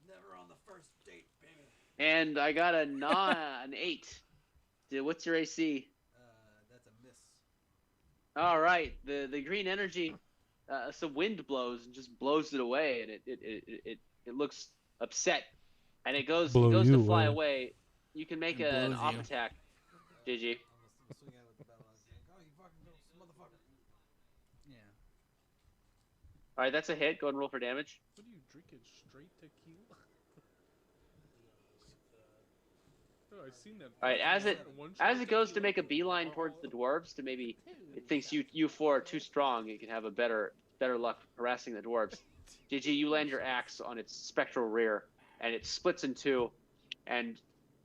[SPEAKER 6] Never on the first date, baby.
[SPEAKER 3] And I got an 8. What's your AC?
[SPEAKER 6] That's a miss.
[SPEAKER 3] All right, the green energy, some wind blows and just blows it away, and it looks upset, and it goes
[SPEAKER 5] Blow
[SPEAKER 3] to
[SPEAKER 5] you
[SPEAKER 3] fly
[SPEAKER 5] away.
[SPEAKER 3] away. You can make
[SPEAKER 4] It
[SPEAKER 3] an
[SPEAKER 4] blows
[SPEAKER 3] off
[SPEAKER 4] you.
[SPEAKER 3] attack, Gigi.
[SPEAKER 6] I'm swing at it with the battle axe. Oh, you fucking motherfucker.
[SPEAKER 4] Yeah.
[SPEAKER 3] All right, that's a hit. Go ahead and roll for damage.
[SPEAKER 5] What are you drinking? Straight tequila? Oh, I've seen that.
[SPEAKER 3] All right, as it goes to make a beeline towards the dwarves, to maybe it thinks you four are too strong. It can have a better luck harassing the dwarves. Gigi, you land your axe on its spectral rear, and it splits in two, and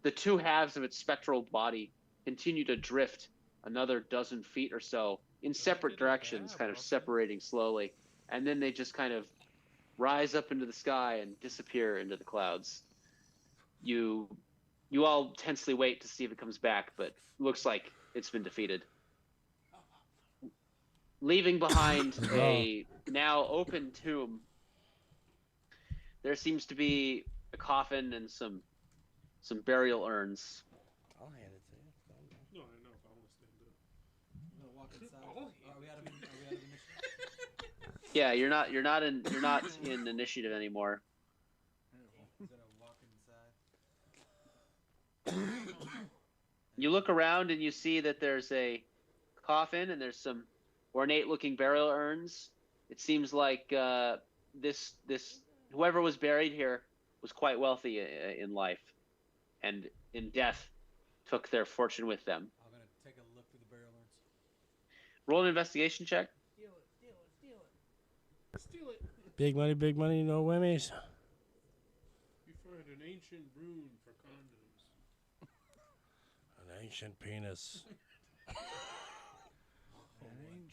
[SPEAKER 3] the two halves of its spectral body continue to drift another dozen feet or so in separate directions, kind of separating slowly, and then they just kind of rise up into the sky and disappear into the clouds. You all tensely wait to see if it comes back, but looks like it's been defeated. Leaving behind a now open tomb, there seems to be a coffin and some burial urns.
[SPEAKER 7] I'll hand it to you.
[SPEAKER 5] No, I know. I want to stand up.
[SPEAKER 6] I'm gonna walk inside. Are we out of initiative?
[SPEAKER 3] Yeah, you're not in initiative anymore.
[SPEAKER 6] I'm gonna walk inside.
[SPEAKER 3] You look around and you see that there's a coffin and there's some ornate-looking burial urns. It seems like this whoever was buried here was quite wealthy in life, and in death took their fortune with them.
[SPEAKER 6] I'm gonna take a look through the burial urns.
[SPEAKER 3] Roll an investigation check.
[SPEAKER 5] Steal it.
[SPEAKER 7] Big money, no whammies.
[SPEAKER 5] You find an ancient rune for condoms.
[SPEAKER 7] An ancient penis.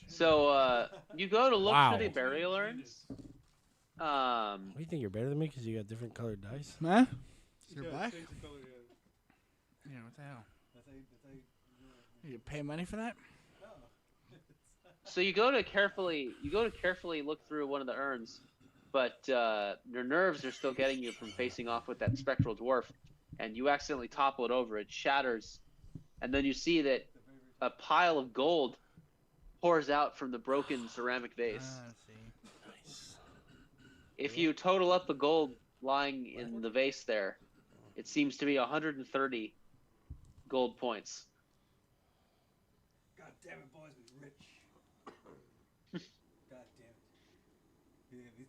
[SPEAKER 3] So you go to look
[SPEAKER 7] Wow.
[SPEAKER 3] through the burial urns.
[SPEAKER 7] What do you think, you're better than me because you got different colored dice?
[SPEAKER 4] Huh? You're
[SPEAKER 5] Yeah,
[SPEAKER 4] black?
[SPEAKER 5] change the color, yeah.
[SPEAKER 4] Yeah, what the hell?
[SPEAKER 6] That's how you
[SPEAKER 4] You pay money for that?
[SPEAKER 6] no.
[SPEAKER 3] So you go to carefully look through one of the urns, but your nerves are still getting you from facing off with that spectral dwarf, and you accidentally topple it over. It shatters, and then you see that a pile of gold pours out from the broken ceramic vase.
[SPEAKER 4] I see.
[SPEAKER 7] Nice.
[SPEAKER 3] If you total up the gold lying in the vase there, it seems to be 130 gold points.
[SPEAKER 6] God damn it, boys, we rich. God damn it. Yeah, these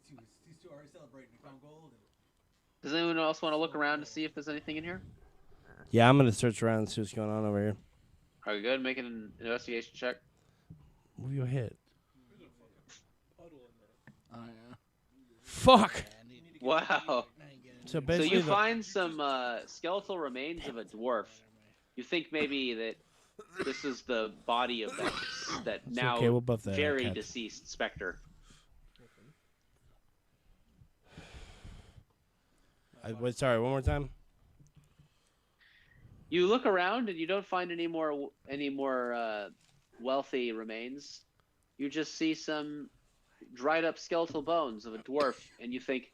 [SPEAKER 6] two are already celebrating. We found gold. And
[SPEAKER 3] Does anyone else want to look around to see if there's anything in here?
[SPEAKER 7] Yeah, I'm gonna search around and see what's going on over here.
[SPEAKER 3] Are you good? Making an investigation check.
[SPEAKER 7] Move your head.
[SPEAKER 4] Oh, yeah.
[SPEAKER 7] Fuck.
[SPEAKER 4] Yeah, I need to
[SPEAKER 3] Wow.
[SPEAKER 4] I ain't getting
[SPEAKER 7] So
[SPEAKER 4] it.
[SPEAKER 3] So
[SPEAKER 7] basically,
[SPEAKER 3] you find some skeletal remains of a dwarf. You think maybe that this is the body of that
[SPEAKER 7] It's
[SPEAKER 3] now
[SPEAKER 7] okay, we'll buff that out,
[SPEAKER 3] very
[SPEAKER 7] Cap.
[SPEAKER 3] deceased specter.
[SPEAKER 7] wait, sorry, one more time.
[SPEAKER 3] You look around and you don't find any more wealthy remains. You just see some dried up skeletal bones of a dwarf, and you think,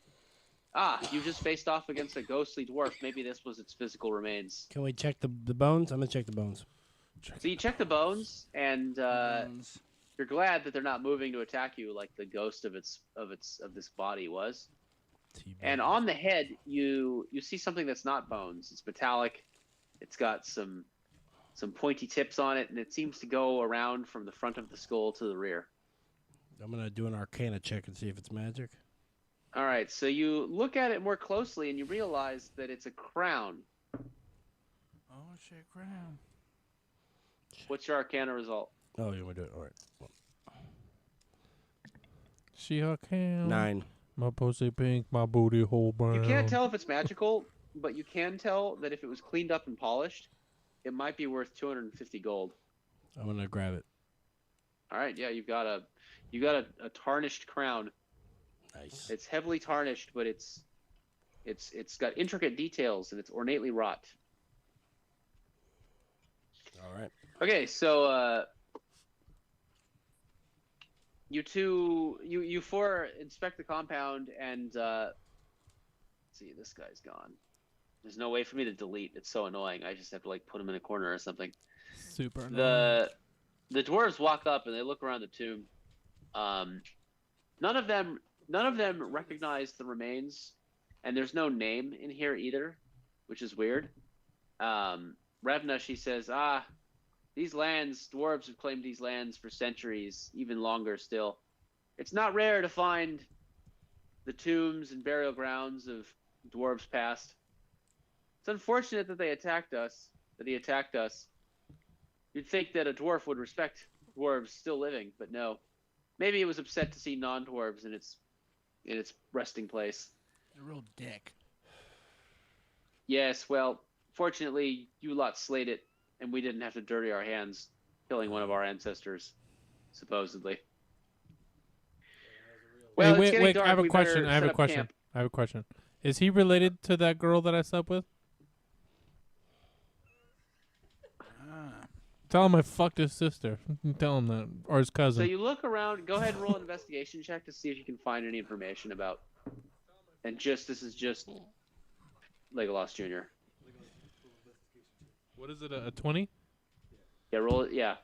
[SPEAKER 3] you just faced off against a ghostly dwarf. Maybe this was its physical remains.
[SPEAKER 7] Can we check the bones? I'm gonna check the bones.
[SPEAKER 3] So you check the bones, and
[SPEAKER 4] Bones.
[SPEAKER 3] you're glad that they're not moving to attack you like the ghost of this body was. And on the head, you see something that's not bones. It's metallic. It's got some pointy tips on it, and it seems to go around from the front of the skull to the rear.
[SPEAKER 7] I'm gonna do an Arcana check and see if it's magic.
[SPEAKER 3] All right, so you look at it more closely and you realize that it's a crown.
[SPEAKER 4] Oh shit, crown.
[SPEAKER 3] What's your Arcana result?
[SPEAKER 7] Oh, you want to do it? All right.
[SPEAKER 5] She a can.
[SPEAKER 7] 9.
[SPEAKER 5] My pussy pink, my booty hole brown.
[SPEAKER 3] You can't tell if it's magical, but you can tell that if it was cleaned up and polished, it might be worth 250 gold.
[SPEAKER 7] I'm gonna grab it.
[SPEAKER 3] All right, yeah, you've got a tarnished crown.
[SPEAKER 7] Nice.
[SPEAKER 3] It's heavily tarnished, but it's got intricate details and it's ornately wrought.
[SPEAKER 7] All right.
[SPEAKER 3] Okay, so you four inspect the compound and let's see, this guy's gone. There's no way for me to delete. It's so annoying. I just have to like put him in a corner or something.
[SPEAKER 5] Super annoying.
[SPEAKER 3] The dwarves walk up and they look around the tomb. None of them recognize the remains, and there's no name in here either, which is weird. Revna, she says, these lands, dwarves have claimed these lands for centuries, even longer still. It's not rare to find the tombs and burial grounds of dwarves past. It's unfortunate that he attacked us. You'd think that a dwarf would respect dwarves still living, but no. Maybe it was upset to see non-dwarves in its resting place.
[SPEAKER 4] A real dick.
[SPEAKER 3] Yes, well, fortunately, you lot slayed it, and we didn't have to dirty our hands killing one of our ancestors, supposedly. Well,
[SPEAKER 5] Hey,
[SPEAKER 3] it's getting
[SPEAKER 5] wait,
[SPEAKER 3] dark.
[SPEAKER 5] I have a
[SPEAKER 3] We
[SPEAKER 5] question.
[SPEAKER 3] better
[SPEAKER 5] I have
[SPEAKER 3] set
[SPEAKER 5] a
[SPEAKER 3] up
[SPEAKER 5] question.
[SPEAKER 3] camp.
[SPEAKER 5] I have a question. Is he related to that girl that I slept with? Tell him I fucked his sister. Tell him that. Or his
[SPEAKER 3] So
[SPEAKER 5] cousin.
[SPEAKER 3] you look around. Go ahead and roll an investigation check to see if you can find any information about. And this is just Legolas Jr.
[SPEAKER 5] What is it, a 20?
[SPEAKER 3] Yeah, roll it. Yeah,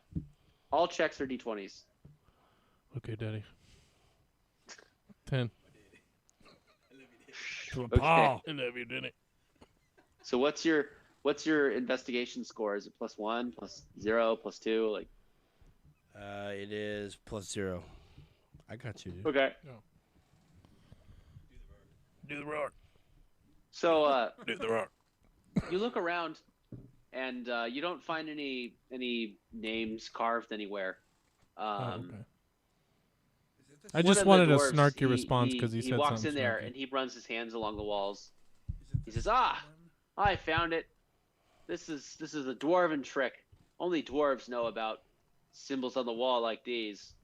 [SPEAKER 3] all checks are d20s.
[SPEAKER 5] Okay, daddy. 10.
[SPEAKER 3] Okay.
[SPEAKER 5] I love you, Daddy.
[SPEAKER 3] So what's your investigation score? Is it +1, +0, +2? Like.
[SPEAKER 7] It is +0. I got you, dude.
[SPEAKER 3] Okay.
[SPEAKER 5] Do the roar.
[SPEAKER 3] So
[SPEAKER 5] Do the roar.
[SPEAKER 3] you look around, and you don't find any names carved anywhere.
[SPEAKER 5] Okay. I
[SPEAKER 3] One
[SPEAKER 5] just
[SPEAKER 3] of the
[SPEAKER 5] wanted a
[SPEAKER 3] dwarves,
[SPEAKER 5] snarky response because he
[SPEAKER 3] he
[SPEAKER 5] said
[SPEAKER 3] walks
[SPEAKER 5] something
[SPEAKER 3] in there
[SPEAKER 5] snarky.
[SPEAKER 3] and he runs his hands along the walls. He says, I found it. This is a dwarven trick. Only dwarves know about symbols on the wall like these.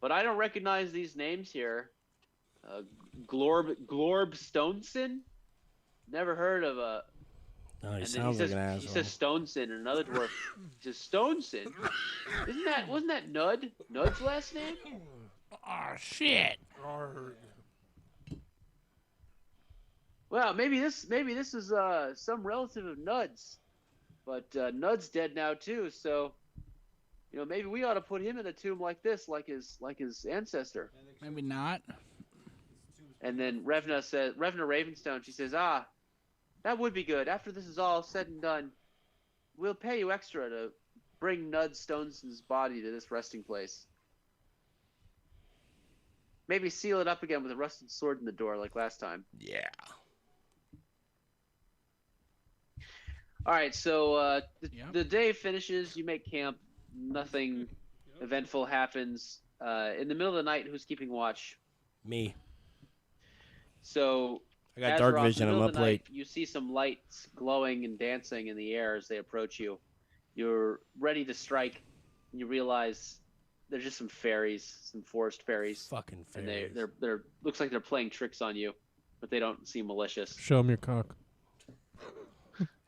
[SPEAKER 3] But I don't recognize these names here. Glorb Stoneson? Never heard of a.
[SPEAKER 7] Oh, he
[SPEAKER 3] And then
[SPEAKER 7] sounds like an
[SPEAKER 3] he
[SPEAKER 7] asshole.
[SPEAKER 3] says Stoneson, and another dwarf says Stoneson. Wasn't that Nud? Nud's last name?
[SPEAKER 4] Oh shit.
[SPEAKER 3] Well, maybe this is some relative of Nud's, but Nud's dead now too. So, maybe we ought to put him in a tomb like this, like his ancestor.
[SPEAKER 4] Maybe not.
[SPEAKER 3] And then Revna Ravenstone, she says, that would be good. After this is all said and done, we'll pay you extra to bring Nud Stoneson's body to this resting place. Maybe seal it up again with a rusted sword in the door like last time.
[SPEAKER 7] Yeah.
[SPEAKER 3] All right, so
[SPEAKER 4] Yep.
[SPEAKER 3] the day finishes. You make camp. Nothing eventful happens. In the middle of the night, who's keeping watch?
[SPEAKER 7] Me.
[SPEAKER 3] So
[SPEAKER 7] I got
[SPEAKER 3] as
[SPEAKER 7] dark
[SPEAKER 3] we're off in the
[SPEAKER 7] vision. I'm
[SPEAKER 3] middle
[SPEAKER 7] up
[SPEAKER 3] of the night,
[SPEAKER 7] late.
[SPEAKER 3] You see some lights glowing and dancing in the air as they approach you. You're ready to strike, and you realize there's just some fairies, some forest fairies,
[SPEAKER 7] Fucking
[SPEAKER 3] and
[SPEAKER 7] fairies.
[SPEAKER 3] they're looks like they're playing tricks on you, but they don't seem malicious.
[SPEAKER 5] Show him your cock.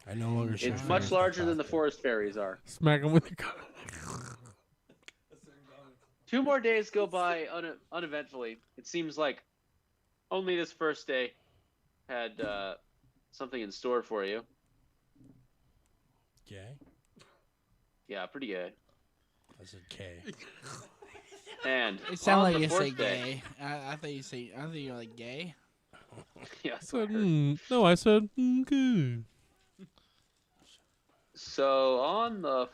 [SPEAKER 7] I no longer show
[SPEAKER 3] It's
[SPEAKER 7] fairies
[SPEAKER 3] much
[SPEAKER 7] my
[SPEAKER 3] larger than the
[SPEAKER 7] cock.
[SPEAKER 3] forest fairies are.
[SPEAKER 5] Smack him with your cock.
[SPEAKER 3] 2 more days go by uneventfully. It seems like only this first day had something in store for you.
[SPEAKER 7] Gay?
[SPEAKER 3] Yeah, pretty good.
[SPEAKER 7] I said K.
[SPEAKER 3] And
[SPEAKER 4] It sounded
[SPEAKER 3] on
[SPEAKER 4] like
[SPEAKER 3] the
[SPEAKER 4] you say
[SPEAKER 3] fourth day,
[SPEAKER 4] gay. I thought you were like gay.
[SPEAKER 3] yeah.
[SPEAKER 5] I said, no, I said, good.
[SPEAKER 3] So on the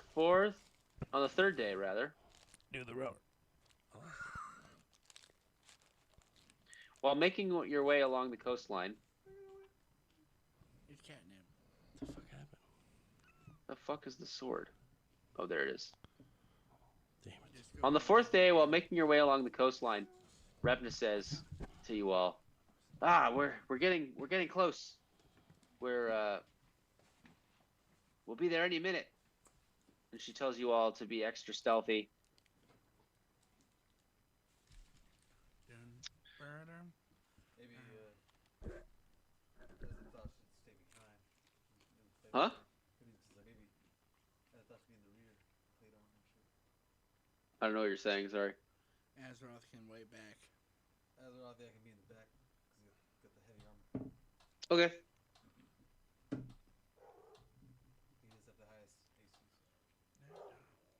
[SPEAKER 3] third day rather,
[SPEAKER 7] Do the road.
[SPEAKER 3] While making your way along the coastline,
[SPEAKER 4] It's catnip.
[SPEAKER 7] What the fuck happened?
[SPEAKER 3] the fuck is the sword? Oh, there it is.
[SPEAKER 7] Damn it.
[SPEAKER 4] Just go
[SPEAKER 3] On the
[SPEAKER 4] around.
[SPEAKER 3] fourth day, while making your way along the coastline, Revna says to you all, we're getting close. We'll be there any minute." And she tells you all to be extra stealthy.
[SPEAKER 4] Dun,
[SPEAKER 6] Maybe President thought should stay behind.
[SPEAKER 3] Huh?
[SPEAKER 6] Maybe I thought should be in the rear. Played on and shit.
[SPEAKER 3] I don't know what you're saying. Sorry.
[SPEAKER 4] Azeroth can way back.
[SPEAKER 6] Azeroth, I can be in the back because got the heavy armor.
[SPEAKER 3] Okay.
[SPEAKER 6] He does have the highest AC.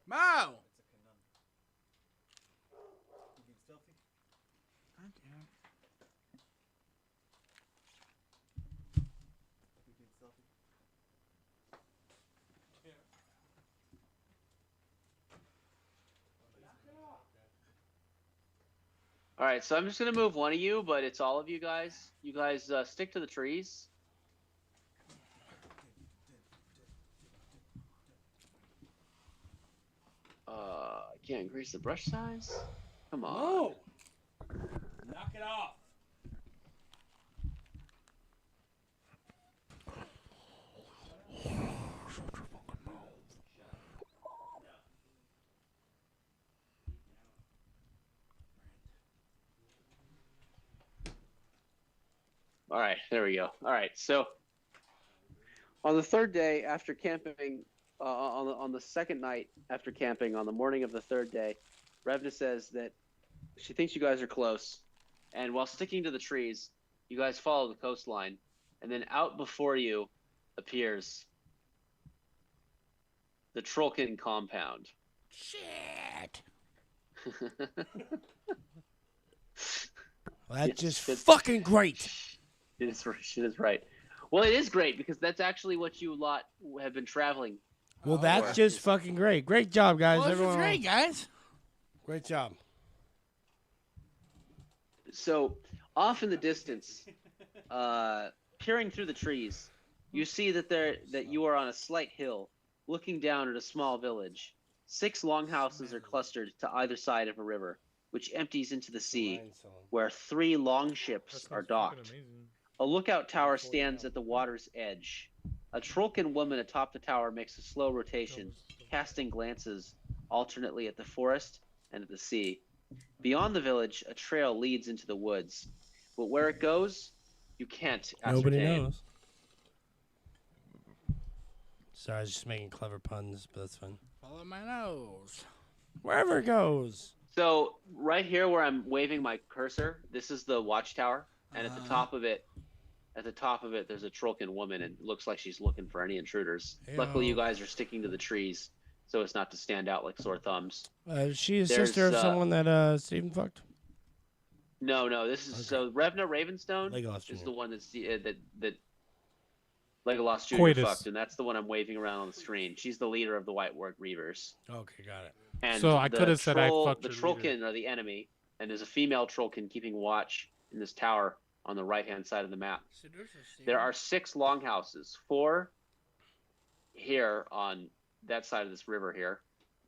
[SPEAKER 4] Mo!
[SPEAKER 6] It's a conundrum. You being stealthy?
[SPEAKER 4] I do.
[SPEAKER 6] You being stealthy?
[SPEAKER 3] All right. So I'm just gonna move one of you, but it's all of you guys. You guys stick to the trees. I can't increase the brush size. Come on.
[SPEAKER 7] No! Knock it off!
[SPEAKER 3] All right, there we go. All right, so on the third day after camping, on the second night after camping, on the morning of the third day, Revna says that she thinks you guys are close, and while sticking to the trees, you guys follow the coastline, and then out before you appears the Trollkin compound.
[SPEAKER 4] Shit!
[SPEAKER 7] Well, that's
[SPEAKER 3] Yes,
[SPEAKER 7] just
[SPEAKER 3] it's-
[SPEAKER 7] fucking great.
[SPEAKER 3] It is right. Well, it is great because that's actually what you lot have been traveling.
[SPEAKER 7] Well,
[SPEAKER 4] Oh,
[SPEAKER 7] that's
[SPEAKER 3] wow.
[SPEAKER 7] just fucking great. Great job, guys.
[SPEAKER 4] Well, this is
[SPEAKER 7] Everyone,
[SPEAKER 4] great, guys.
[SPEAKER 7] great job.
[SPEAKER 3] So off in the distance, peering through the trees, you see that you are on a slight hill, looking down at a small village. 6 longhouses are clustered to either side of a river, which empties into the sea, where 3 long ships are docked. A lookout tower stands at the water's edge. A Trollkin woman atop the tower makes a slow rotation, casting glances alternately at the forest and at the sea. Beyond the village, a trail leads into the woods, but where it goes, you can't ascertain.
[SPEAKER 7] Nobody knows. Sorry, I was just making clever puns, but that's fine.
[SPEAKER 4] Follow my nose.
[SPEAKER 7] Wherever it goes.
[SPEAKER 3] So right here where I'm waving my cursor, this is the watchtower, and at the top of it, there's a Trollkin woman, and it looks like she's looking for any intruders. Luckily, you guys are sticking to the trees, so as not to stand out like sore thumbs.
[SPEAKER 7] Is she a
[SPEAKER 3] There's,
[SPEAKER 7] sister of someone that Stephen fucked?
[SPEAKER 3] No, this is so Revna Ravenstone
[SPEAKER 7] Legolas
[SPEAKER 3] is
[SPEAKER 7] Jr.
[SPEAKER 3] the one that's that Legolas Jr.
[SPEAKER 5] Coitus.
[SPEAKER 3] fucked, and that's the one I'm waving around on the screen. She's the leader of the White Reavers.
[SPEAKER 7] Okay, got it.
[SPEAKER 3] And
[SPEAKER 5] So I
[SPEAKER 3] the
[SPEAKER 5] could have said I
[SPEAKER 3] troll-
[SPEAKER 5] fucked
[SPEAKER 3] the
[SPEAKER 5] her
[SPEAKER 3] Trollkin
[SPEAKER 5] leader.
[SPEAKER 3] are the enemy, and there's a female Trollkin keeping watch in this tower on the right-hand side of the map. There are 6 longhouses, 4 here on that side of this river here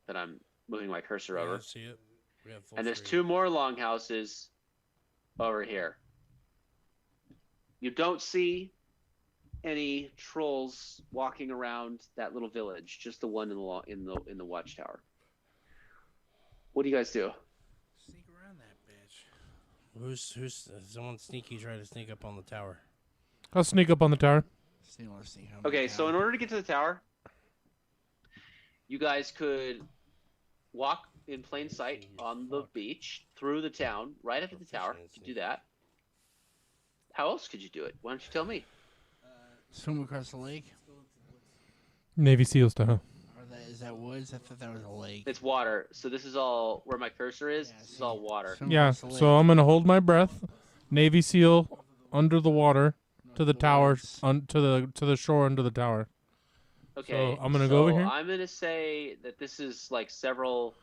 [SPEAKER 3] that I'm moving my cursor over,
[SPEAKER 7] Yeah, see it. We have full
[SPEAKER 3] and there's
[SPEAKER 7] screen.
[SPEAKER 3] 2 more longhouses over here. You don't see any trolls walking around that little village, just the one in the watchtower. What do you guys do?
[SPEAKER 4] Sneak around that bitch.
[SPEAKER 7] Who's someone sneaky trying to sneak up on the tower?
[SPEAKER 5] I'll sneak up on the tower.
[SPEAKER 4] Sneak on
[SPEAKER 3] Okay,
[SPEAKER 4] the
[SPEAKER 3] so in
[SPEAKER 4] tower.
[SPEAKER 3] order to get to the tower, you guys could walk in plain sight on the beach, through the town, right up to the tower. You could do that. How else could you do it? Why don't you tell me?
[SPEAKER 4] Swim across the lake.
[SPEAKER 5] Navy SEAL style.
[SPEAKER 4] Is that woods? I thought that was a lake.
[SPEAKER 3] It's water. So this is all where my cursor is.
[SPEAKER 4] Yeah,
[SPEAKER 3] This is
[SPEAKER 4] see.
[SPEAKER 3] all water.
[SPEAKER 4] Swim
[SPEAKER 5] Yeah,
[SPEAKER 4] across the
[SPEAKER 5] so
[SPEAKER 4] lake.
[SPEAKER 5] I'm gonna hold my breath. Navy SEAL under the water to the tower,
[SPEAKER 4] woods.
[SPEAKER 5] to the shore under the tower.
[SPEAKER 3] Okay.
[SPEAKER 5] I'm gonna go over here?
[SPEAKER 3] I'm gonna say that this is like several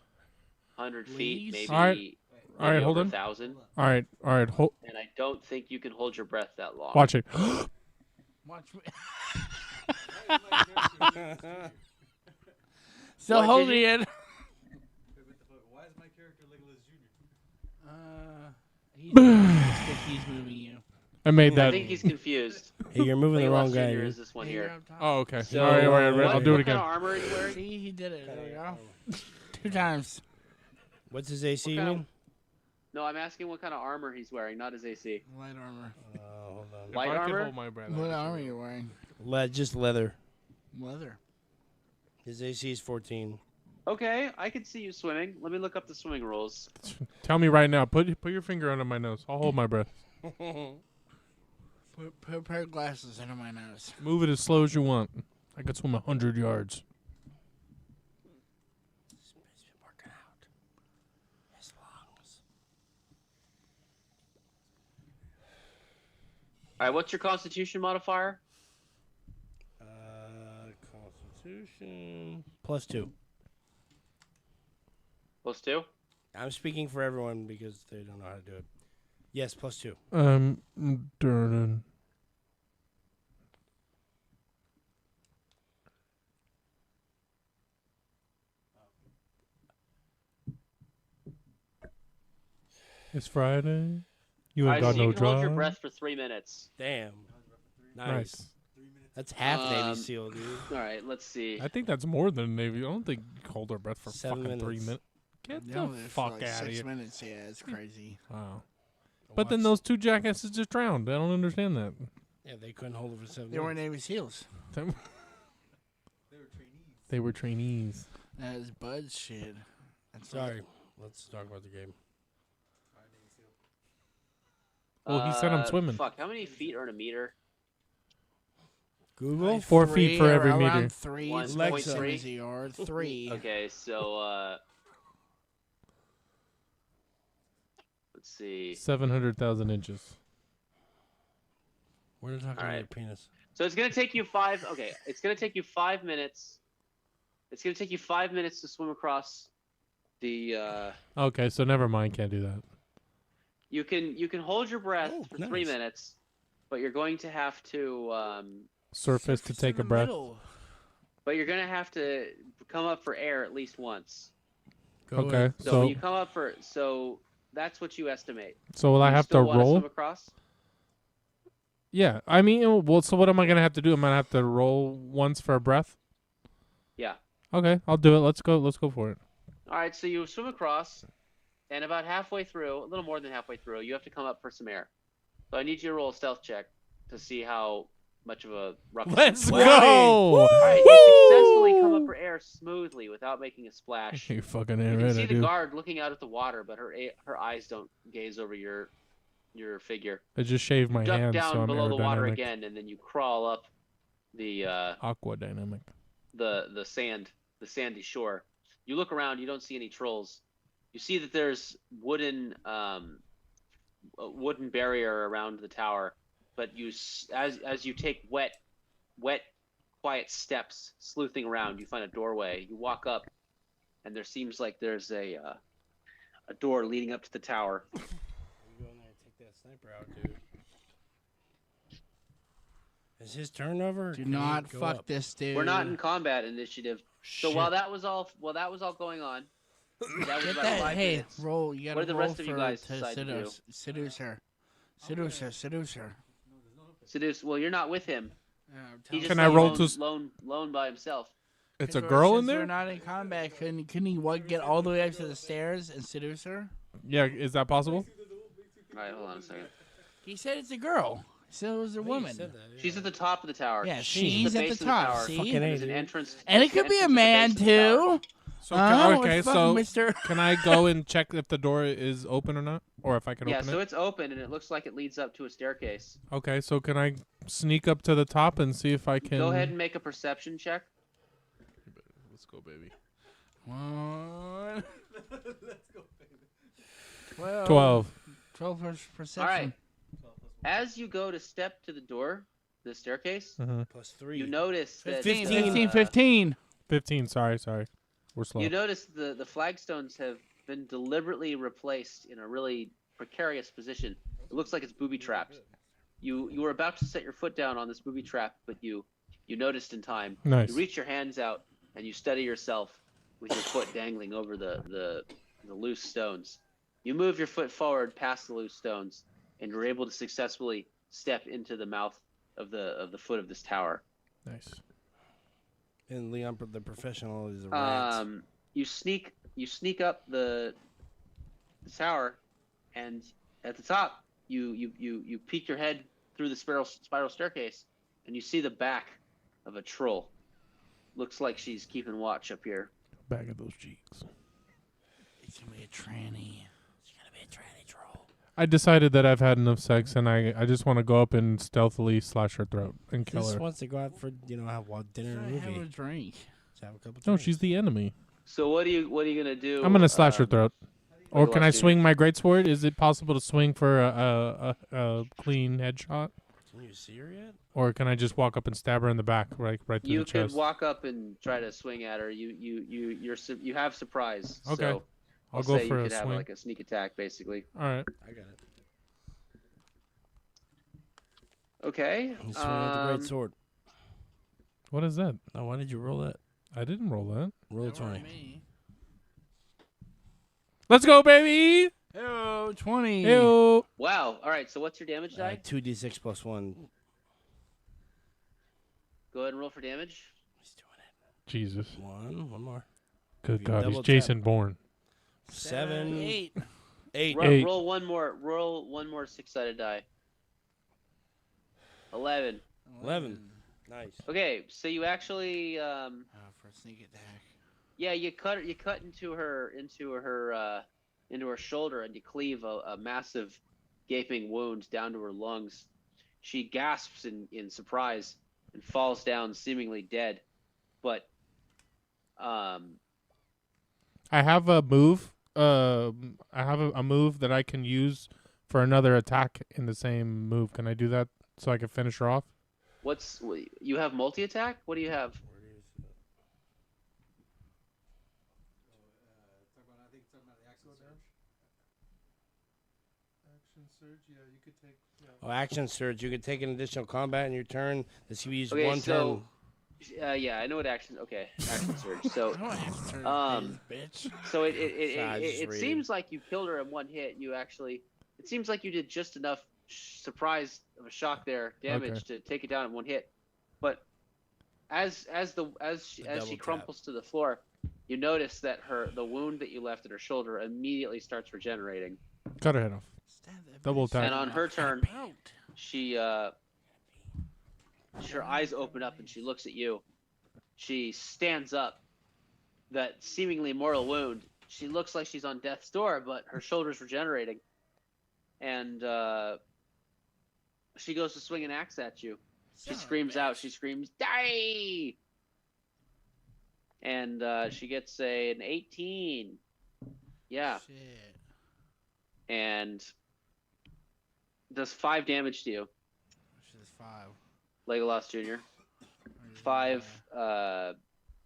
[SPEAKER 3] hundred feet,
[SPEAKER 4] Leagues?
[SPEAKER 3] maybe.
[SPEAKER 5] Alright. All right,
[SPEAKER 3] maybe
[SPEAKER 5] hold
[SPEAKER 3] over
[SPEAKER 5] on.
[SPEAKER 3] 1,000.
[SPEAKER 5] All right.
[SPEAKER 3] And I don't think you can hold your breath that long.
[SPEAKER 5] Watch it.
[SPEAKER 4] Watch me.
[SPEAKER 6] Why is my character Legolas Jr.?
[SPEAKER 4] Still
[SPEAKER 3] What, did
[SPEAKER 4] holding
[SPEAKER 3] you-
[SPEAKER 4] it.
[SPEAKER 6] Wait, what the fuck? Why is my character Legolas Jr.?
[SPEAKER 4] He's moving you.
[SPEAKER 5] I made
[SPEAKER 3] I
[SPEAKER 5] that.
[SPEAKER 3] think he's confused.
[SPEAKER 7] Hey, you're moving the
[SPEAKER 3] Legolas
[SPEAKER 7] wrong guy.
[SPEAKER 3] Jr.
[SPEAKER 7] dude.
[SPEAKER 3] is this one
[SPEAKER 4] Hey,
[SPEAKER 3] here.
[SPEAKER 4] you're up top.
[SPEAKER 5] Oh, okay.
[SPEAKER 3] So,
[SPEAKER 5] all right.
[SPEAKER 3] what,
[SPEAKER 5] I'll do it
[SPEAKER 3] what
[SPEAKER 5] again.
[SPEAKER 3] kind of armor are you wearing?
[SPEAKER 4] See, he did it. There we go. 2 times.
[SPEAKER 7] What's his AC?
[SPEAKER 3] What
[SPEAKER 7] You
[SPEAKER 3] kind of-
[SPEAKER 7] mean?
[SPEAKER 3] No, I'm asking what kind of armor he's wearing, not his AC.
[SPEAKER 4] Light armor.
[SPEAKER 7] Hold on.
[SPEAKER 5] If
[SPEAKER 3] Light
[SPEAKER 5] I could
[SPEAKER 3] armor?
[SPEAKER 5] hold my breath,
[SPEAKER 4] What
[SPEAKER 5] I'd
[SPEAKER 4] armor
[SPEAKER 5] do
[SPEAKER 4] are
[SPEAKER 5] it.
[SPEAKER 4] you wearing?
[SPEAKER 7] Just leather.
[SPEAKER 4] Leather.
[SPEAKER 7] His AC is 14.
[SPEAKER 3] Okay, I can see you swimming. Let me look up the swimming rules.
[SPEAKER 5] Tell me right now. Put your finger under my nose. I'll hold my breath.
[SPEAKER 4] Put a pair of glasses under my nose.
[SPEAKER 5] Move it as slow as you want. I could swim 100 yards.
[SPEAKER 7] Working out. His lungs.
[SPEAKER 3] All right, what's your Constitution modifier?
[SPEAKER 7] Constitution +2.
[SPEAKER 3] +2.
[SPEAKER 7] I'm speaking for everyone because they don't know how to do it. Yes, +2.
[SPEAKER 5] Durden. It's Friday. You
[SPEAKER 3] All
[SPEAKER 5] ain't
[SPEAKER 3] right,
[SPEAKER 5] got
[SPEAKER 3] so you
[SPEAKER 5] no
[SPEAKER 3] can hold your
[SPEAKER 5] job.
[SPEAKER 3] breath for 3 minutes.
[SPEAKER 7] Damn. Nice.
[SPEAKER 5] Nice.
[SPEAKER 7] That's half Navy
[SPEAKER 3] Um,
[SPEAKER 7] SEAL, dude.
[SPEAKER 3] All right, let's see.
[SPEAKER 5] I think that's more than Navy. I don't think you can hold our breath for
[SPEAKER 7] 7
[SPEAKER 5] fucking 3
[SPEAKER 7] minutes.
[SPEAKER 5] minutes. Get
[SPEAKER 4] Yeah,
[SPEAKER 5] the
[SPEAKER 4] for
[SPEAKER 5] fuck
[SPEAKER 4] like
[SPEAKER 5] out of
[SPEAKER 4] 6
[SPEAKER 5] here.
[SPEAKER 4] minutes. Yeah, it's crazy.
[SPEAKER 5] Wow. But then those 2 jackasses just drowned. I don't understand that.
[SPEAKER 7] Yeah, they couldn't hold it for 7
[SPEAKER 4] They were
[SPEAKER 7] minutes.
[SPEAKER 4] Navy SEAls.
[SPEAKER 6] They were trainees.
[SPEAKER 5] They were trainees.
[SPEAKER 4] That is Bud's shit. That's
[SPEAKER 7] Sorry. Let's talk about the game.
[SPEAKER 6] Alright, Navy SEAL.
[SPEAKER 5] Well, he said I'm swimming.
[SPEAKER 3] Fuck, how many feet are in a meter?
[SPEAKER 7] Google?
[SPEAKER 5] 4 feet for every meter.
[SPEAKER 4] Around 3.
[SPEAKER 3] One
[SPEAKER 4] It's
[SPEAKER 7] point
[SPEAKER 4] 0.3
[SPEAKER 3] three.
[SPEAKER 4] is a yard. 3.
[SPEAKER 3] Okay, so let's see.
[SPEAKER 5] 700,000 inches.
[SPEAKER 7] We're talking about
[SPEAKER 3] Alright.
[SPEAKER 7] your penis.
[SPEAKER 3] So it's gonna take you 5. Okay, it's gonna take you 5 minutes. It's gonna take you 5 minutes to swim across the.
[SPEAKER 5] Okay, so never mind. Can't do that.
[SPEAKER 3] You can hold your breath
[SPEAKER 7] Oh,
[SPEAKER 3] for 3
[SPEAKER 7] nice.
[SPEAKER 3] minutes, but you're going to have to.
[SPEAKER 5] Surface to take a breath.
[SPEAKER 3] But you're gonna have to come up for air at least once.
[SPEAKER 7] Go
[SPEAKER 5] Okay,
[SPEAKER 7] ahead.
[SPEAKER 3] So,
[SPEAKER 5] so
[SPEAKER 3] when you come up for that's what you estimate.
[SPEAKER 5] so will I
[SPEAKER 3] You
[SPEAKER 5] have to
[SPEAKER 3] still wanna
[SPEAKER 5] roll?
[SPEAKER 3] Swim across?
[SPEAKER 5] Yeah, I mean, well, so what am I gonna have to do? Am I gonna have to roll once for a breath?
[SPEAKER 3] Yeah.
[SPEAKER 5] Okay, I'll do it. Let's go for it.
[SPEAKER 3] All right. So you swim across, and about halfway through, a little more than halfway through, you have to come up for some air. So I need you to roll a stealth check to see how much of a rough.
[SPEAKER 5] Let's
[SPEAKER 7] Wow.
[SPEAKER 5] go!
[SPEAKER 3] All right, you successfully come up for air smoothly without making a splash.
[SPEAKER 5] You fucking
[SPEAKER 3] You
[SPEAKER 5] ain't
[SPEAKER 3] can see
[SPEAKER 5] ready,
[SPEAKER 3] the
[SPEAKER 5] dude.
[SPEAKER 3] guard looking out at the water, but her eyes don't gaze over your figure.
[SPEAKER 5] I just shaved my
[SPEAKER 3] Duck
[SPEAKER 5] hands,
[SPEAKER 3] down
[SPEAKER 5] so I'm
[SPEAKER 3] below the water
[SPEAKER 5] aerodynamic.
[SPEAKER 3] again, and then you crawl up the
[SPEAKER 5] Aqua dynamic.
[SPEAKER 3] the sandy shore. You look around, you don't see any trolls. You see that there's a wooden barrier around the tower, but as you take wet, quiet steps sleuthing around, you find a doorway. You walk up, and there seems like there's a door leading up to the tower.
[SPEAKER 7] You go in there and take that sniper out, dude. Is his turnover? or
[SPEAKER 4] Do
[SPEAKER 7] can he
[SPEAKER 4] not
[SPEAKER 7] go
[SPEAKER 4] fuck
[SPEAKER 7] up?
[SPEAKER 4] this dude.
[SPEAKER 3] We're not in combat initiative. So
[SPEAKER 5] Shit.
[SPEAKER 3] while that was all going on, that was
[SPEAKER 4] Get
[SPEAKER 3] about
[SPEAKER 4] that.
[SPEAKER 3] 5
[SPEAKER 4] Hey,
[SPEAKER 3] minutes.
[SPEAKER 4] roll. You gotta
[SPEAKER 3] What did the
[SPEAKER 4] roll
[SPEAKER 3] rest of you
[SPEAKER 4] for-
[SPEAKER 3] guys
[SPEAKER 4] to
[SPEAKER 3] decide to do?
[SPEAKER 4] seduce her. Seduce her.
[SPEAKER 3] Seduce. Well, you're not with him. He just
[SPEAKER 5] Can I
[SPEAKER 3] like
[SPEAKER 5] roll
[SPEAKER 3] lone by himself.
[SPEAKER 5] It's a girl in
[SPEAKER 4] We're
[SPEAKER 5] there?
[SPEAKER 4] not in combat. Couldn't he get all the way up to the stairs and seduce her?
[SPEAKER 5] Yeah, is that possible?
[SPEAKER 3] All right, hold on a second.
[SPEAKER 4] He said it's a girl. He said it was a
[SPEAKER 7] I think
[SPEAKER 4] woman.
[SPEAKER 7] he said that, yeah.
[SPEAKER 3] She's at the top of the tower.
[SPEAKER 4] Yeah,
[SPEAKER 7] She's
[SPEAKER 4] she's
[SPEAKER 3] the
[SPEAKER 4] at
[SPEAKER 3] base
[SPEAKER 4] the
[SPEAKER 3] of the
[SPEAKER 4] top.
[SPEAKER 3] tower.
[SPEAKER 4] See,
[SPEAKER 7] Fucking
[SPEAKER 3] There's
[SPEAKER 7] A,
[SPEAKER 3] an
[SPEAKER 7] dude.
[SPEAKER 3] entrance.
[SPEAKER 4] and it
[SPEAKER 3] there's
[SPEAKER 4] could be a
[SPEAKER 3] an entrance
[SPEAKER 4] man
[SPEAKER 3] at the base of the tower.
[SPEAKER 4] too.
[SPEAKER 5] So
[SPEAKER 4] What
[SPEAKER 5] okay,
[SPEAKER 4] the fuck,
[SPEAKER 5] so
[SPEAKER 4] Mister?
[SPEAKER 5] can I go and check if the door is open or not, or if I can
[SPEAKER 3] Yeah,
[SPEAKER 5] open
[SPEAKER 3] so
[SPEAKER 5] it?
[SPEAKER 3] it's open and it looks like it leads up to a staircase.
[SPEAKER 5] Okay, so can I sneak up to the top and see if I can?
[SPEAKER 3] Go ahead and make a perception check.
[SPEAKER 5] Let's go, baby.
[SPEAKER 4] 1,
[SPEAKER 6] Let's go, baby.
[SPEAKER 5] 12.
[SPEAKER 4] 12 perception.
[SPEAKER 3] All right. As you go to step to the door, the staircase,
[SPEAKER 7] +3.
[SPEAKER 3] you notice that
[SPEAKER 4] 15.
[SPEAKER 3] uh,
[SPEAKER 4] 15.
[SPEAKER 5] 15. Sorry. We're slow.
[SPEAKER 3] You notice the flagstones have been deliberately replaced in a really precarious position. It looks like it's booby trapped. You were about to set your foot down on this booby trap, but you noticed in time.
[SPEAKER 5] Nice.
[SPEAKER 3] You reach your hands out and you steady yourself with your foot dangling over the loose stones. You move your foot forward past the loose stones, and you're able to successfully step into the mouth of the foot of this tower.
[SPEAKER 5] Nice.
[SPEAKER 7] And Leon, the professional, is a rat.
[SPEAKER 3] You sneak up the tower, and at the top, you peek your head through the spiral staircase, and you see the back of a troll. Looks like she's keeping watch up here.
[SPEAKER 5] Back of those cheeks.
[SPEAKER 4] It's gonna be a tranny.
[SPEAKER 7] She's gonna be a tranny troll.
[SPEAKER 5] I decided that I've had enough sex, and I just want to go up and stealthily slash her throat and kill
[SPEAKER 7] Just
[SPEAKER 5] her.
[SPEAKER 7] wants to go out for have dinner and
[SPEAKER 4] Have a
[SPEAKER 7] movie.
[SPEAKER 4] drink.
[SPEAKER 7] Just have a couple.
[SPEAKER 5] No,
[SPEAKER 7] drinks.
[SPEAKER 5] she's the enemy.
[SPEAKER 3] So what are you gonna do?
[SPEAKER 5] I'm gonna slash her throat. Or can I
[SPEAKER 3] Legolas
[SPEAKER 5] swing my greatsword? Is it possible to swing for a clean headshot?
[SPEAKER 7] Can you see her yet?
[SPEAKER 5] Or can I just walk up and stab her in the back, right through
[SPEAKER 3] You
[SPEAKER 5] the
[SPEAKER 3] could
[SPEAKER 5] chest?
[SPEAKER 3] walk up and try to swing at her. You have surprise.
[SPEAKER 5] Okay.
[SPEAKER 3] So
[SPEAKER 5] I'll go
[SPEAKER 3] say
[SPEAKER 5] for
[SPEAKER 3] you
[SPEAKER 5] a
[SPEAKER 3] could have
[SPEAKER 5] swing.
[SPEAKER 3] like a sneak attack, basically.
[SPEAKER 5] All right.
[SPEAKER 7] I got it.
[SPEAKER 3] Okay.
[SPEAKER 7] You swing out the great sword.
[SPEAKER 5] What is that?
[SPEAKER 7] Oh, why did you roll that?
[SPEAKER 5] I didn't roll that.
[SPEAKER 7] Roll a
[SPEAKER 4] That weren't
[SPEAKER 7] 20.
[SPEAKER 4] me.
[SPEAKER 5] Let's go, baby!
[SPEAKER 4] Ew, 20.
[SPEAKER 5] Ew.
[SPEAKER 3] Wow. All right. So what's your damage die?
[SPEAKER 7] 2d6 plus 1.
[SPEAKER 3] Go ahead and roll for damage.
[SPEAKER 7] He's doing it.
[SPEAKER 5] Jesus.
[SPEAKER 7] One more.
[SPEAKER 5] Good
[SPEAKER 7] You
[SPEAKER 5] God, he's
[SPEAKER 7] double
[SPEAKER 5] Jason
[SPEAKER 7] tap.
[SPEAKER 5] Bourne.
[SPEAKER 7] 7,
[SPEAKER 4] 8.
[SPEAKER 7] 8.
[SPEAKER 5] Eight.
[SPEAKER 3] Roll one more. Roll one more six-sided die. 11.
[SPEAKER 7] 11. Nice.
[SPEAKER 3] Okay. So you actually,
[SPEAKER 4] For a sneak attack.
[SPEAKER 3] yeah, you cut into her shoulder, and you cleave a massive, gaping wound down to her lungs. She gasps in surprise and falls down, seemingly dead. But
[SPEAKER 5] I have a move. I have a move that I can use for another attack in the same move. Can I do that so I can finish her off?
[SPEAKER 3] you have multi-attack? What do you have?
[SPEAKER 5] Action surge. Yeah, you could take.
[SPEAKER 7] Oh, action surge. You can take an additional combat in your turn. This can be used
[SPEAKER 3] Okay,
[SPEAKER 7] one
[SPEAKER 3] so
[SPEAKER 7] turn.
[SPEAKER 3] yeah, I know what action. Okay, action surge. So
[SPEAKER 4] I don't have to turn bitch.
[SPEAKER 3] so
[SPEAKER 7] Nah, just
[SPEAKER 3] it
[SPEAKER 7] reading.
[SPEAKER 3] seems like you killed her in one hit. It seems like you did just enough surprise of a shock there damage to take it down in one hit. But as she
[SPEAKER 7] double
[SPEAKER 3] crumples to the floor, you notice that the wound that you left at her shoulder immediately starts regenerating.
[SPEAKER 5] Cut her head off.
[SPEAKER 4] Stab that
[SPEAKER 5] Double
[SPEAKER 4] bitch
[SPEAKER 5] attack.
[SPEAKER 3] And on her turn,
[SPEAKER 4] out.
[SPEAKER 3] her eyes open up and she looks at you. She stands up. That seemingly mortal wound. She looks like she's on death's door, but her shoulder's regenerating. And she goes to swing an axe at you. She
[SPEAKER 4] Son of a
[SPEAKER 3] screams out.
[SPEAKER 4] bitch.
[SPEAKER 3] She screams, "Die!" And she gets an 18. Yeah.
[SPEAKER 4] Shit.
[SPEAKER 3] And does 5 damage to you,
[SPEAKER 4] She's 5.
[SPEAKER 3] Legolas Jr. 5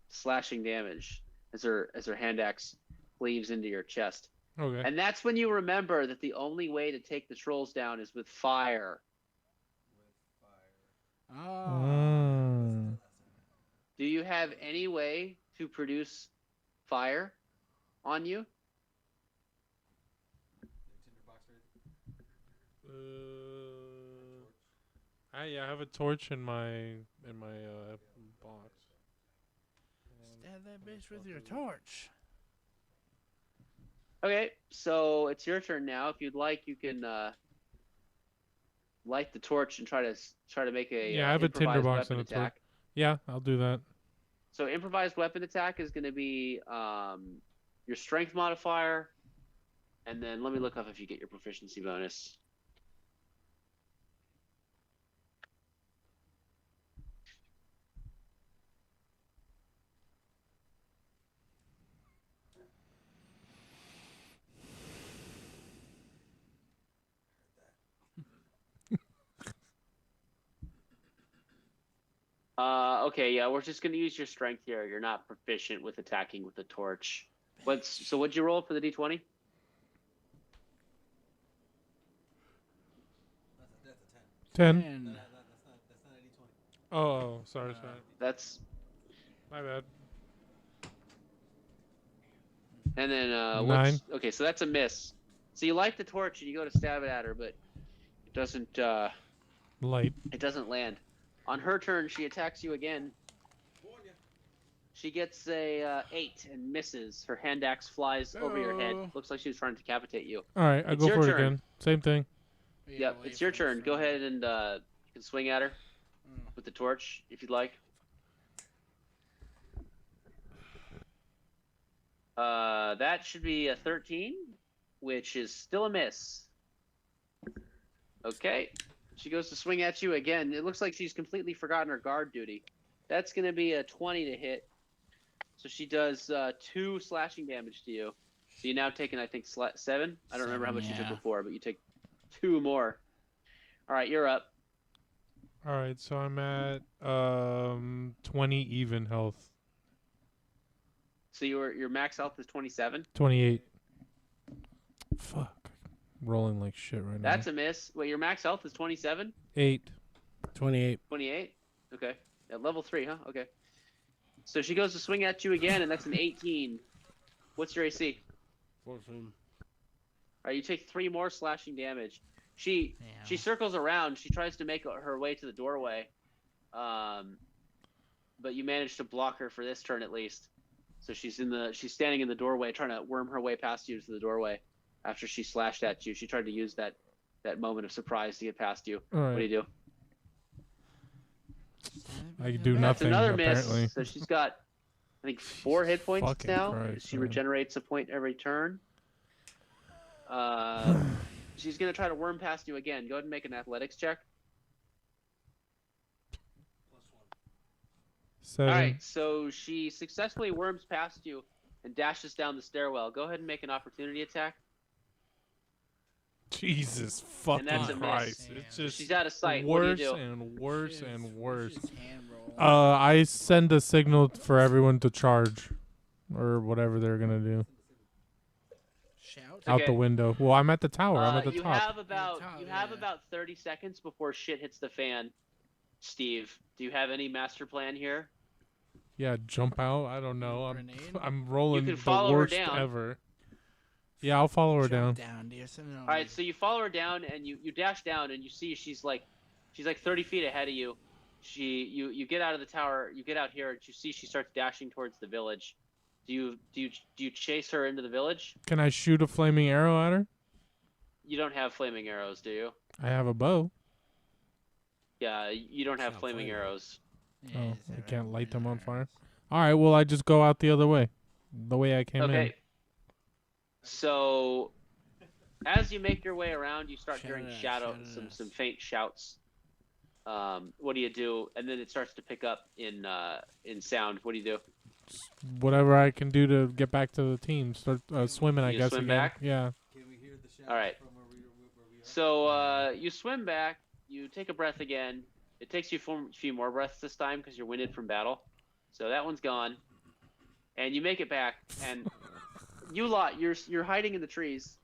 [SPEAKER 3] slashing damage as her hand axe cleaves into your chest.
[SPEAKER 5] Okay.
[SPEAKER 3] And that's when you remember that the only way to take the trolls down is with fire.
[SPEAKER 4] Oh.
[SPEAKER 5] Mm.
[SPEAKER 3] Do you have any way to produce fire on you?
[SPEAKER 5] I have a torch in my box.
[SPEAKER 4] Stab that bitch with your torch.
[SPEAKER 3] Okay, so it's your turn now. If you'd like, you can light the torch and try to make a
[SPEAKER 5] Yeah, I have a
[SPEAKER 3] improvised
[SPEAKER 5] tinderbox
[SPEAKER 3] weapon
[SPEAKER 5] and a torch.
[SPEAKER 3] attack.
[SPEAKER 5] Yeah, I'll do that.
[SPEAKER 3] So improvised weapon attack is going to be your strength modifier, and then let me look up if you get your proficiency bonus. Okay, yeah, we're just gonna use your strength here. You're not proficient with attacking with a torch. What'd you roll for the d20?
[SPEAKER 6] That's a 10.
[SPEAKER 5] 10.
[SPEAKER 4] And
[SPEAKER 6] That's not a D20.
[SPEAKER 5] Oh, sorry.
[SPEAKER 3] That's
[SPEAKER 5] My bad.
[SPEAKER 3] and then
[SPEAKER 5] 9.
[SPEAKER 3] okay, so that's a miss. So you light the torch and you go to stab it at her, but it doesn't
[SPEAKER 5] Light.
[SPEAKER 3] land. On her turn, she attacks you again. She gets a 8 and misses. Her hand axe flies over your head.
[SPEAKER 4] Oh.
[SPEAKER 3] Looks like she was trying to decapitate you.
[SPEAKER 5] All right, I
[SPEAKER 3] It's
[SPEAKER 5] go
[SPEAKER 3] your
[SPEAKER 5] for it
[SPEAKER 3] turn.
[SPEAKER 5] again. Same thing.
[SPEAKER 3] Yep, it's your turn. Go ahead and you can swing at her with the torch if you'd like. That should be a 13, which is still a miss. Okay, she goes to swing at you again. It looks like she's completely forgotten her guard duty. That's going to be a 20 to hit. So she does 2 slashing damage to you. So you're now taking, I think, 7? I don't remember how much you took before, but you take 2 more. All right, you're up.
[SPEAKER 5] All right, so I'm at 20 even health.
[SPEAKER 3] So your max health is 27?
[SPEAKER 5] 28. Fuck. Rolling like shit right now.
[SPEAKER 3] That's a miss. Wait, your max health is 27?
[SPEAKER 5] 8.
[SPEAKER 7] 28.
[SPEAKER 3] 28? Okay. At level 3, huh? Okay. So she goes to swing at you again, and that's an 18. What's your AC?
[SPEAKER 7] 14.
[SPEAKER 3] All right, you take 3 more slashing damage. She
[SPEAKER 4] Damn.
[SPEAKER 3] circles around. She tries to make her way to the doorway, but you manage to block her for this turn at least. So she's standing in the doorway, trying to worm her way past you to the doorway. After she slashed at you, she tried to use that moment of surprise to get past you.
[SPEAKER 5] All right.
[SPEAKER 3] What do you do?
[SPEAKER 5] I do
[SPEAKER 3] That's
[SPEAKER 5] nothing,
[SPEAKER 3] another
[SPEAKER 5] apparently.
[SPEAKER 3] miss. So she's got, I think, 4 hit points
[SPEAKER 5] Fucking
[SPEAKER 3] now.
[SPEAKER 5] Christ,
[SPEAKER 3] She
[SPEAKER 5] man.
[SPEAKER 3] regenerates a point every turn. She's gonna try to worm past you again. Go ahead and make an athletics check.
[SPEAKER 6] +1.
[SPEAKER 5] 7.
[SPEAKER 3] All right, so she successfully worms past you and dashes down the stairwell. Go ahead and make an opportunity attack.
[SPEAKER 5] Jesus fucking
[SPEAKER 3] that's a miss.
[SPEAKER 5] Christ.
[SPEAKER 4] Damn.
[SPEAKER 5] It's just
[SPEAKER 3] She's out of sight.
[SPEAKER 5] worse
[SPEAKER 3] What do you do?
[SPEAKER 5] and worse and worse.
[SPEAKER 4] Just hand roll.
[SPEAKER 5] I send a signal for everyone to charge. Or whatever they're going to do.
[SPEAKER 4] Shout.
[SPEAKER 5] Out
[SPEAKER 3] Okay.
[SPEAKER 5] the window. Well, I'm at the tower. I'm at the
[SPEAKER 3] you
[SPEAKER 5] top.
[SPEAKER 3] have about
[SPEAKER 4] Top,
[SPEAKER 3] you have
[SPEAKER 4] yeah.
[SPEAKER 3] about 30 seconds before shit hits the fan. Steve, do you have any master plan here?
[SPEAKER 5] Yeah, jump out. I don't know.
[SPEAKER 4] Grenade?
[SPEAKER 5] I'm rolling
[SPEAKER 3] can
[SPEAKER 5] the
[SPEAKER 3] follow her
[SPEAKER 5] worst
[SPEAKER 3] down.
[SPEAKER 5] ever. Yeah, I'll follow her down.
[SPEAKER 4] Jump dear. Send it on
[SPEAKER 3] All right, so you follow her down and you dash down and you see she's like 30 feet ahead of you. You get out of the tower, you get out here and you see she starts dashing towards the village. Do you chase her into the village?
[SPEAKER 5] Can I shoot a flaming arrow at her?
[SPEAKER 3] You don't have flaming arrows, do you?
[SPEAKER 5] I have a bow.
[SPEAKER 3] Yeah, you don't have
[SPEAKER 7] not
[SPEAKER 3] flaming
[SPEAKER 7] flaming.
[SPEAKER 3] arrows.
[SPEAKER 4] Yeah,
[SPEAKER 5] Oh,
[SPEAKER 4] is
[SPEAKER 5] I
[SPEAKER 4] that
[SPEAKER 5] can't
[SPEAKER 4] right?
[SPEAKER 5] light them on fire. All right, well, I just go out the other way. The way I came in.
[SPEAKER 3] Okay. So, as you make your way around, you start
[SPEAKER 4] Shout
[SPEAKER 3] hearing
[SPEAKER 4] it out, shout it
[SPEAKER 3] some
[SPEAKER 4] out.
[SPEAKER 3] faint shouts. What do you do? And then it starts to pick up in sound. What do you do?
[SPEAKER 5] Whatever I can do to get back to the team. Start swimming, I
[SPEAKER 3] You
[SPEAKER 5] guess,
[SPEAKER 3] swim
[SPEAKER 5] again.
[SPEAKER 3] back?
[SPEAKER 5] Yeah.
[SPEAKER 6] Can we hear the shout
[SPEAKER 3] All right.
[SPEAKER 6] from where we are?
[SPEAKER 3] So you swim back. You take a breath again. It takes you a few more breaths this time because you're winded from battle. So that one's gone. And you make it back, and you're hiding in the trees.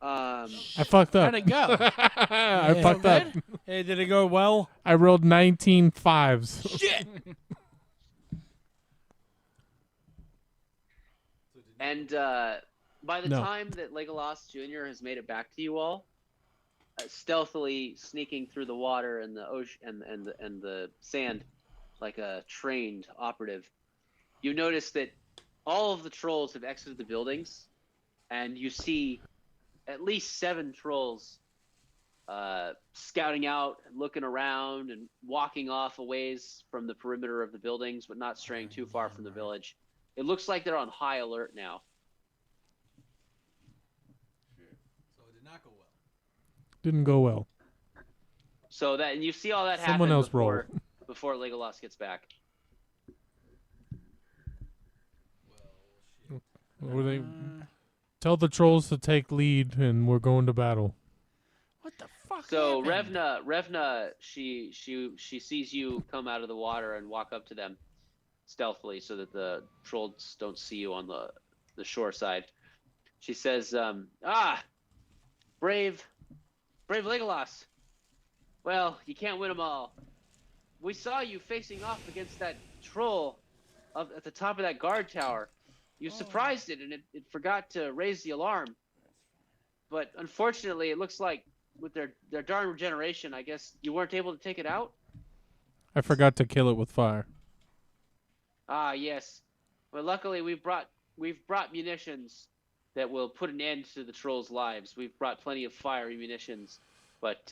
[SPEAKER 5] I fucked up.
[SPEAKER 7] How'd it go?
[SPEAKER 5] I
[SPEAKER 7] Yeah.
[SPEAKER 5] fucked up.
[SPEAKER 7] Hey, did it go well?
[SPEAKER 5] I rolled 19 fives.
[SPEAKER 7] Shit!
[SPEAKER 3] And by the
[SPEAKER 5] No.
[SPEAKER 3] time that Legolas Jr. has made it back to you all, stealthily sneaking through the water and the ocean and the sand, like a trained operative, you notice that all of the trolls have exited the buildings, and you see at least 7 trolls scouting out, looking around, and walking off a ways from the perimeter of the buildings, but not straying too far from the village. It looks like they're on high alert now.
[SPEAKER 6] So it did not go well.
[SPEAKER 5] Didn't go well.
[SPEAKER 3] So that, and you see all that happen
[SPEAKER 5] Someone else roll.
[SPEAKER 3] before Legolas gets back.
[SPEAKER 5] Were they tell the trolls to take lead, and we're going to battle.
[SPEAKER 4] What the fuck?
[SPEAKER 3] So
[SPEAKER 4] happened?
[SPEAKER 3] Revna, she sees you come out of the water and walk up to them stealthily, so that the trolls don't see you on the shore side. She says, brave Legolas. Well, you can't win them all. We saw you facing off against that troll at the top of that guard tower. You surprised it, and it forgot to raise the alarm. But unfortunately, it looks like with their darn regeneration, I guess you weren't able to take it out.
[SPEAKER 5] I forgot to kill it with fire.
[SPEAKER 3] Ah, yes. Well, luckily we've brought munitions that will put an end to the trolls' lives. We've brought plenty of fiery munitions, but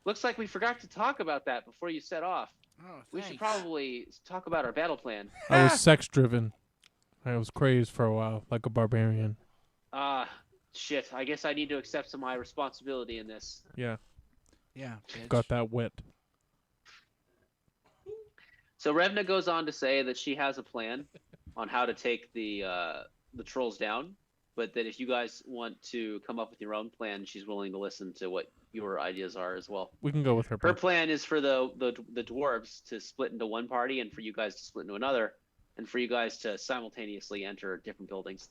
[SPEAKER 3] looks like we forgot to talk about that before you set off.
[SPEAKER 4] Oh,
[SPEAKER 3] We should
[SPEAKER 4] thanks.
[SPEAKER 3] probably talk about our battle plan.
[SPEAKER 5] I was sex driven. I was crazed for a while, like a barbarian.
[SPEAKER 3] Shit. I guess I need to accept some of my responsibility in this.
[SPEAKER 5] Yeah,
[SPEAKER 4] Yeah, bitch.
[SPEAKER 5] got that wet.
[SPEAKER 3] So Revna goes on to say that she has a plan on how to take the trolls down, but that if you guys want to come up with your own plan, she's willing to listen to what your ideas are as well.
[SPEAKER 5] We can go with her.
[SPEAKER 3] Her plan is for the dwarves to split into one party, and for you guys to split into another, and for you guys to simultaneously enter different buildings.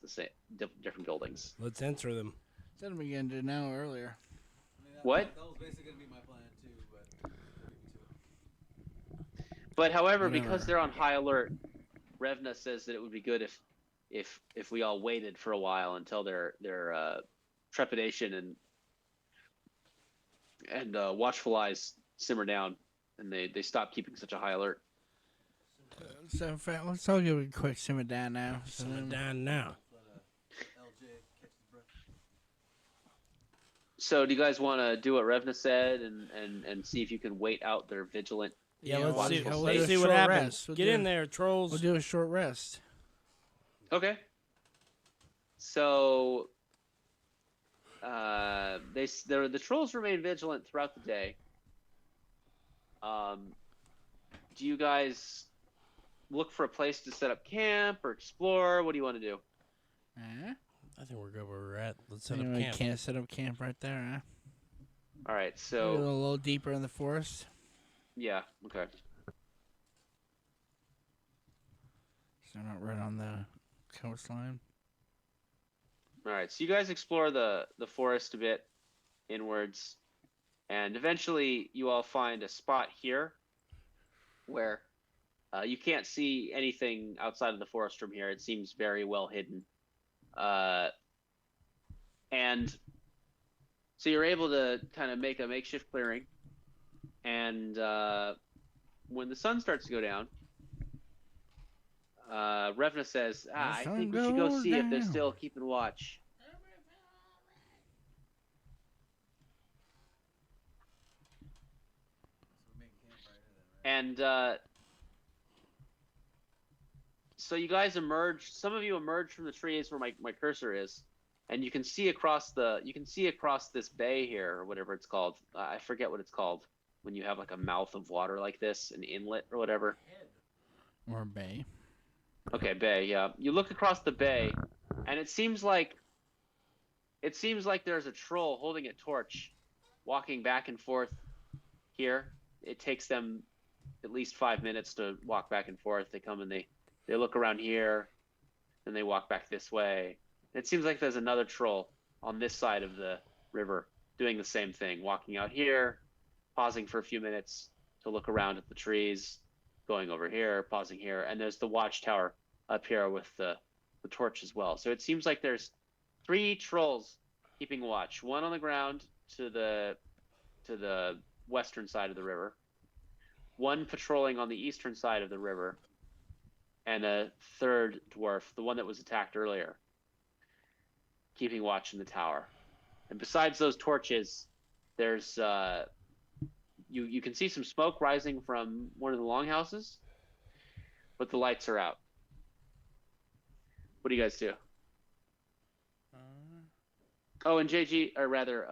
[SPEAKER 3] Different buildings.
[SPEAKER 7] Let's enter them.
[SPEAKER 4] Said we began to know earlier.
[SPEAKER 6] I mean,
[SPEAKER 3] What?
[SPEAKER 6] That was basically gonna be my plan too, but beat me to it.
[SPEAKER 3] But however,
[SPEAKER 4] Whatever.
[SPEAKER 3] because they're on high alert, Revna says that it would be good if we all waited for a while until their trepidation and watchful eyes simmer down, and they stop keeping such a high alert.
[SPEAKER 4] So in fact, let's all give it a quick simmer down now.
[SPEAKER 7] Simmer down now.
[SPEAKER 6] LJ catches the breath.
[SPEAKER 3] So do you guys want to do what Revna said and see if you can wait out their vigilant?
[SPEAKER 7] Yeah,
[SPEAKER 4] Yeah,
[SPEAKER 7] let's see.
[SPEAKER 3] watchful
[SPEAKER 4] we'll
[SPEAKER 3] state?
[SPEAKER 4] do
[SPEAKER 7] Let's
[SPEAKER 4] a
[SPEAKER 7] see what
[SPEAKER 4] short
[SPEAKER 7] happens.
[SPEAKER 4] rest. We'll
[SPEAKER 7] Get
[SPEAKER 4] do-
[SPEAKER 7] in there, trolls.
[SPEAKER 4] We'll do a short rest.
[SPEAKER 3] Okay. So the trolls remain vigilant throughout the day. Do you guys look for a place to set up camp or explore? What do you want to do?
[SPEAKER 7] I think we're good where we're at. Let's set
[SPEAKER 4] Set
[SPEAKER 7] up camp.
[SPEAKER 4] Can't set up camp right there, huh?
[SPEAKER 3] All right.
[SPEAKER 4] Go a
[SPEAKER 3] So
[SPEAKER 4] little deeper in the forest.
[SPEAKER 3] yeah. Okay.
[SPEAKER 4] So not right on the coastline.
[SPEAKER 3] All right. So you guys explore the forest a bit inwards, and eventually you all find a spot here where you can't see anything outside of the forest from here. It seems very well hidden. And so you're able to kind of make a makeshift clearing. And when the sun starts to go down, Revna says, I
[SPEAKER 4] sun
[SPEAKER 3] think we should go
[SPEAKER 4] goes
[SPEAKER 3] see if they're
[SPEAKER 4] down."
[SPEAKER 3] still keeping watch.
[SPEAKER 6] So we're making campfire then, right?
[SPEAKER 3] And so you guys emerge. Some of you emerge from the trees where my cursor is, and you can see across this bay here, or whatever it's called. I forget what it's called when you have like a mouth of water like this, an inlet or whatever.
[SPEAKER 4] Or bay.
[SPEAKER 3] Okay, bay. Yeah, you look across the bay, and it seems like there's a troll holding a torch, walking back and forth here. It takes them at least 5 minutes to walk back and forth. They come and they look around here, then they walk back this way. It seems like there's another troll on this side of the river doing the same thing, walking out here, pausing for a few minutes to look around at the trees, going over here, pausing here, and there's the watchtower up here with the torch as well. So it seems like there's 3 trolls keeping watch. One on the ground to the western side of the river, one patrolling on the eastern side of the river, and a third dwarf, the one that was attacked earlier, keeping watch in the tower. And besides those torches, there's you can see some smoke rising from one of the longhouses, but the lights are out. What do you guys do? Oh, and JG, or rather,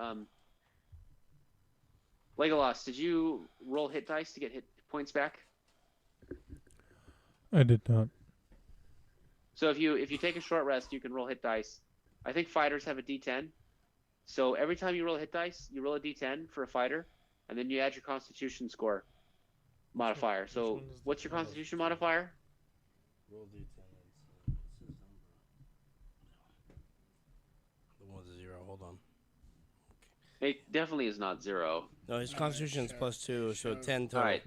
[SPEAKER 3] Legolas, did you roll hit dice to get hit points back?
[SPEAKER 5] I did not.
[SPEAKER 3] So if you take a short rest, you can roll hit dice. I think fighters have a D10. So every time you roll a hit dice, you roll a D10 for a fighter, and then you add your Constitution score modifier.
[SPEAKER 7] Which
[SPEAKER 3] So
[SPEAKER 7] one is
[SPEAKER 3] what's
[SPEAKER 7] the
[SPEAKER 3] your Constitution modifier?
[SPEAKER 7] Roll D10. What's his number?
[SPEAKER 3] It definitely is not 0.
[SPEAKER 7] No, his Constitution's
[SPEAKER 4] sure,
[SPEAKER 7] +2, so
[SPEAKER 4] sure.
[SPEAKER 7] 10 total.
[SPEAKER 3] All right,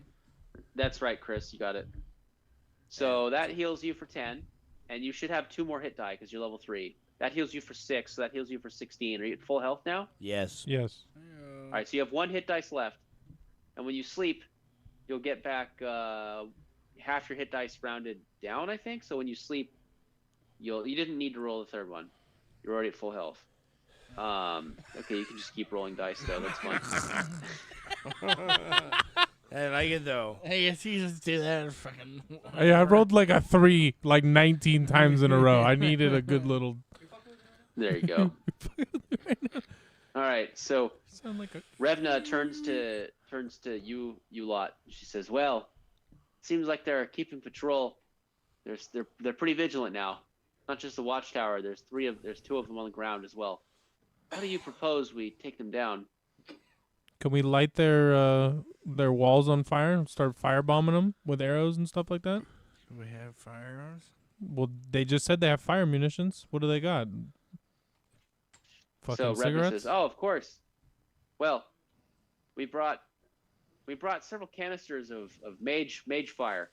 [SPEAKER 3] that's right, Chris. You got it. So that heals you for 10, and you should have 2 more hit die because you're level 3. That heals you for 6, so that heals you for 16. Are you at full health now?
[SPEAKER 7] Yes.
[SPEAKER 5] Yes.
[SPEAKER 3] All right, so you have 1 hit dice left, and when you sleep, you'll get back half your hit dice rounded down, I think. So when you sleep, you didn't need to roll the 3rd one. You're already at full health. Okay, you can just keep rolling dice though. That's fine.
[SPEAKER 7] I like it though.
[SPEAKER 4] I guess you just do that fucking.
[SPEAKER 5] I rolled like a 3 like 19 times in a row. I needed a good little.
[SPEAKER 3] There you go. All right, so
[SPEAKER 5] Sound like a.
[SPEAKER 3] Revna turns to you lot. She says, "Well, seems like they're keeping patrol. They're pretty vigilant now. Not just the watchtower. There's 2 of them on the ground as well. How do you propose we take them down?"
[SPEAKER 5] Can we light their walls on fire and start firebombing them with arrows and stuff like that?
[SPEAKER 4] Do we have firearms?
[SPEAKER 5] Well, they just said they have fire munitions. What do they got? Fucking
[SPEAKER 3] So Revna
[SPEAKER 5] cigarettes?
[SPEAKER 3] says, "Oh, of course. Well, we brought several canisters of mage fire."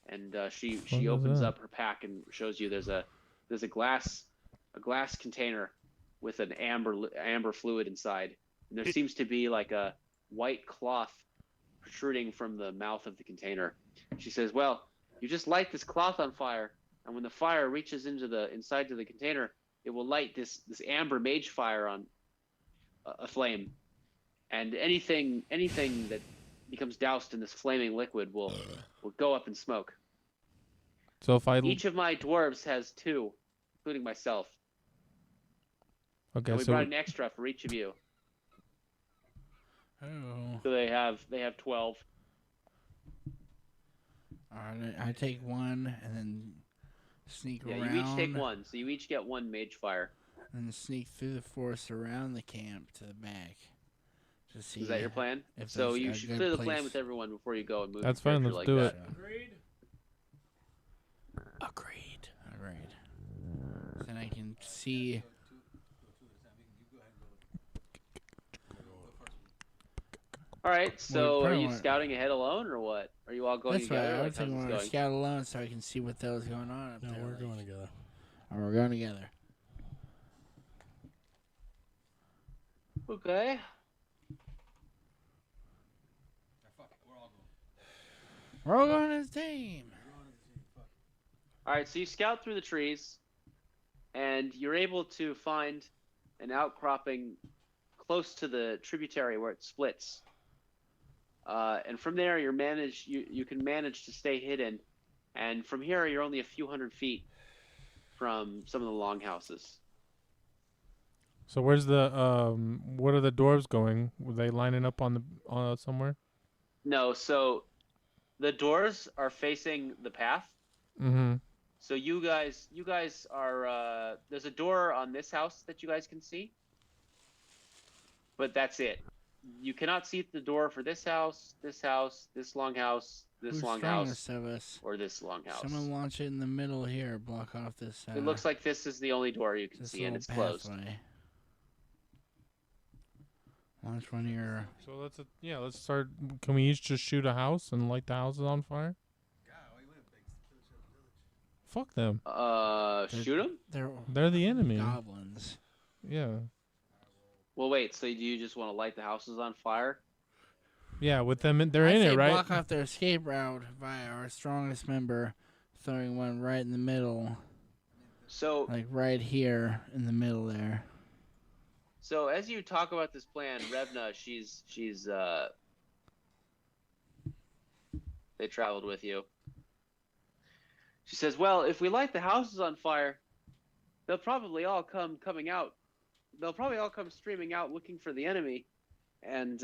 [SPEAKER 3] And she
[SPEAKER 5] Fuck is
[SPEAKER 3] opens
[SPEAKER 5] that?
[SPEAKER 3] up her pack and shows you there's a glass container with an amber fluid inside. And there seems to be like a white cloth protruding from the mouth of the container. She says, "Well, you just light this cloth on fire, and when the fire reaches into the inside of the container, it will light this amber mage fire on a flame, and anything that becomes doused in this flaming liquid will go up in smoke.
[SPEAKER 5] So if I
[SPEAKER 3] Each of my dwarves has 2, including myself.
[SPEAKER 5] okay,
[SPEAKER 3] And we
[SPEAKER 5] so
[SPEAKER 3] brought an extra for each of you,
[SPEAKER 4] Oh.
[SPEAKER 3] so they have 12.
[SPEAKER 4] Alright, I take 1 and then sneak
[SPEAKER 3] Yeah,
[SPEAKER 4] around.
[SPEAKER 3] you each take 1, so you each get 1 mage fire.
[SPEAKER 4] And sneak through the forest around the camp to the back. To see
[SPEAKER 3] Is that your plan?
[SPEAKER 4] if
[SPEAKER 3] So
[SPEAKER 4] there's
[SPEAKER 3] you
[SPEAKER 4] a
[SPEAKER 3] should
[SPEAKER 4] good
[SPEAKER 3] clear the
[SPEAKER 4] place.
[SPEAKER 3] plan with everyone before you go and move.
[SPEAKER 5] That's
[SPEAKER 3] your
[SPEAKER 5] fine,
[SPEAKER 3] character
[SPEAKER 5] let's
[SPEAKER 3] like
[SPEAKER 5] do
[SPEAKER 3] that.
[SPEAKER 5] it.
[SPEAKER 7] Agreed.
[SPEAKER 4] Alright. Then I can see.
[SPEAKER 3] All right. So are
[SPEAKER 4] probably
[SPEAKER 3] you
[SPEAKER 4] want-
[SPEAKER 3] scouting ahead alone or what? Are you all going
[SPEAKER 4] That's right.
[SPEAKER 3] together?
[SPEAKER 4] I
[SPEAKER 3] Like,
[SPEAKER 4] was thinking
[SPEAKER 3] how's
[SPEAKER 4] I
[SPEAKER 3] this
[SPEAKER 4] want to
[SPEAKER 3] going?
[SPEAKER 4] scout alone so I can see what the hell's going on up
[SPEAKER 7] No,
[SPEAKER 4] there.
[SPEAKER 7] we're
[SPEAKER 4] like-
[SPEAKER 7] going together.
[SPEAKER 4] Oh, we're going together.
[SPEAKER 3] Okay.
[SPEAKER 4] We're all going as a team.
[SPEAKER 3] All right, so you scout through the trees, and you're able to find an outcropping close to the tributary where it splits. And from there, you can manage to stay hidden. And from here, you're only a few hundred feet from some of the longhouses.
[SPEAKER 5] So where's the what are the dwarves going? Were they lining up on the somewhere?
[SPEAKER 3] No, so the doors are facing the path.
[SPEAKER 5] Mm-hmm.
[SPEAKER 3] So you guys are there's a door on this house that you guys can see, but that's it. You cannot see the door for this house, this longhouse, this
[SPEAKER 4] Who's
[SPEAKER 3] longhouse,
[SPEAKER 4] strongest of us?
[SPEAKER 3] or this longhouse.
[SPEAKER 4] Someone launch it in the middle here. Block off this.
[SPEAKER 3] It looks like this is the only door you can
[SPEAKER 4] this
[SPEAKER 3] see, and
[SPEAKER 4] little
[SPEAKER 3] it's closed.
[SPEAKER 4] pathway. Launch one of your.
[SPEAKER 5] So let's start. Can we each just shoot a house and light the houses on fire? Fuck them.
[SPEAKER 3] Shoot them?
[SPEAKER 4] They're
[SPEAKER 5] the enemy.
[SPEAKER 4] goblins.
[SPEAKER 5] Yeah.
[SPEAKER 3] Well, wait. So do you just want to light the houses on fire?
[SPEAKER 5] Yeah, with them, they're
[SPEAKER 4] I
[SPEAKER 5] in
[SPEAKER 4] say
[SPEAKER 5] it, right?
[SPEAKER 4] block off their escape route via our strongest member, throwing one right in the middle,
[SPEAKER 3] So
[SPEAKER 4] like right here in the middle there.
[SPEAKER 3] So as you talk about this plan, Revna, she's they traveled with you. She says, "Well, if we light the houses on fire, they'll probably all come coming out. They'll probably all come streaming out looking for the enemy, and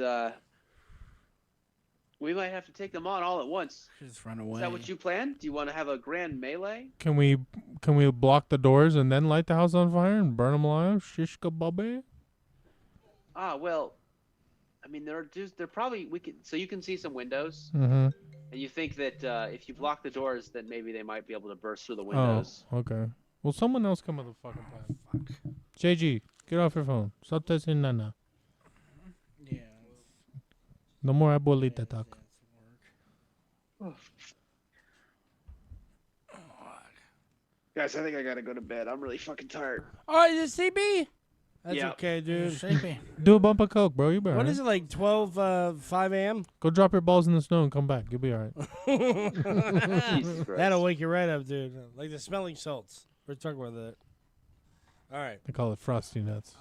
[SPEAKER 3] we might have to take them on all at once.
[SPEAKER 4] Just run away.
[SPEAKER 3] Is that what you planned? Do you want to have a grand melee?"
[SPEAKER 5] Can we block the doors and then light the house on fire and burn them alive? Shish kebabbe.
[SPEAKER 3] Ah, well, I mean, they're probably so you can see some windows.
[SPEAKER 5] Mm-hmm.
[SPEAKER 3] And you think that if you block the doors, that maybe they might be able to burst through the windows.
[SPEAKER 5] Oh, okay. Well, someone else come with a fucking plan. JG, get off your phone. Stop texting Nana. No more abuelita talk.
[SPEAKER 3] Guys, I think I gotta go to bed. I'm really fucking tired.
[SPEAKER 2] Oh, is it CB? That's
[SPEAKER 3] Yeah.
[SPEAKER 2] okay, dude.
[SPEAKER 4] Sleepy.
[SPEAKER 5] Do a bump of coke, bro. You be
[SPEAKER 2] What
[SPEAKER 5] alright.
[SPEAKER 2] is it, like 5 a.m.?
[SPEAKER 5] Go drop your balls in the snow and come back. You'll be alright.
[SPEAKER 3] Jesus Christ.
[SPEAKER 2] That'll wake you right up, dude. Like the smelling salts. We're talking about that. All right.
[SPEAKER 5] They call it frosty nuts.